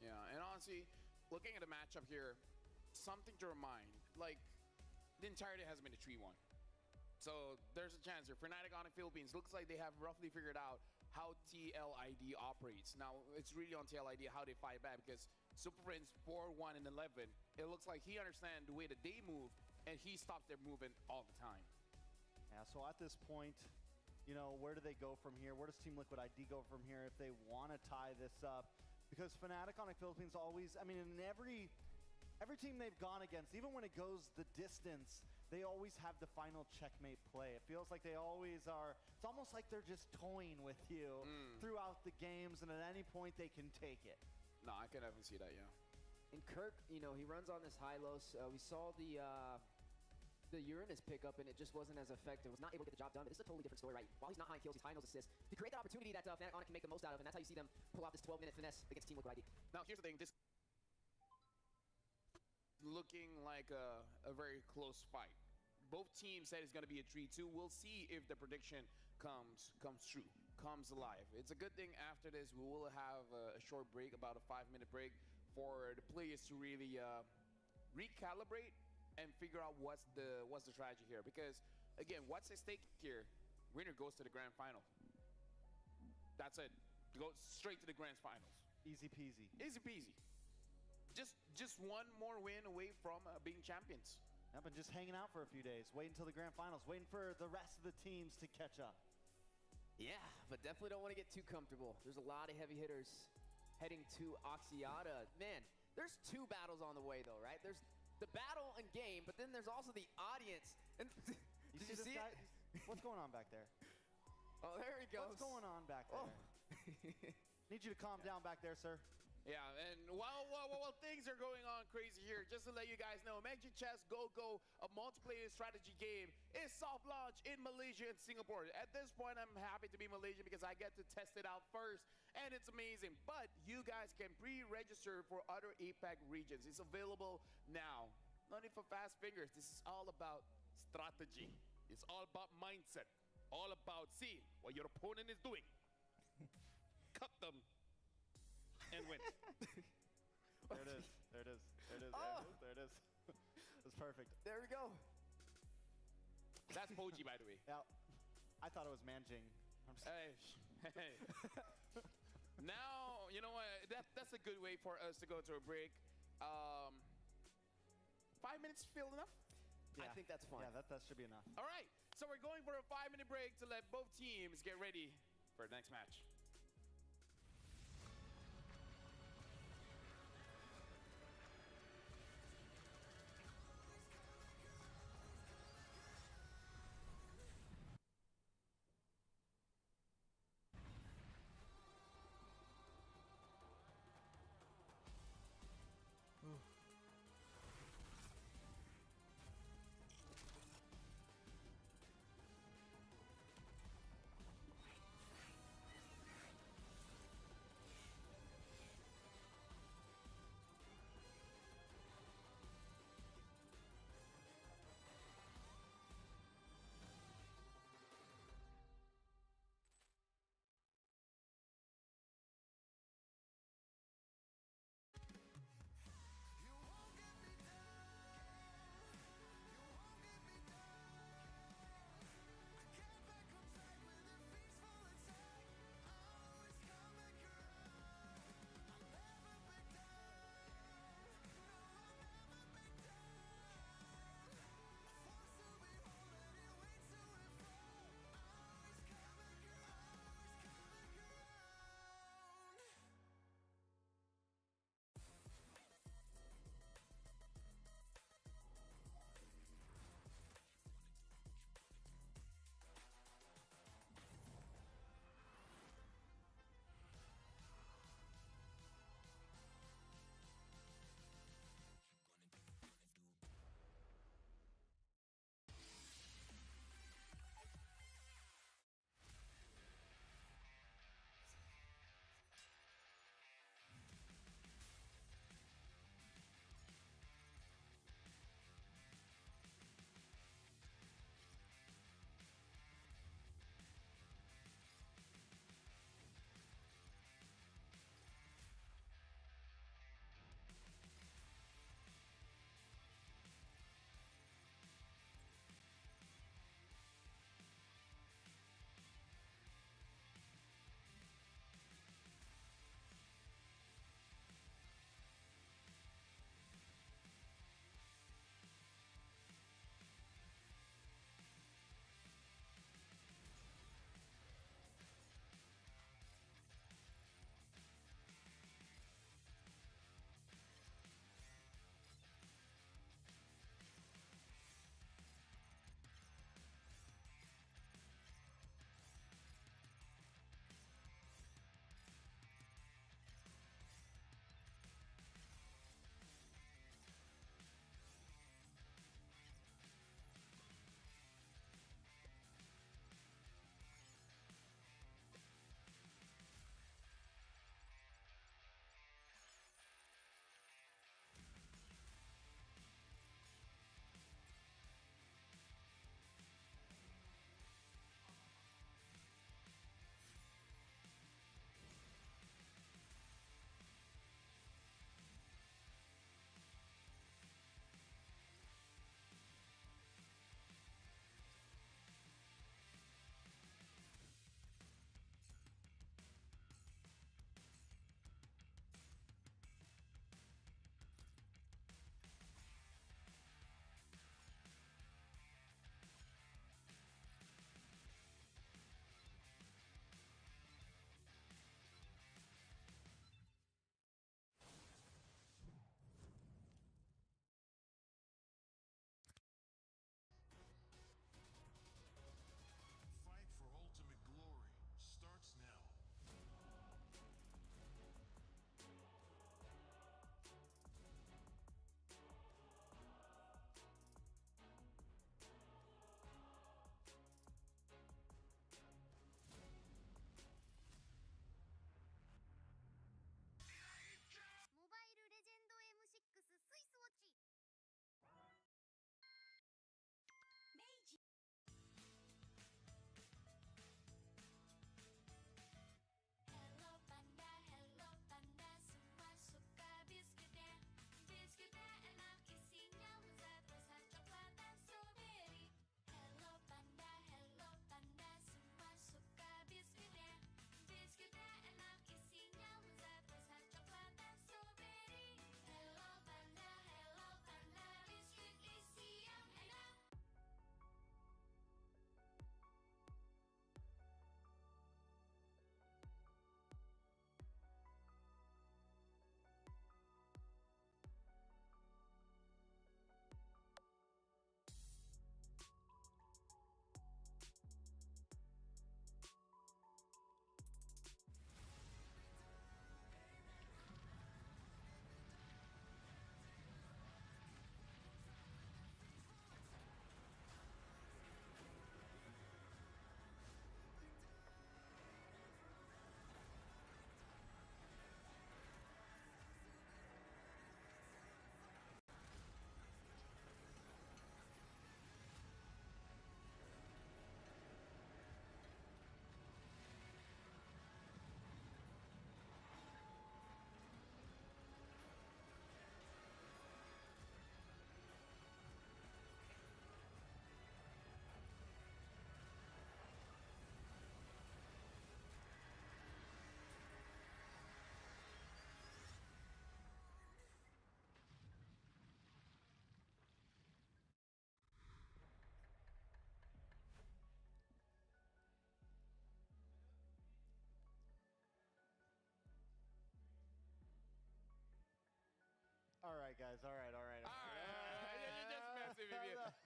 Yeah, and honestly, looking at the matchup here, something to remind, like, the entirety hasn't been a 3-1. So there's a chance here. Fnatic Onyx Philippines looks like they have roughly figured out how TLID operates. Now, it's really on TLID how they fight back, because Super Friends 4-1 and 11, it looks like he understands the way that they move, and he stops their movement all the time. Yeah, so at this point, you know, where do they go from here? Where does Team Liquid ID go from here if they want to tie this up? Because Fnatic Onyx Philippines always, I mean, in every team they've gone against, even when it goes the distance, they always have the final checkmate play. It feels like they always are, it's almost like they're just toying with you throughout the games, and at any point they can take it. No, I can definitely see that, yeah. And Kirk, you know, he runs on this high-low. We saw the the Uranus pickup, and it just wasn't as effective. Was not able to get the job done. But this is a totally different story, right? While he's not high kills, he's high in those assists. To create that opportunity that Fnatic can make the most out of, and that's how you see them pull out this 12-minute finesse against Team Liquid ID. Now, here's the thing. This looking like a very close fight. Both teams said it's going to be a 3-2. We'll see if the prediction comes true, comes alive. It's a good thing after this we will have a short break, about a 5-minute break, for the players to really recalibrate and figure out what's the strategy here. Because again, what's at stake here? Winner goes to the grand final. That's it. Go straight to the grand finals. Easy peasy. Easy peasy. Just one more win away from being champions. Yep, and just hanging out for a few days, waiting until the grand finals, waiting for the rest of the teams to catch up. Yeah, but definitely don't want to get too comfortable. There's a lot of heavy hitters heading to Oxiata. Man, there's 2 battles on the way though, right? There's the battle and game, but then there's also the audience. And You did see you this see guy? it? What's going on back there? Oh, there he goes. What's going on back there? Oh. Need you to calm down back there, sir. Yeah, and while things are going on crazy here, just to let you guys know, Magic Chess Go, a multiplayer strategy game, is soft launch in Malaysia and Singapore. At this point, I'm happy to be Malaysian because I get to test it out first, and it's amazing. But you guys can pre-register for other APAC regions. It's available now. No need for fast fingers. This is all about strategy. It's all about mindset. All about seeing what your opponent is doing. Cut them. And win. There it is. There it is. There it is. Oh. There it is. It's perfect. There we go. That's Poji, by the way. Yeah. I thought it was Manjing. Hey. Now, you know what? That's a good way for us to go to a break. 5 minutes feel enough? I Yeah. think that's fine. Yeah, that should be enough. All right. So we're going for a 5-minute break to let both teams get ready for the next match.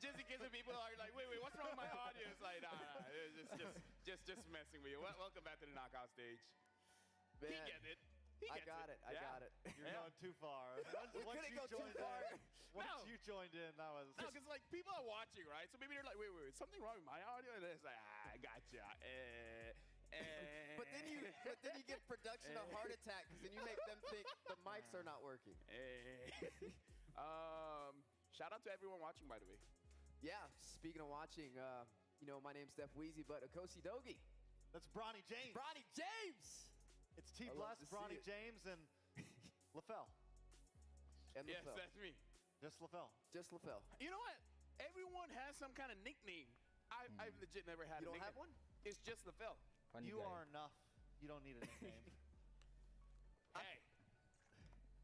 just in case the people are like, wait, what's wrong with my audio? It's like, nah, it's just messing with you. Welcome back to the knockout stage. Man, He gets it. I got it. You're going too far. We couldn't go too far. Once you joined in, that was... No, because like people are watching, right? So maybe they're like, wait, something wrong with my audio? And it's like, I gotcha. But then you get production a heart attack because then you make them think the mics are not working. Shout out to everyone watching, by the way. Yeah, speaking of watching, my name's Steph Weezy, but Akosi Dogi. That's Bronny James. Bronny James! It's T Bless, Bronny James, and LaFell. And yes, LaFell. that's me. Just LaFell. Just LaFell. You know what? Everyone has some kind of nickname. I've legit never had a nickname. You don't have one? It's just LaFell. You are enough. You don't need a nickname. Hey.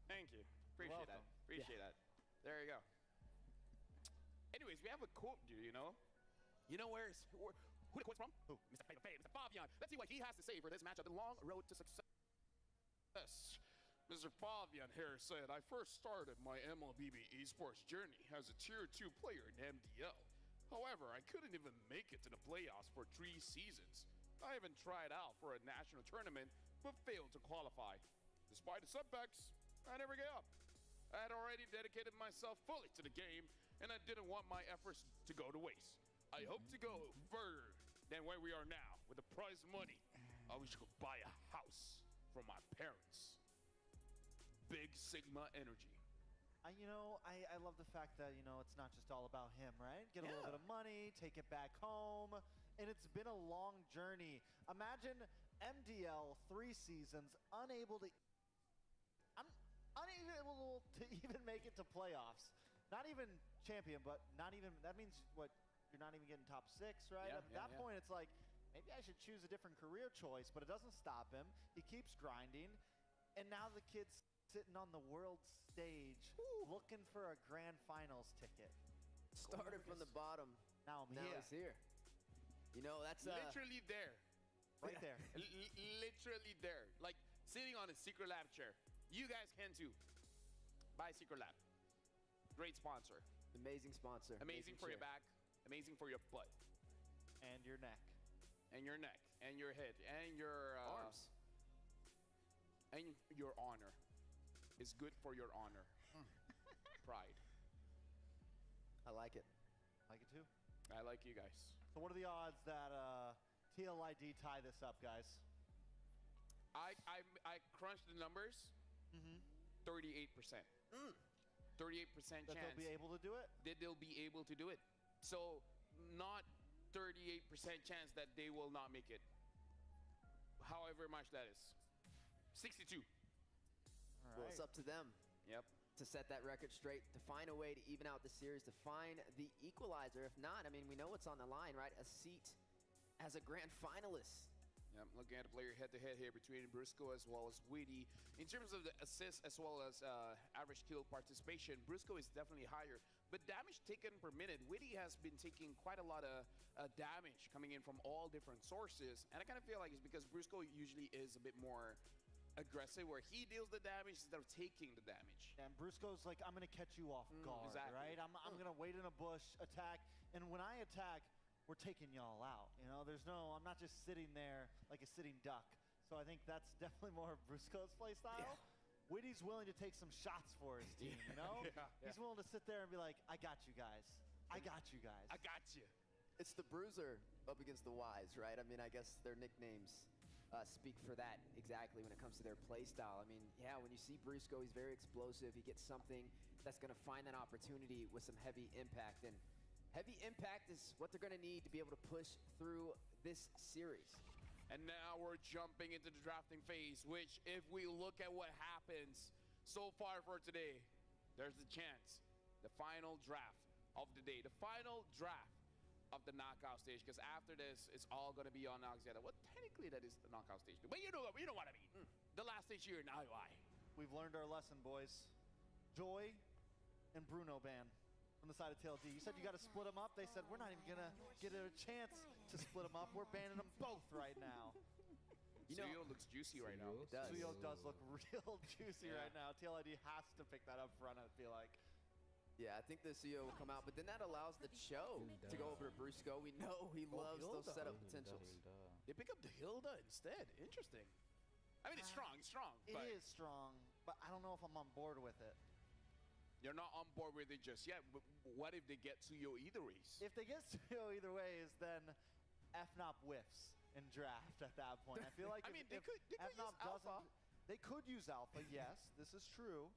Thank you. Appreciate that. Appreciate that. There you go. Anyways, we have a quote, dude, you know? You know who the quote's from? Who? Mr. Mr. Fabian. Let's see what he has to say for this matchup, the long road to success. Mr. Fabian here said, I first started my MLBB esports journey as a Tier 2 player in MDL. However, I couldn't even make it to the playoffs for 3 seasons. I even tried out for a national tournament, but failed to qualify. Despite the setbacks, I never gave up. I had already dedicated myself fully to the game, and I didn't want my efforts to go to waste. I hope to go further than where we are now. With the prize money, I wish I could buy a house for my parents. Big Sigma energy. I love the fact that, it's not just all about him, right? Get a little bit of money, take it back home, and it's been a long journey. Imagine MDL 3 seasons, unable to even make it to playoffs. Not even champion, but not even, that means what, you're not even getting top 6, right? At that point, it's like, maybe I should choose a different career choice, but it doesn't stop him. He keeps grinding, and now the kid's sitting on the world stage looking for a grand finals ticket. Started from the bottom. Now he's here. That's literally there. Right there. Literally there. Like sitting on a Secret Lab chair. You guys can too. Buy Secret Lab. Great sponsor. Amazing sponsor. Amazing for your back. Amazing for your butt. And your neck. And your neck. And your head. And your arms. And your honor. It's good for your honor. Pride. I like it. I like it too. I like you guys. So what are the odds that TLID tie this up, guys? I crunched the numbers. 38%. 38% chance. That they'll be able to do it? That they'll be able to do it. So not 38% chance that they will not make it. However much that is. 62. Well, it's up to them. Yep. To set that record straight, to find a way to even out the series, to find the equalizer. If not, we know what's on the line, right? A seat as a grand finalist. Yeah, I'm looking at a player head-to-head here between Brusco as well as Witty. In terms of the assists as well as average kill participation, Brusco is definitely higher. But damage taken per minute, Witty has been taking quite a lot of damage coming in from all different sources. And I kind of feel like it's because Brusco usually is a bit more aggressive, where he deals the damage instead of taking the damage. And Brusco's like, I'm going to catch you off guard, exactly. right? I'm going to wait in a bush, attack, and when I attack, we're taking y'all out. I'm not just sitting there like a sitting duck. So I think that's definitely more of Brusco's play style. Yeah. Witty's willing to take some shots for his team, He's willing to sit there and be like, I got you guys. I got you guys. I got you. It's the Bruiser up against the Wise, right? I guess their nicknames speak for that exactly when it comes to their play style. When you see Brusco, he's very explosive. He gets something that's going to find that opportunity with some heavy impact. And heavy impact is what they're going to need to be able to push through this series. And now we're jumping into the drafting phase, which if we look at what happens so far for today, there's the chance. The final draft of the day. The final draft of the knockout stage, because after this, it's all going to be on Alexander. Well, technically, that is the knockout stage. But you know what I mean. The last stage here in IOI. We've learned our lesson, boys. Joy and Bruno ban on the side of TLD. You said you got to split them up. They said, we're not even going to get a chance to split them up. We're banning them both right now. Suyo looks juicy right now. It does. Suyo does look real juicy right now. TLID has to pick that up front, I feel like. Yeah, I think the CEO will come out, but then that allows the Cho to go over to Brusco. We know he loves those Hilda. setup potentials. They pick up the Hilda instead. Interesting. I mean, it's strong. It's strong. It but is strong, but I don't know if I'm on board with it. You're not on board with it just yet. But what if they get Suyo either ways? If they get Suyo either ways, then Fnop whiffs in draft at that point. I feel like I if, mean, they if could use Fnop Alpha. doesn't, they could use Alpha. Yes, this is true.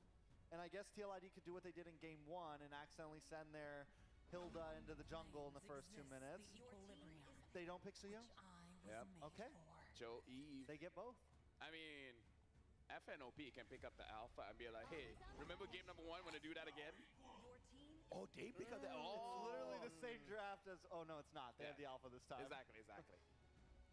And I guess TLID could do what they did in game 1 and accidentally send their Hilda into the jungle in the first 2 minutes. They don't pick Suyo? Yep. Okay. Joe Eve. They get both. I mean, FNOP can pick up the Alpha and be like, hey, remember game number 1? Want to do that again? Oh, they pick up the... It's Oh. literally the same draft as... Oh, no, it's not. They have the Alpha this time. Exactly.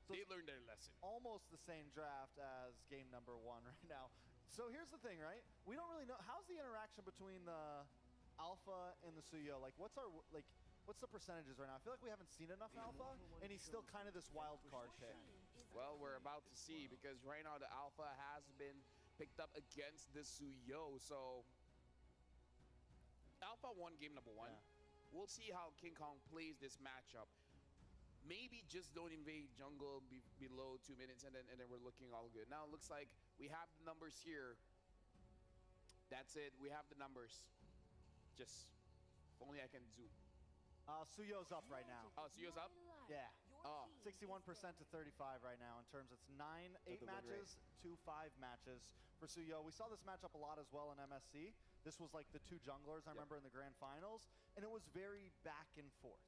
So they it's learned their lesson. almost the same draft as game number 1 right now. So here's the thing, right? We don't really know. How's the interaction between the Alpha and the Suyo? Like, what's the percentages right now? I feel like we haven't seen enough Alpha, and he's still kind of this wild card pick. Well, we're about to see because right now the Alpha has been picked up against the Suyo. So Alpha won game number 1. Yeah. We'll see how King Kong plays this matchup. Maybe just don't invade jungle below 2 minutes, and then we're looking all good. Now it looks like we have the numbers here. That's it. We have the numbers. Just if only I can zoom. Suyo's up right now. Oh, Suyo's up? Yeah. Oh. 61% to 35 right now in terms of 8 the win matches to 5 matches for Suyo. We saw this matchup a lot as well in MSC. This was like the 2 junglers I remember in the grand finals, and it was very back and forth.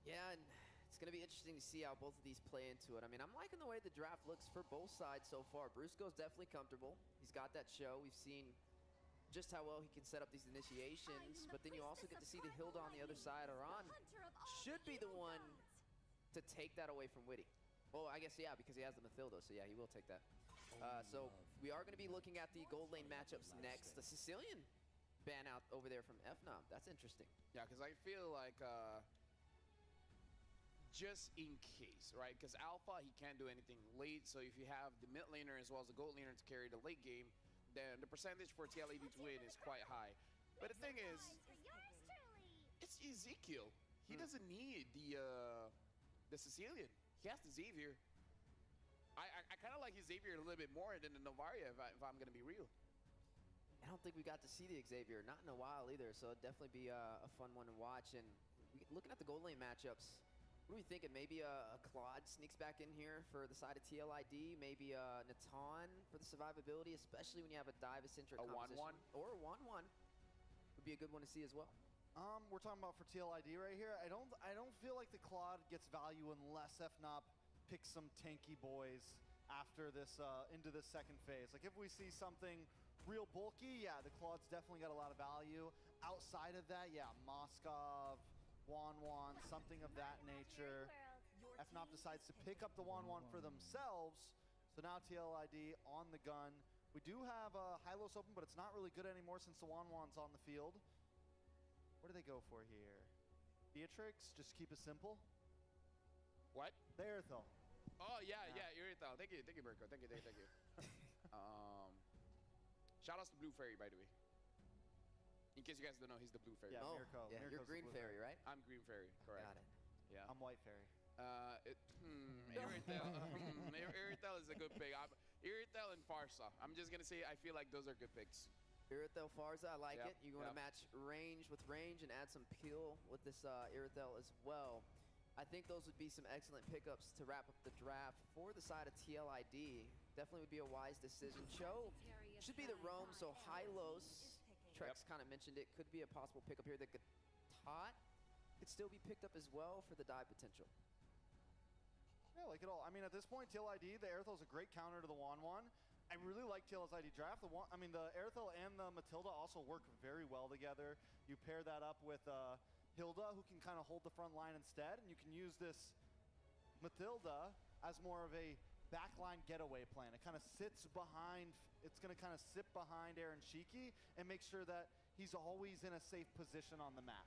Yeah, and it's going to be interesting to see how both of these play into it. I mean, I'm liking the way the draft looks for both sides so far. Brusco's definitely comfortable. He's got that show. We've seen just how well he can set up these initiations, but then you also get to see the Hilda on the other side. Aran should be the one to take that away from Witty. Well, I guess, yeah, because he has the Mathilda, so yeah, he will take that. So we are going to be looking at the gold lane matchups next. The Sicilian ban out over there from Fnop. That's interesting. Yeah, because I feel like just in case, right? Because Alpha, he can't do anything late. So if you have the mid laner as well as the gold laner to carry the late game, then the percentage for TLAD to win is quite high. But the thing is, it's Ezekiel. He doesn't need the Sicilian. He has the Xavier. I kind of like his Xavier a little bit more than the Novaria, if I'm going to be real. I don't think we got to see the Xavier, not in a while either, so it'd definitely be a fun one to watch. And looking at the gold lane matchups, what are we thinking? Maybe a Claude sneaks back in here for the side of TLID. Maybe a Natan for the survivability, especially when you have a dive-centric composition. A 1-1? Or a 1-1 would be a good one to see as well. We're talking about for TLID right here. I don't feel like the Claude gets value unless Fnop picks some tanky boys after this into this second phase. Like if we see something real bulky, yeah, the Claude's definitely got a lot of value. Outside of that, yeah, Moskov, Wanwan, something of that nature. Fnop decides to pick up the Wanwan for themselves. So now TLID on the gun. We do have Hylos open, but it's not really good anymore since the Wanwan's on the field. What do they go for here? Beatrix, just keep it simple. What? The Earthel. Oh, yeah, Irithal. Thank you, Berko. Thank you. Shout outs to Blue Fairy, by the way. In case you guys don't know, he's the Blue Fairy. Yeah, Oh, Mirko. yeah, you're Mirko's the Green Blue Fairy, right? I'm Green Fairy, correct. Got it. Yeah. I'm White Fairy. Irithel is a good pick. Irithel and Farsa. I'm just going to say I feel like those are good picks. Irithel Farza, I like Yep, it. You want to match range with range and add some peel with this Irithel as well. I think those would be some excellent pickups to wrap up the draft for the side of TLID. Definitely would be a wise decision. Cho should be the roam, so Hylos, Trex kind of mentioned it, could be a possible pickup here. The Gatot could still be picked up as well for the dive potential. Yeah, like it all. I mean, at this point, TLID, the Aerothel's a great counter to the Wanwan. I really like TLID draft. The Aerothel and the Matilda also work very well together. You pair that up with Hilda, who can kind of hold the front line instead, and you can use this Matilda as more of a backline getaway plan. It kind of sits behind, it's going to kind of sit behind Aaron Shiki and make sure that he's always in a safe position on the map.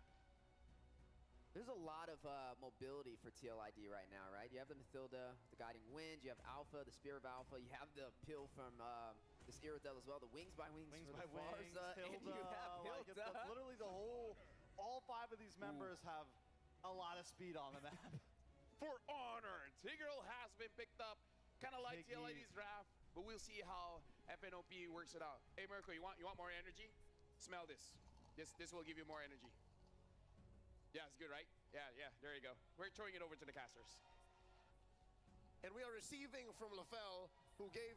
There's a lot of mobility for TLID right now, right? You have the Mathilda, the Guiding Wind, you have Alpha, the Spear of Alpha, you have the pill from this Iridel as well. The wings by wings, Wings for by the wings, Pharsa, and you have like it's Hilda. literally the whole, all 5 of these members have a lot of speed on the map. For honor, Tigreal has been picked up. Kind of like Tiggy. TLID's draft, but we'll see how FNOP works it out. Hey, Mirko, you want more energy? Smell this. This will give you more energy. Yeah, it's good, right? Yeah, there you go. We're throwing it over to the casters. And we are receiving from LaFell, who gave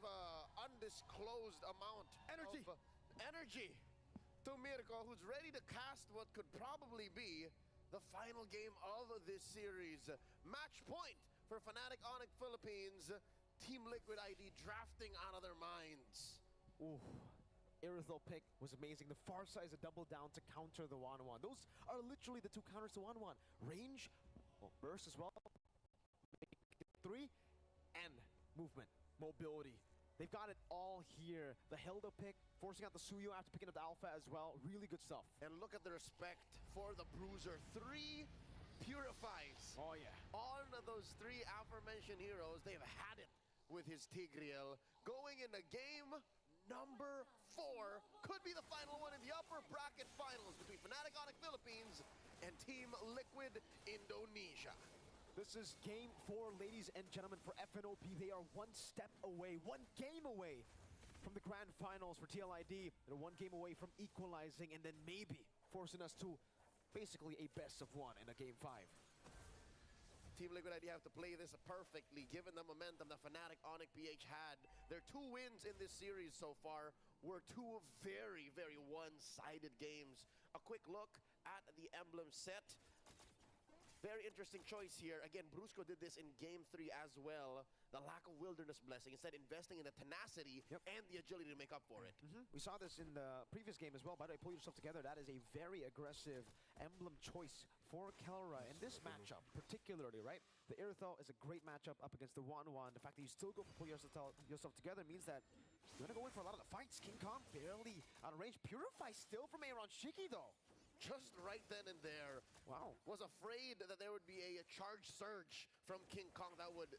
undisclosed amount Energy. of energy to Mirko, who's ready to cast what could probably be the final game of this series. Match point for Fnatic Onyx Philippines. Team Liquid ID drafting out of their minds. Ooh. Iridel pick was amazing. The Pharsa is a double down to counter the 1-1. Those are literally the 2 counters to 1-1. Range, burst as well. 3, and movement, mobility. They've got it all here. The Hilda pick, forcing out the Suyo after picking up the Alpha as well. Really good stuff. And look at the respect for the Bruiser. 3 purifies. Oh yeah. On those 3 aforementioned heroes, they've had it with his Tigreal. Going into game number 4. Could be the final one in the upper bracket finals between Fnatic Onyx Philippines and Team Liquid Indonesia. This is game 4, ladies and gentlemen, for FNOP. They are 1 step away, 1 game away from the grand finals for TLID. They're 1 game away from equalizing and then maybe forcing us to basically a best of 1 in a game 5. Team Liquid ID have to play this perfectly, given the momentum that Fnatic Onyx PH had. Their 2 wins in this series so far were 2 very, very one-sided games. A quick look at the emblem set. Very interesting choice here. Again, Brusco did this in game 3 as well. The lack of wilderness blessing, instead investing in the tenacity and the agility to make up for it. We saw this in the previous game as well. By the way, pull yourself together. That is a very aggressive emblem choice for Kelra in this matchup, particularly, right? The Iridel is a great matchup up against the 1-1. The fact that you still go for pull yourself together means that you're going to go in for a lot of the fights. King Kong barely out of range. Purify still from Aaron Shiki, though. Just right then and there. Wow. Was afraid that there would be a charge surge from King Kong that would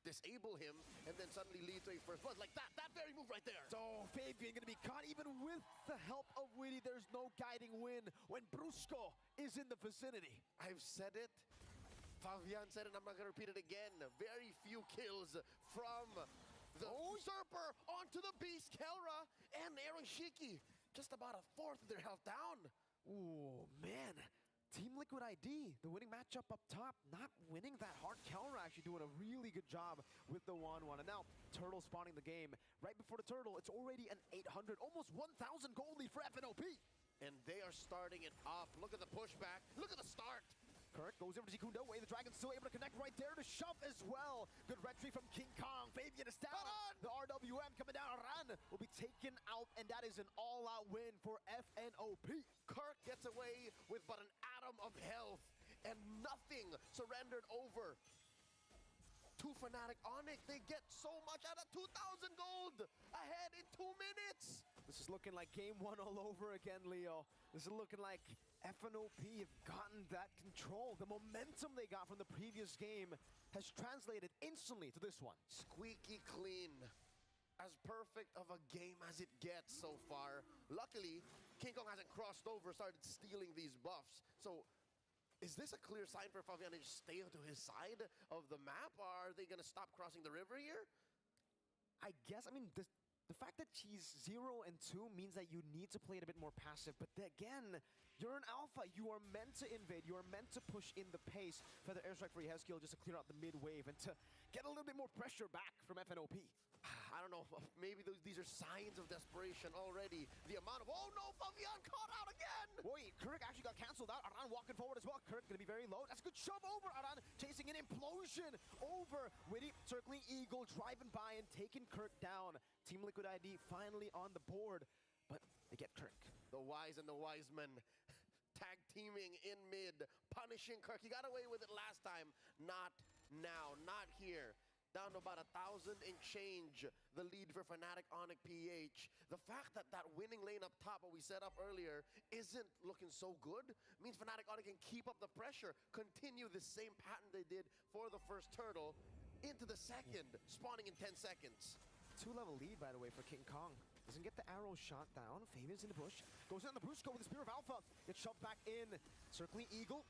disable him and then suddenly lead to a first blood. Like that very move right there. So Fabian gonna be caught even with the help of Witty. There's no guiding win when Brusco is in the vicinity. I've said it. Fabian said it, I'm not gonna repeat it again. Very few kills from the usurper onto the beast, Kelra and Aaron Shiki. Just about 1/4 of their health down. Ooh, man. Team Liquid ID, the winning matchup up top, not winning that hard. Kelra actually doing a really good job with the 1-1. And now, Turtle spawning the game. Right before the Turtle, it's already an 800, almost 1,000 gold lead for FNOP. And they are starting it up. Look at the pushback. Look at the start. Kirk goes over to Zikundo. Way the Dragon's still able to connect right there to shove as well. Good retry from King Kong. Fabian is down. The RWM coming down. Aran will be taken out, and that is an all-out win for FNOP. Kirk gets away with but an atom of health, and nothing surrendered over to Fnatic Onyx. They get so much out of 2,000 gold ahead in 2 minutes. This is looking like game 1 all over again, Leo. This is looking like FNOP have gotten that control. The momentum they got from the previous game has translated instantly to this one. Squeaky clean. As perfect of a game as it gets so far. Luckily, King Kong hasn't crossed over, started stealing these buffs. So, is this a clear sign for Fabian to just stay to his side of the map? Or are they going to stop crossing the river here? I guess, I mean, the fact that she's 0 and 2 means that you need to play it a bit more passive. But again, you're an alpha. You are meant to invade. You are meant to push in the pace. Feather airstrike for Yeskiel just to clear out the mid wave and to get a little bit more pressure back from FNOP. I don't know, maybe these are signs of desperation already. The amount of, oh no, Fabian caught out again! Wait, Kirk actually got canceled out. Aran walking forward as well. Kirk gonna be very low. That's a good shove over. Aran chasing an implosion over. Witty circling Eagle, driving by and taking Kirk down. Team Liquid ID finally on the board, but they get Kirk. The wise and the wise men tag teaming in mid, punishing Kirk. He got away with it last time. Not now, not here. Down to about 1,000 and change, the lead for Fnatic Onyx PH. The fact that that winning lane up top, what we set up earlier, isn't looking so good, means Fnatic Onyx can keep up the pressure, continue the same pattern they did for the first turtle, into the second, spawning in 10 seconds. 2-level lead, by the way, for King Kong. Doesn't get the arrow shot down. Fabian's in the bush. Goes in on the Brusco with the Spear of Alpha. Gets shoved back in. Circling Eagle.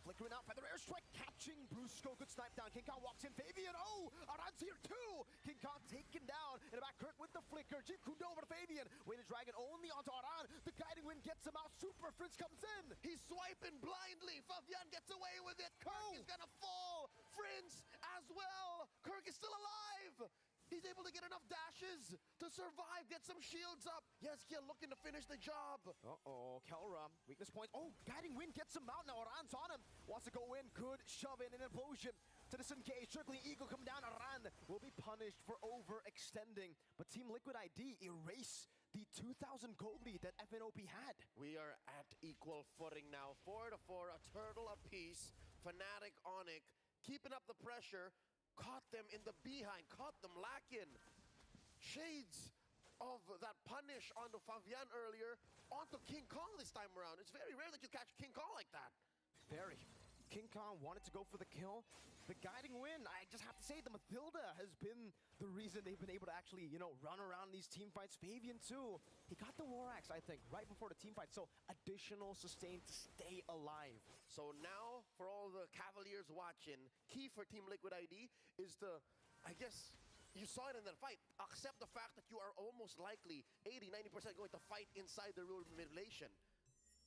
Flickering out, feather airstrike, catching Brusco. Good snipe down. King Kong walks in. Fabian, oh! Aran's here too! King Kong taken down. In the back, Kirk with the flicker. Jeet Kune Do over to Fabian. Weighted Dragon only onto Aran. The guiding wind gets him out. Super Prince comes in. He's swiping blindly. Fabian gets away with it. Kirk is gonna fall. Prince as well. Kirk is still alive. He's able to get enough dashes to survive, get some shields up. Yeskiel looking to finish the job. Uh-oh, Kelra, weakness points. Oh, guiding wind gets him out now. Aran's on him. Wants to go in, could shove in an implosion to disengage. Circling Eagle coming down. Aran will be punished for overextending. But Team Liquid ID erase the 2,000 gold lead that FNOP had. We are at equal footing now. 4-4, a turtle apiece. Fnatic, Onyx, keeping up the pressure. Caught them in the behind, caught them lacking. Shades of that punish onto Fabian earlier, onto King Kong this time around. It's very rare that you catch King Kong like that. Very. King Kong wanted to go for the kill. The guiding win, I just have to say, the Mathilda has been the reason they've been able to actually, run around these team fights. Fabian too. He got the War Axe, I think, right before the team fight. So additional sustain to stay alive. So now, for all the Cavaliers watching, key for Team Liquid ID is to, I guess, you saw it in the fight, accept the fact that you are almost likely 80-90% going to fight inside the rule manipulation.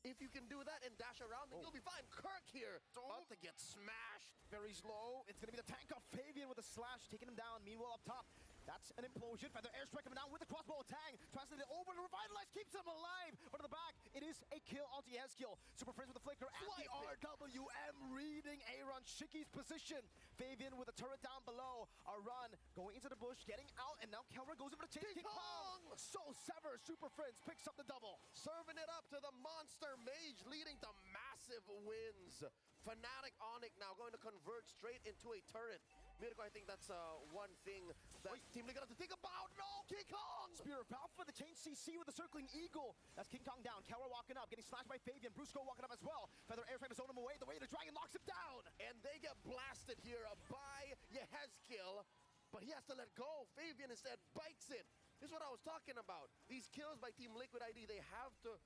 If you can do that and dash around, then you'll be fine. Kirk here, about to get smashed. Very slow. It's going to be the tank of Fabian with a slash, taking him down. Meanwhile, up top, that's an implosion. Feather airstrike coming down with the crossbow tang. Translated over to revitalize, keeps him alive. But in the back, it is a kill onto Yeskiel. Super Friends with the flicker and the RWM reading Aaron Shiki's position. Fabian with a turret down below. Aran going into the bush, getting out, and now Kelra goes over to chase King Kong. So Sever, Super Friends picks up the double. Serving it up to the Monster Mage, leading to massive wins. Fnatic Onyx now going to convert straight into a turret. Mirko, I think that's one thing that Team Liquid have to think about. No, King Kong! Spear of Alpha, the chain CC with the circling Eagle. That's King Kong down. Kelra walking up, getting slashed by Fabian. Brusco walking up as well. Feather airstrike to zone him away. The way the dragon locks him down. And they get blasted here by Yeskiel, but he has to let go. Fabian instead bites it. This is what I was talking about. These kills by Team Liquid ID, they have to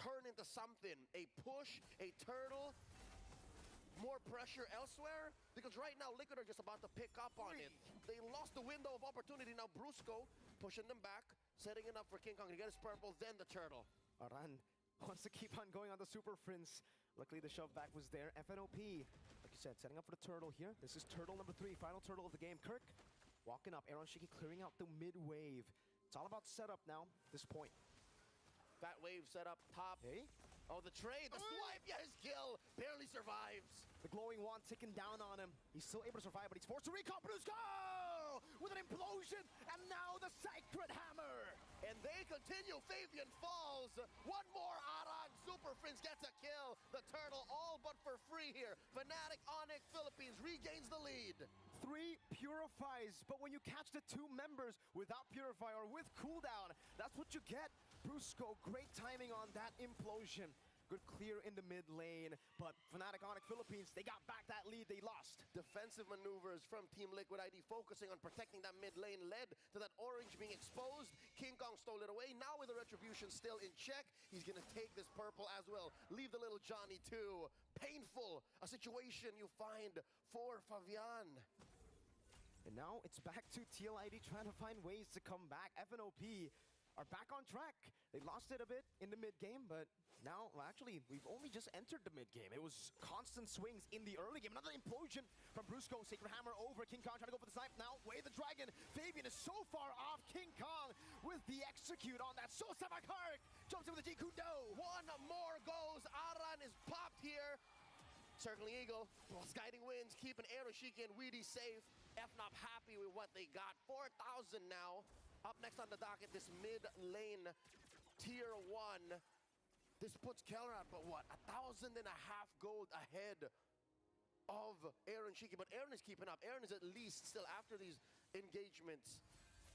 turn into something. A push, a turtle, more pressure elsewhere, because right now Liquid are just about to pick up on it. They lost the window of opportunity. Now Brusco pushing them back, setting it up for King Kong to get his purple, then the turtle. Aran wants to keep on going on the Super Prince. Luckily the shove back was there. FNOP, like you said, setting up for the turtle here. This is turtle number 3, final turtle of the game. Kirk walking up, Aaron Shiki clearing out the mid wave. It's all about setup now, this point. That wave set up top. Hey. Oh, the trade, the swipe, Yeskiel barely survives. The glowing wand ticking down on him. He's still able to survive, but he's forced to recall. Brusco with an implosion, and now the Sacred Hammer. And they continue. Fabian falls. One more. Aran Super Prince gets a kill. The turtle all but for free here. Fnatic Onyx Philippines regains the lead. 3 purifies, but when you catch the 2 members without purify or with cooldown, that's what you get. Brusco, great timing on that implosion. Good clear in the mid lane, but Fnatic Onyx Philippines, they got back that lead they lost. Defensive maneuvers from Team Liquid ID focusing on protecting that mid lane led to that orange being exposed. King Kong stole it away. Now with the retribution still in check, he's gonna take this purple as well. Leave the little Johnny too. Painful, a situation you find for Fabian. And now it's back to TLID trying to find ways to come back. FNOP are back on track. They lost it a bit in the mid-game, but now, well, actually, we've only just entered the mid-game. It was constant swings in the early game. Another implosion from Brusco. Sacred Hammer over. King Kong trying to go for the snipe. Now, Way the Dragon. Fabian is so far off. King Kong with the execute on that. So Sabakaric jumps in with the Jeet Kune Do. One more goes. Aran is popped here. Circling Eagle, plus guiding winds, keeping Aeroshiki and Weedy safe. Fnop happy with what they got. 4,000 now. Up next on the docket, this mid lane tier 1. This puts Keller at, but what, 1,500 gold ahead of Aaron Shiki. But Aaron is keeping up. Aaron is at least still after these engagements.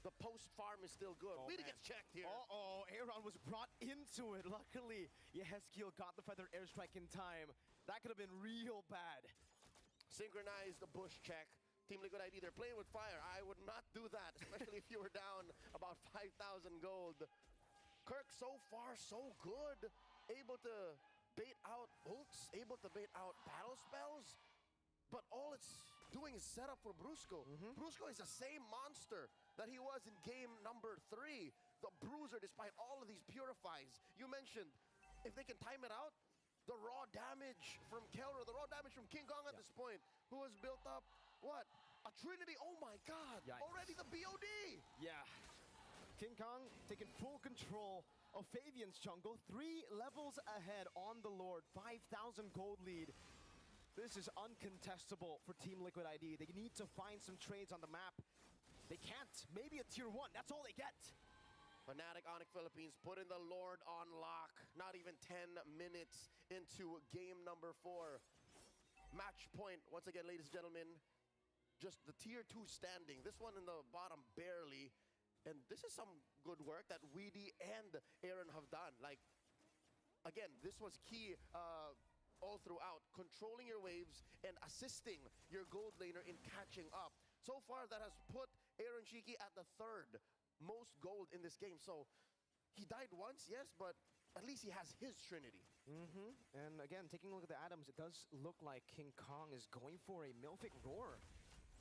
The post farm is still good. Weedy gets checked here. Uh-oh, Aaron was brought into it. Luckily, Yeskiel got the feather airstrike in time. That could have been real bad. Synchronized the bush check. Team Liquid ID, they're playing with fire. I would not do that, especially if you were down about 5,000 gold. Kirk, so far, so good. Able to bait out ults, able to bait out battle spells. But all it's doing is set up for Brusco. Brusco is the same monster that he was in game number 3. The Bruiser, despite all of these purifies. You mentioned, if they can time it out, the raw damage from Kelra, the raw damage from King Kong at this point, who has built up, what? A Trinity, oh my God, Yikes. already the BOD! Yeah, King Kong taking full control of Fabian's jungle, 3 levels ahead on the Lord, 5,000 gold lead. This is uncontestable for Team Liquid ID. They need to find some trades on the map. They can't, maybe a tier 1, that's all they get. Fnatic Onyx Philippines putting the Lord on lock. Not even 10 minutes into game number 4. Match point, once again, ladies and gentlemen, just the tier 2 standing. This one in the bottom barely. And this is some good work that Weedy and Aaron have done. Like, again, this was key all throughout. Controlling your waves and assisting your gold laner in catching up. So far, that has put Aaron Shiki at the 3rd most gold in this game. So he died once, yes, but at least he has his Trinity. And again, taking a look at the items, it does look like King Kong is going for a Melphic Roar.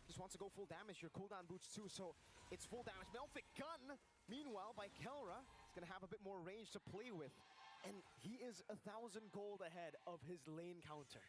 Just wants to go full damage. Your cooldown boots too, so it's full damage. Melphic Gun, meanwhile, by Kelra, is going to have a bit more range to play with. And he is 1,000 gold ahead of his lane counter.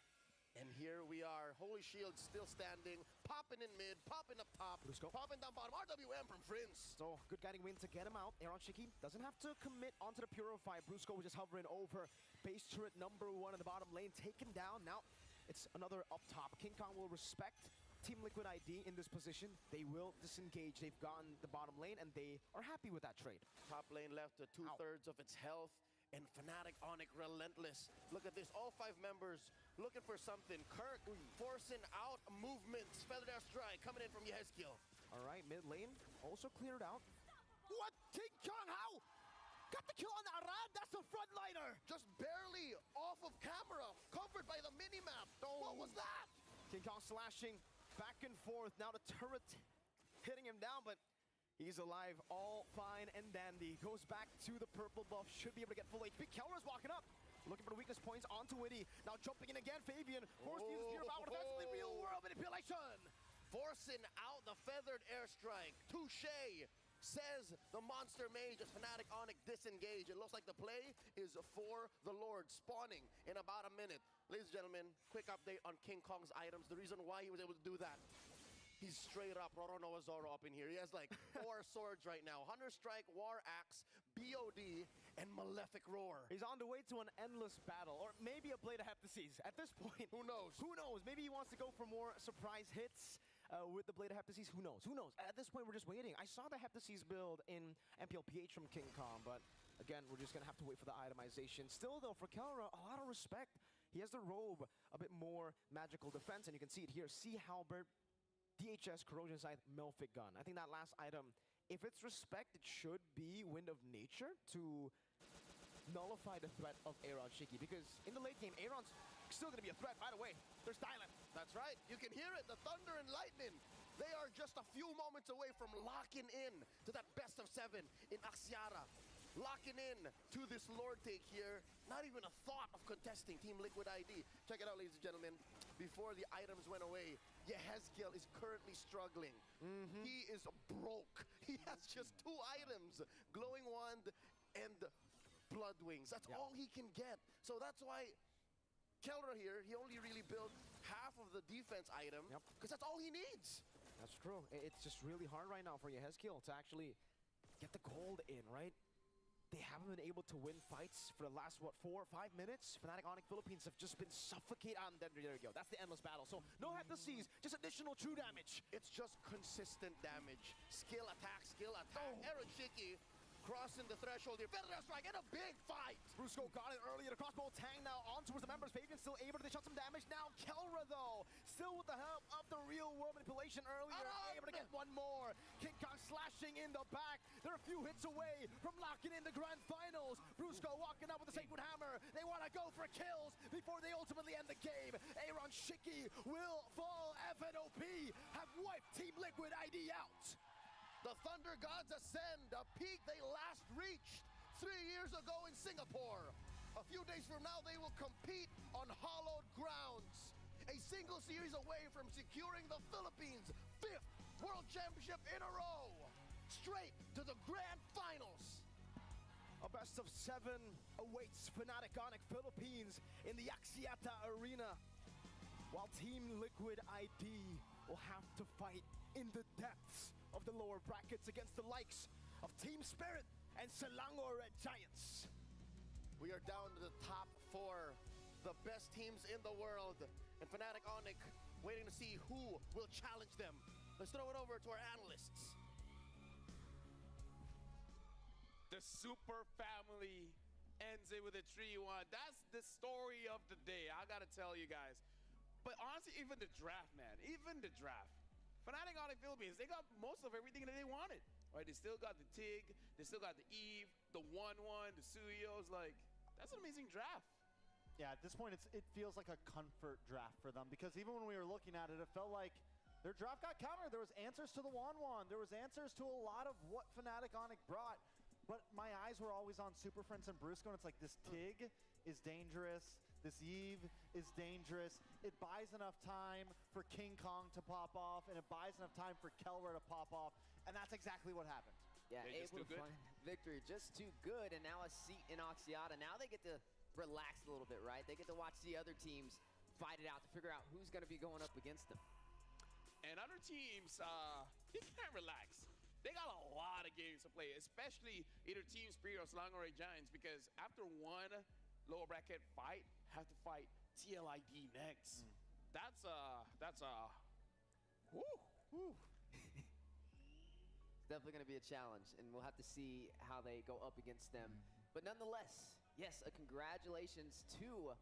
And here we are, Holy Shield still standing, popping in mid, popping up top, popping down bottom, RWM from Prince. So, good guiding win to get him out. Aaron Shiki doesn't have to commit onto the Purify. Brusco was just hovering over base turret number 1 in the bottom lane, taken down. Now, it's another up top. King Kong will respect Team Liquid ID in this position. They will disengage. They've gotten the bottom lane, and they are happy with that trade. Top lane left to 2/3 of its health. And Fnatic Onyx relentless. Look at this, all 5 members looking for something. Kirk forcing out movements. Feather Dash Strike coming in from Yehezkiel. All right, mid lane also cleared out. What? King Kong, how? Got the kill on Arad, that's the frontliner. Just barely off of camera, covered by the minimap. What was that? King Kong slashing back and forth. Now the turret hitting him down, but he's alive, all fine and dandy. Goes back to the purple buff, should be able to get full HP. Kelra's walking up, looking for the weakness points onto Witty. Now jumping in again, Fabian. Forced to use Gear Power Defense in the real world manipulation. Forcing out the feathered airstrike. Touché, says the Monster Mage as Fnatic Onyx disengage. It looks like the play is for the Lord, spawning in about a minute. Ladies and gentlemen, quick update on King Kong's items. The reason why he was able to do that. He's straight up Roronoa Zoro up in here. He has like 4 swords right now. Hunter Strike, War Axe, BOD, and Malefic Roar. He's on the way to an endless battle, or maybe a Blade of Heptases. At this point, who knows? Who knows? Maybe he wants to go for more surprise hits with the Blade of Heptases. Who knows? Who knows? At this point, we're just waiting. I saw the Heptases build in MPLPH from King Kong, but again, we're just going to have to wait for the itemization. Still, though, for Kelra, a lot of respect. He has the robe, a bit more magical defense, and you can see it here. Sea Halberd, DHS, Corrosion Scythe, Melphic Gun. I think that last item, if it's respect, it should be Wind of Nature to nullify the threat of Aaron Shiki. Because in the late game, Aaron's still going to be a threat. By the way, there's Dylan. That's right. You can hear it, the thunder and lightning. They are just a few moments away from locking in to that best of 7 in Axiara. Locking in to this Lord take here. Not even a thought of contesting Team Liquid ID. Check it out, ladies and gentlemen. Before the items went away, Yehezkiel is currently struggling. He is broke. He has just 2 items. Glowing Wand and Blood Wings. That's all he can get. So that's why Kelra here, he only really built half of the defense item. Because that's all he needs. That's true. It's just really hard right now for Yehezkiel to actually get the gold in, right? They haven't been able to win fights for the last, what, 4 or 5 minutes? Fnatic Onyx Philippines have just been suffocated. There we go. That's the endless battle. So no Heptases, just additional true damage. It's just consistent damage. Skill attack, skill attack. Aaron Shiki crossing the threshold here. Feather Dash Strike and a big fight. Brusco got it earlier. The crossbow tang now on towards the members. Fabian still able to dish out some damage. Now Kelra, though, still with the help of the real world manipulation earlier, able to get one more. King Kong slashing in the back. They're a few hits away from locking in the grand finals. finals. Brusco walking up with the Sacred Hammer. They want to go for kills before they ultimately end the game. Aaron Shiki will fall. FNOP have wiped Team Liquid ID out. The Thunder Gods ascend, a peak they last reached 3 years ago in Singapore. A few days from now, they will compete on hallowed grounds. A single series away from securing the Philippines' 5th World Championship in a row. Straight to the Grand Finals. A best of 7 awaits Fnatic Onyx Philippines in the Axiata Arena. While Team Liquid ID will have to fight in the depths of the lower brackets against the likes of Team Spirit and Selangor Red Giants. We are down to the top 4, the best teams in the world. And Fnatic Onyx waiting to see who will challenge them. Let's throw it over to our analysts. The Super Family ends it with a 3-1. That's the story of the day, I gotta tell you guys. But honestly, even the draft, man, even the draft. Fnatic Onyx Philippines, they got most of everything that they wanted. Right? They still got the TIG, they still got the Eve, the 1-1, the Suyos. Like, that's an amazing draft. Yeah, at this point, it feels like a comfort draft for them, because even when we were looking at it, it felt like their draft got countered. There was answers to the 1-1. There was answers to a lot of what Fnatic Onyx brought. But my eyes were always on Super Friends and Brusco, and it's like, this TIG is dangerous. This Eve is dangerous. It buys enough time for King Kong to pop off, and it buys enough time for Kelra to pop off, and that's exactly what happened. Yeah, They just able too to good? find victory, just too good, and now a seat in Axiata. Now they get to relax a little bit, right? They get to watch the other teams fight it out to figure out who's going to be going up against them. And other teams, they can't relax. They got a lot of games to play, especially either Team Spirit or Selangor Red Giants, because after one lower bracket fight, have to fight TLID next. That's whoo. It's definitely going to be a challenge, and we'll have to see how they go up against them. But nonetheless, yes, a congratulations to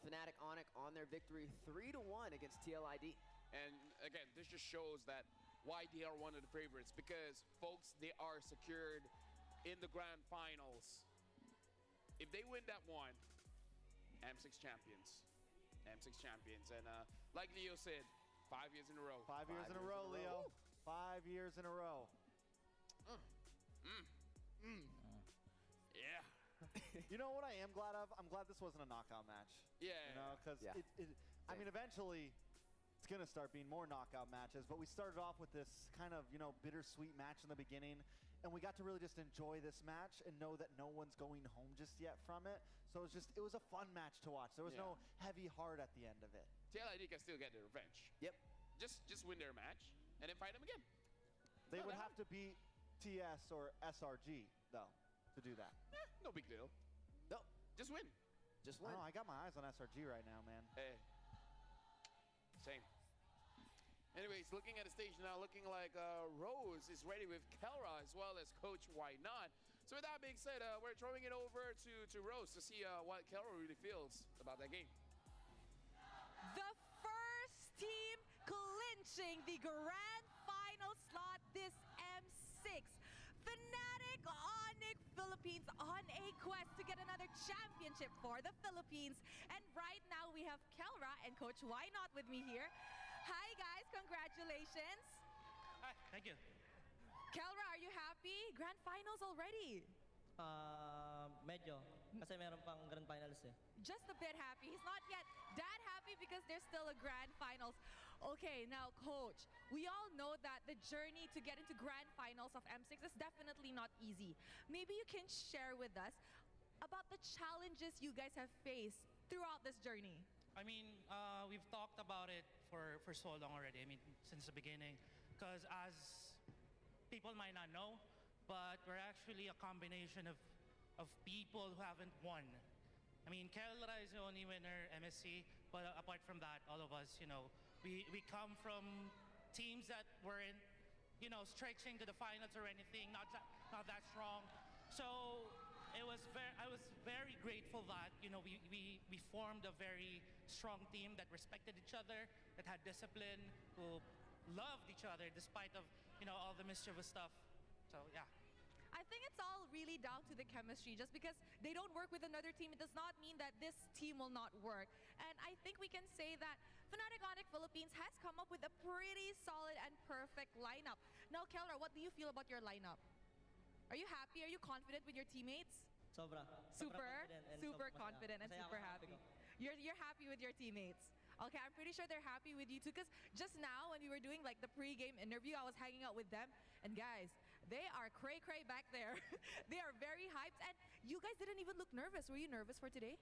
Fnatic Onyx on their victory 3-1 against TLID. And again, this just shows that why they are one of the favorites, because folks, they are secured in the grand finals. If they win that one, M6 champions. M6 champions. And like Leo said, 5 years in a row. 5 years in a row, Leo. 5 years in a row. Yeah. You know what I am glad of? I'm glad this wasn't a knockout match. Yeah. You know, because I mean, eventually, it's going to start being more knockout matches, but we started off with this kind of, bittersweet match in the beginning, and we got to really just enjoy this match and know that no one's going home just yet from it. So it was a fun match to watch. There was no heavy heart at the end of it. TLID can still get their revenge. Yep. Just win their match and then fight them again. They would have to beat TS or SRG, though, to do that. No big deal. No, just win. Just I win. I got my eyes on SRG right now, man. Hey. Same. Anyways, looking at the stage now, looking like Rose is ready with Kelra as well as Coach Why Not. So with that being said, we're throwing it over to Rose to see what Kelra really feels about that game. The first team clinching the grand final slot this M6. Fnatic Onyx Philippines on a quest to get another championship for the Philippines. And right now we have Kelra and Coach Why Not with me here. Hi guys, congratulations. Hi, thank you. Kelra, are you happy? Grand finals already. Medyo. Kasi meron pang grand finals eh. Just a bit happy. He's not yet that happy because there's still a grand finals. Okay, now coach, we all know that the journey to get into grand finals of M6 is definitely not easy. Maybe you can share with us about the challenges you guys have faced throughout this journey. I mean, we've talked about it for so long already. I mean, since the beginning. Because as people might not know, but we're actually a combination of people who haven't won. I mean, Kelra is the only winner, MSC, but apart from that, all of us, we come from teams that weren't, stretching to the finals or anything, not that strong. So I was very grateful that, we formed a very strong team that respected each other, that had discipline, who loved each other despite of, all the mischievous stuff. So, yeah. I think it's all really down to the chemistry. Just because they don't work with another team, it does not mean that this team will not work. And I think we can say that Fnatic Onyx Philippines has come up with a pretty solid and perfect lineup. Now, Kelra, what do you feel about your lineup? Are you happy? Are you confident with your teammates? Sobra. Super confident and super happy. You're happy with your teammates. Okay, I'm pretty sure they're happy with you too. Because just now when we were doing like the pre-game interview, I was hanging out with them. And guys, they are cray-cray back there. They are very hyped. And you guys didn't even look nervous. Were you nervous for today?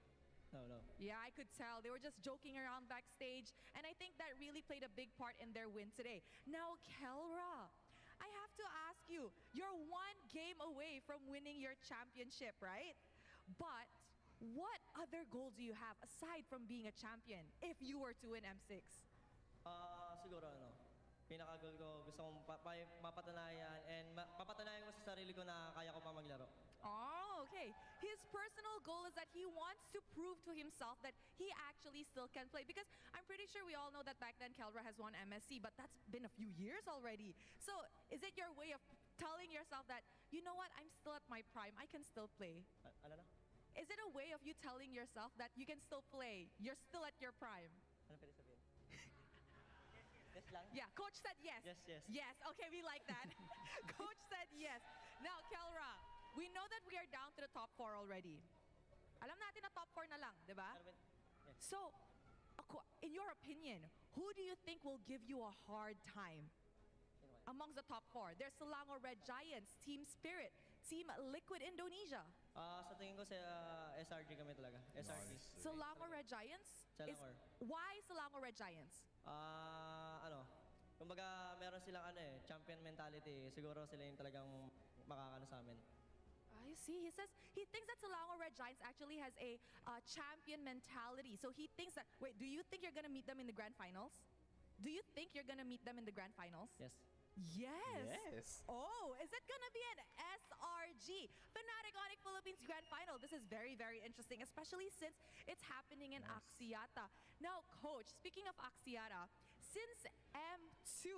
No. Yeah, I could tell. They were just joking around backstage. And I think that really played a big part in their win today. Now, Kelra, I have to ask you, you're one game away from winning your championship, right? But what other goal do you have aside from being a champion if you were to win M6? Siguro pinaka-goal ko, gusto kong mapatunayan and mapatunayan ko sa sarili ko na kaya ko pa maglaro. Oh, okay. His personal goal is that he wants to prove to himself that he actually still can play. Because I'm pretty sure we all know that back then Kelra has won MSC, but that's been a few years already. So is it your way of telling yourself that, you know what, I'm still at my prime, I can still play? Ano na? Is it a way of you telling yourself that you can still play, you're still at your prime? Ano pwede sabihin? Yes lang? Yeah, coach said yes. Yes. Yes, okay, we like that. Coach said yes. Now, Kelra, we know that we are down to the top 4 already. Alam natin na top 4 na lang, di ba? So, in your opinion, who do you think will give you a hard time amongst the top 4? There's Selangor Red Giants, Team Spirit, Team Liquid Indonesia. Sa tingin ko sa SRG kami talaga. SRG. Selangor Red Giants? Selangor. Why Selangor Red Giants? Kumbaga meron silang champion mentality. Siguro sila yung talagang makakano sa amin. I see. He says he thinks that Selangor Red Giants actually has a champion mentality. So he thinks that, wait, do you think you're going to meet them in the grand finals? Do you think you're going to meet them in the grand finals? Yes. Yes. Oh, is it going to be an SRG? Fnatic Onyx Philippines Grand Final. This is very, very interesting, especially since it's happening in Axiata. Now, Coach, speaking of Axiata, since M2,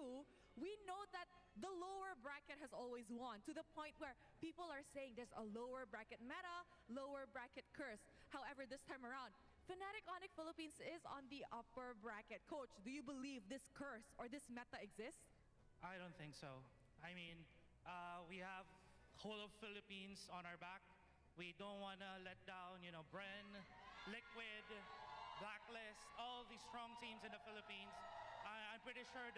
we know that the lower bracket has always won, to the point where people are saying there's a lower bracket meta, lower bracket curse. However, this time around, Fnatic Onyx Philippines is on the upper bracket. Coach, do you believe this curse or this meta exists? I don't think so. I mean, we have whole of Philippines on our back. We don't want to let down, Bren, Liquid, Blacklist, all these strong teams in the Philippines. I'm pretty sure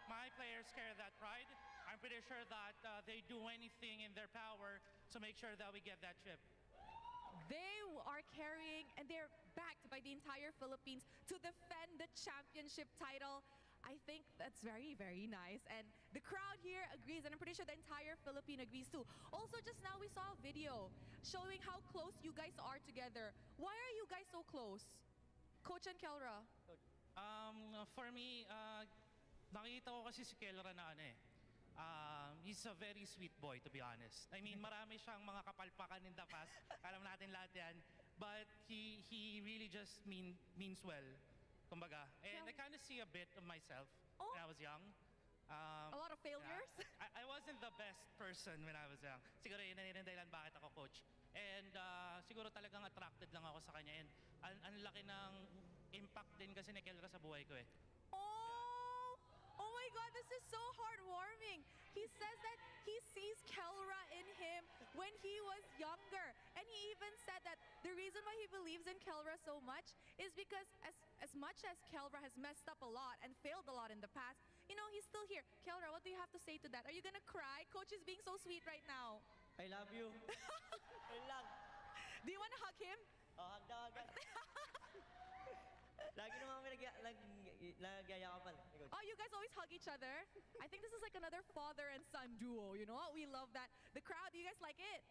my players carry that pride. I'm pretty sure that they do anything in their power to make sure that we get that chip. They are carrying, and they're backed by the entire Philippines to defend the championship title. I think that's very, very nice. And the crowd here agrees, and I'm pretty sure the entire Philippine agrees too. Also, just now we saw a video showing how close you guys are together. Why are you guys so close? Coach and Kelra. For me, nakita ko kasi si Kelra na he's a very sweet boy, to be honest. I mean, marami siyang mga kapalpakan in the past. Alam natin lahat yan. But he really just means well. Kumbaga. And I kind of see a bit of myself when I was young. A lot of failures? Yeah. I wasn't the best person when I was young. Siguro yun ang dahilan bakit ako coach. And siguro talagang attracted lang ako sa kanya. And ang laki ng impact din kasi ni Kelra sa buhay ko . Oh my God, this is so heartwarming. He says that he sees Kelra in him when he was younger. And he even said that the reason why he believes in Kelra so much is because as much as Kelra has messed up a lot and failed a lot in the past, he's still here. Kelra, what do you have to say to that? Are you gonna cry? Coach is being so sweet right now. I love you. Ayun lang. Do you want to hug him? Hug daw agad. Lagi naman kami nagyayakapan. Oh, you guys always hug each other? I think this is like another father and son duo, you know? We love that. The crowd, do you guys like it?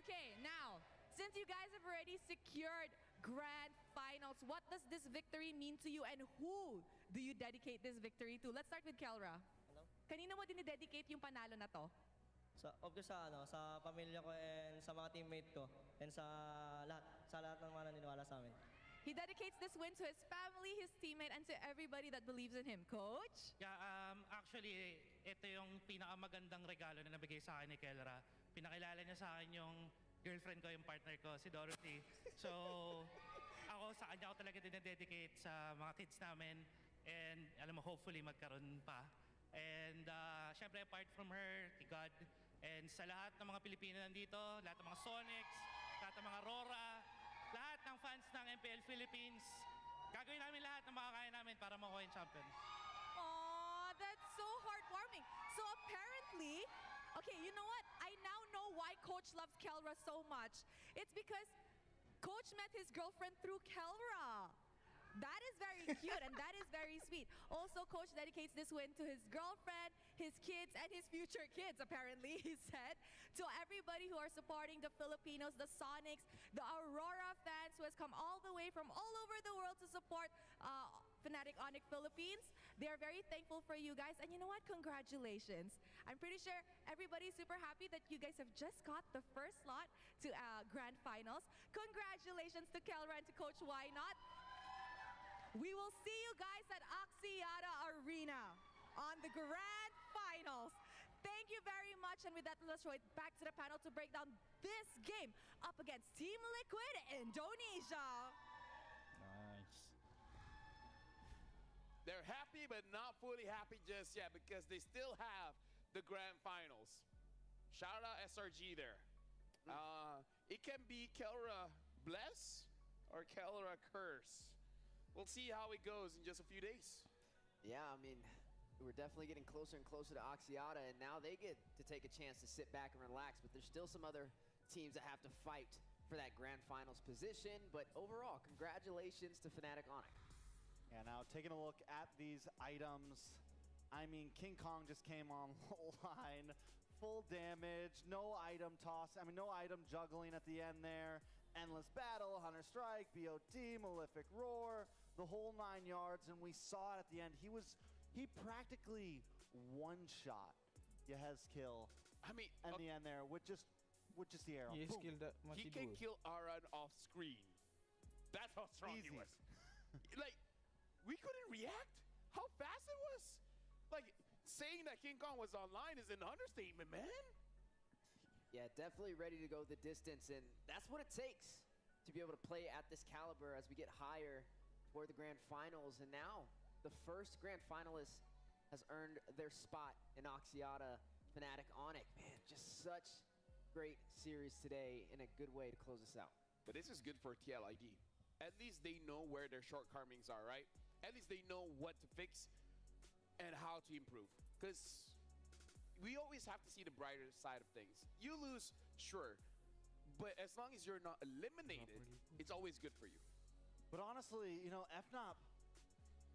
Okay, now, since you guys have already secured grand finals, what does this victory mean to you and who do you dedicate this victory to? Let's start with Kelra. Kanino mo dinidedicate yung panalo na to? Of course sa pamilya ko and sa mga teammate ko and sa lahat ng mga naniniwala sa amin. He dedicates this win to his family, his teammate, and to everybody that believes in him. Coach? Yeah, actually, ito yung pinakamagandang regalo na nabigay sa akin ni Kelra. Pinakilala niya sa akin yung girlfriend ko, yung partner ko, si Dorothy. So, ako sa kanya ako talaga dinededicate sa mga kids namin. And alam mo, hopefully magkaroon pa. And syempre, apart from her, kay God, and sa lahat ng mga Pilipino nandito, lahat ng mga Sonics, lahat ng mga Rora, lahat ng fans ng MPL Philippines, gagawin namin lahat ng makakaya namin para makuha yung champion. Aw, that's so heartwarming. So apparently, okay, you know what? I now know why Coach loves Kelra so much. It's because Coach met his girlfriend through Kelra. That is very cute and that is very sweet. Also, Coach dedicates this win to his girlfriend, his kids, and his future kids, apparently, he said. To everybody who are supporting the Filipinos, the Sonics, the Aurora fans who has come all the way from all over the world to support Fnatic Onyx Philippines. They are very thankful for you guys. And you know what? Congratulations. I'm pretty sure everybody's super happy that you guys have just got the first slot to Grand Finals. Congratulations to Kelra and to Coach Why Not. We will see you guys at Axiata Arena on the Grand Finals. Thank you very much. And with that, let's throw it back to the panel to break down this game up against Team Liquid Indonesia. Nice. They're happy, but not fully happy just yet because they still have the Grand Finals. Shout out SRG there. It can be Kelra bless or Kelra curse. We'll see how it goes in just a few days. Yeah, I mean, we're definitely getting closer and closer to Axiata, and now they get to take a chance to sit back and relax, but there's still some other teams that have to fight for that Grand Finals position. But overall, congratulations to Fnatic Onyx. Yeah, now taking a look at these items, I mean, King Kong just came online, full damage, no item toss, I mean, no item juggling at the end there. Endless Battle, Hunter Strike, BOT, Malefic Roar, the whole 9 yards, and we saw it at the end. He practically one-shot Yehez's kill. I mean, at the end there with just the arrow. He Boom. can kill Aran off screen. That's how strong he was. Like, we couldn't react. How fast it was. Like, saying that King Kong was online is an understatement, man. Yeah, definitely ready to go the distance, and that's what it takes to be able to play at this caliber as we get higher toward the Grand Finals. And now, the first Grand Finalist has earned their spot in Axiata Fnatic Onyx. Man, just such great series today and a good way to close us out. But this is good for TLID. At least they know where their shortcomings are, right? At least they know what to fix and how to improve. Because we always have to see the brighter side of things. You lose, sure, but as long as you're not eliminated, it's always good for you. But honestly, you know, Fnop,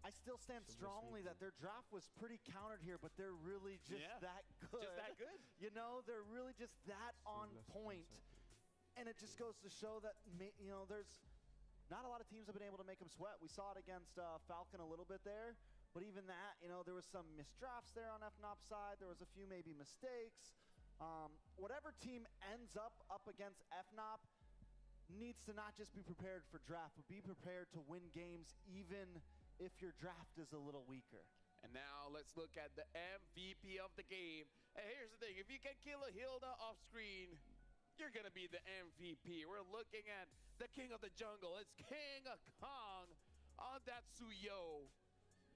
I still stand strongly that their draft was pretty countered here, but they're really just that good. Just that good. You know, they're really just that on point. And it just goes to show that, you know, there's not a lot of teams have been able to make them sweat. We saw it against Falcon a little bit there. But even that, you know, there was some missed drafts there on Fnop's side. There was a few maybe mistakes. Whatever team ends up against Fnop needs to not just be prepared for draft, but be prepared to win games even if your draft is a little weaker. And now let's look at the MVP of the game. And here's the thing, if you can kill a Hilda off screen, you're gonna be the MVP. We're looking at the king of the jungle. It's King Kong on that Suyo.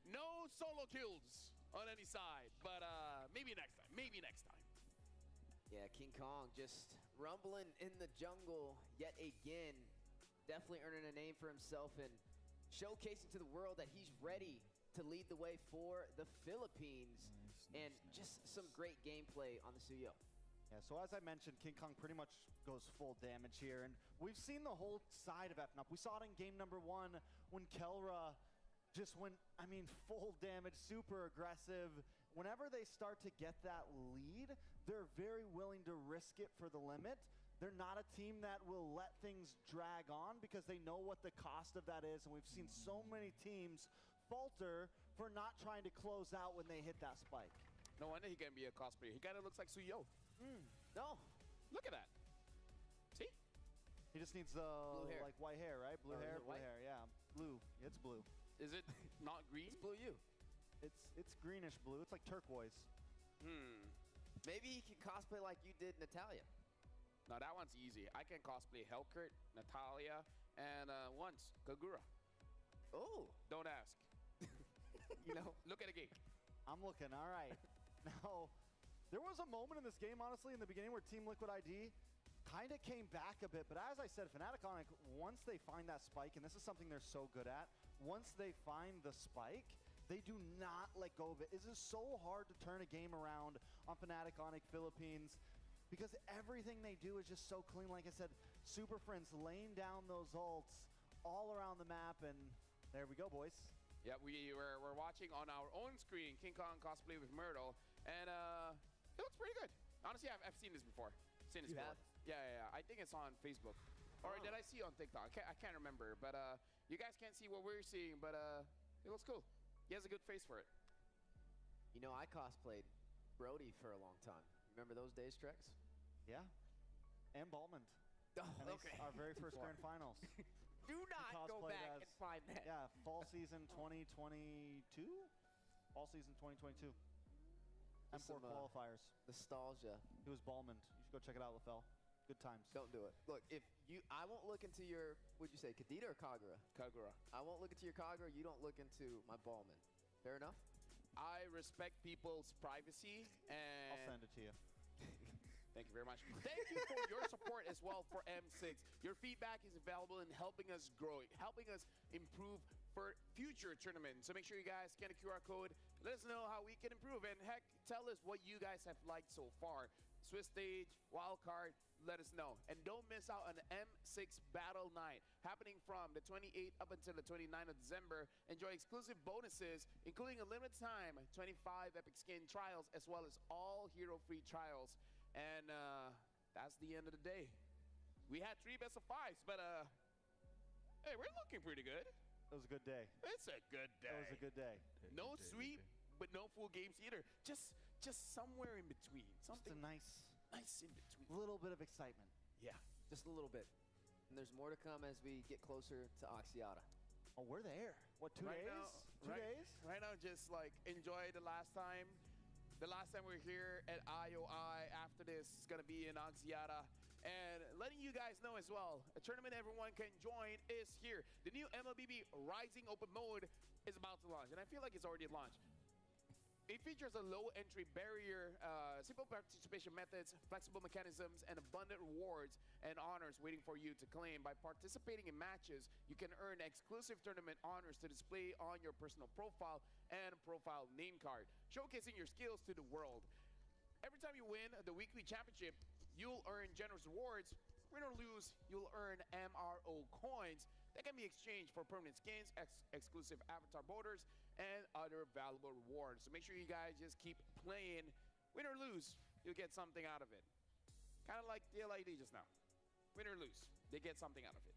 No solo kills on any side, but maybe next time, Yeah, King Kong just rumbling in the jungle yet again. Definitely earning a name for himself and showcasing to the world that he's ready to lead the way for the Philippines. And just some great gameplay on the Suyo. Yeah, so as I mentioned, King Kong pretty much goes full damage here. And we've seen the whole side of Fnop. We saw it in game number 1 when Kelra just went, I mean, full damage, super aggressive. Whenever they start to get that lead, they're very willing to risk it for the limit. They're not a team that will let things drag on because they know what the cost of that is. And we've seen so many teams falter for not trying to close out when they hit that spike. No wonder he can be a cosplayer. He kind of looks like Suyo. No. Look at that. See? He just needs the hair. like white hair, right? Blue Or is hair, it blue white? hair. Yeah, blue. It's blue. Is it not green? It's blue you. It's greenish blue. It's like turquoise. Maybe he can cosplay like you did Natalia. No, that one's easy. I can cosplay Hellkurt, Natalia, and once Kagura. Oh, Don't ask. You know, look at the game. I'm looking. All right. Now, there was a moment in this game, honestly, in the beginning where Team Liquid ID kind of came back a bit. But as I said, Fnatic Onic, once they find that spike, and this is something they're so good at, once they find the spike, they do not let go of it. It is so hard to turn a game around on Fnatic Onic Philippines because everything they do is just so clean. Like I said, Super Friends laying down those ults all around the map, and there we go, boys. Yeah, we're watching on our own screen King Kong cosplay with Myrtle, and it looks pretty good. Honestly, I've seen this before. Seen this You before. have? Yeah. I think it's on Facebook. Or did I see it on TikTok? I can't remember. But you guys can't see what we're seeing, but it looks cool. He has a good face for it. You know, I cosplayed Brody for a long time. Remember those days, Trex? Yeah. And Ballman. Oh, And okay. our very first grand finals. Do not go cosplayed back as- and find that. Yeah, fall season 2022? Fall season 2022. Just M4 some, qualifiers. Nostalgia. It was Ballman. You should go check it out, LaFell. Good times. Don't do it. Look, if you, I won't look into your, what'd you say, Kadita or Kagura? Kagura. I won't look into your Kagura. You don't look into my Ballman. Fair enough? I respect people's privacy, and I'll send it to you. thank you very much. Thank you for your support as well for M6. Your feedback is valuable in helping us grow, helping us improve for future tournaments. So make sure you guys scan a QR code. Let us know how we can improve. And heck, tell us what you guys have liked so far. Swiss Stage, Wildcard, let us know. And don't miss out on the M6 Battle Night happening from the 28th up until the 29th of December. Enjoy exclusive bonuses, including a limited time 25 Epic Skin trials, as well as all hero-free trials. And that's the end of the day. We had 3 best of 5s, but hey, we're looking pretty good. It was a good day. It's a good day. It was a good day. No sweep, but no full games either. Just somewhere in between. Something Just a nice in between. little bit of excitement. Yeah. Just a little bit. And there's more to come as we get closer to Oxiata. Oh, we're there. What, 2 days? Now, 2 days? Right now, just like enjoy the last time. The last time we were here at IOI. After this, it's going to be in Oxiata. And letting you guys know as well, a tournament everyone can join is here. The new MLBB Rising Open Mode is about to launch, and I feel like it's already launched. It features a low entry barrier, simple participation methods, flexible mechanisms, and abundant rewards and honors waiting for you to claim. By participating in matches, you can earn exclusive tournament honors to display on your personal profile and profile name card, showcasing your skills to the world. Every time you win the weekly championship, you'll earn generous rewards. Win or lose, you'll earn MRO coins that can be exchanged for permanent skins, exclusive avatar borders, and other valuable rewards. So make sure you guys just keep playing. Win or lose, you'll get something out of it. Kind of like TLID just now. Win or lose, they get something out of it.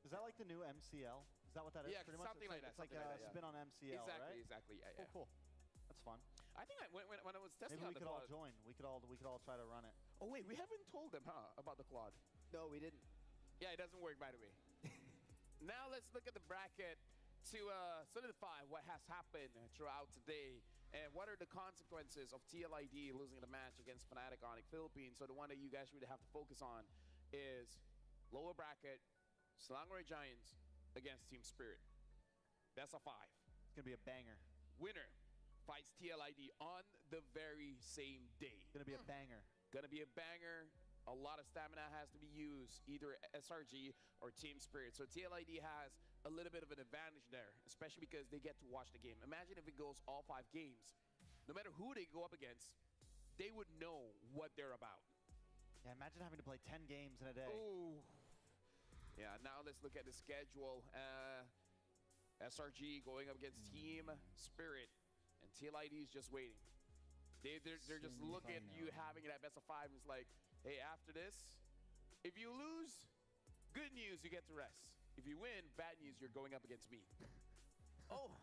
Is that like the new MCL? Is that what that is? Yeah, Pretty much? something like that. It's like something a like that, yeah. spin on MCL, right? Exactly. Yeah. Oh, cool. That's fun. I think when I was testing Maybe out we the could all Claude. join. We could all try to run it. Oh wait, we haven't told them, about the Claude. No, we didn't. Yeah, it doesn't work, by the way. Now let's look at the bracket to solidify what has happened throughout today and what are the consequences of TLID losing the match against Fnatic Onic Philippines. So the one that you guys really have to focus on is lower bracket, Selangor Giants against Team Spirit. Best of 5. It's going to be a banger. Winner fights TLID on the very same day. It's going to be a banger. Gonna be a banger. A lot of stamina has to be used, either SRG or Team Spirit. So TLID has a little bit of an advantage there, especially because they get to watch the game. Imagine if it goes all 5 games. No matter who they go up against, they would know what they're about. Yeah, imagine having to play 10 games in a day. Ooh. Yeah, now let's look at the schedule. SRG going up against Team Spirit, and TLID is just waiting. They're just looking at you having that best of 5. And it's like, hey, after this, if you lose, good news, you get to rest. If you win, bad news, you're going up against me. Oh,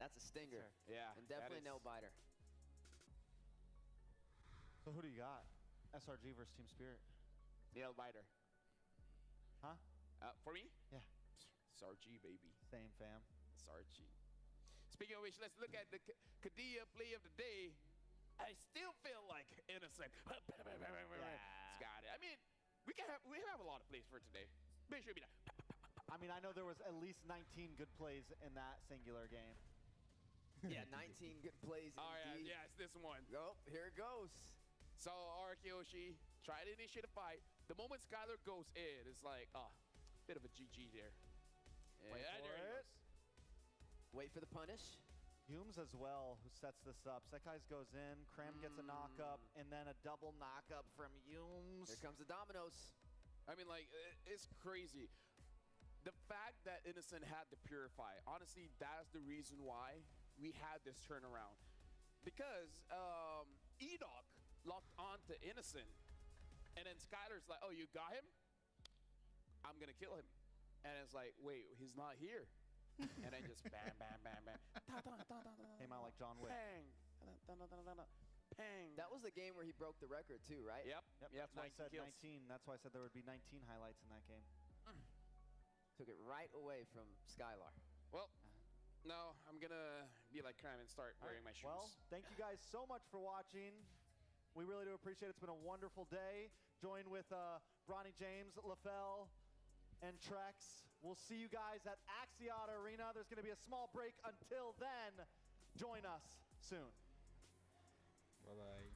that's a stinger. Yeah, And definitely that is- no biter. So who do you got? SRG versus Team Spirit. Nail biter. Huh? For me? Yeah. SRG, baby. Same, fam. SRG. Speaking of which, let's look at the Kadia play of the day. I still feel like innocent. It's got it. I mean, we have a lot of plays for today. Make sure be that. I mean, I know there was at least 19 good plays in that singular game. Yeah, 19 good plays All right, indeed. yeah, it's this one. Oh, here it goes. So, Arkiyoshi try to initiate a fight. The moment Skylar goes in, it's like, bit of a GG there. Wait Yeah, for there he it. goes. Wait for the punish. Humes as well, who sets this up. Sekai's goes in, Cram gets a knock-up, and then a double knock-up from Humes. Here comes the dominoes. I mean, like, it's crazy. The fact that Innocent had to purify, honestly, that's the reason why we had this turnaround. Because E-Dog locked onto Innocent, and then Skylar's like, oh, you got him? I'm going to kill him. And it's like, wait, he's not here. And then just bam, bam, bam, bam. Came out like John Wick. Bang. Bang. That was the game where he broke the record too, right? Yep. That's why I said kills. 19. That's why I said there would be 19 highlights in that game. Took it right away from Skylar. Well, no, I'm going to be like Cram and start wearing my shoes. Well, thank you guys so much for watching. We really do appreciate it. It's been a wonderful day. Joined with Ronnie James, LaFell, and Trex. We'll see you guys at Axiata Arena. There's going to be a small break. Until then, join us soon. Bye-bye.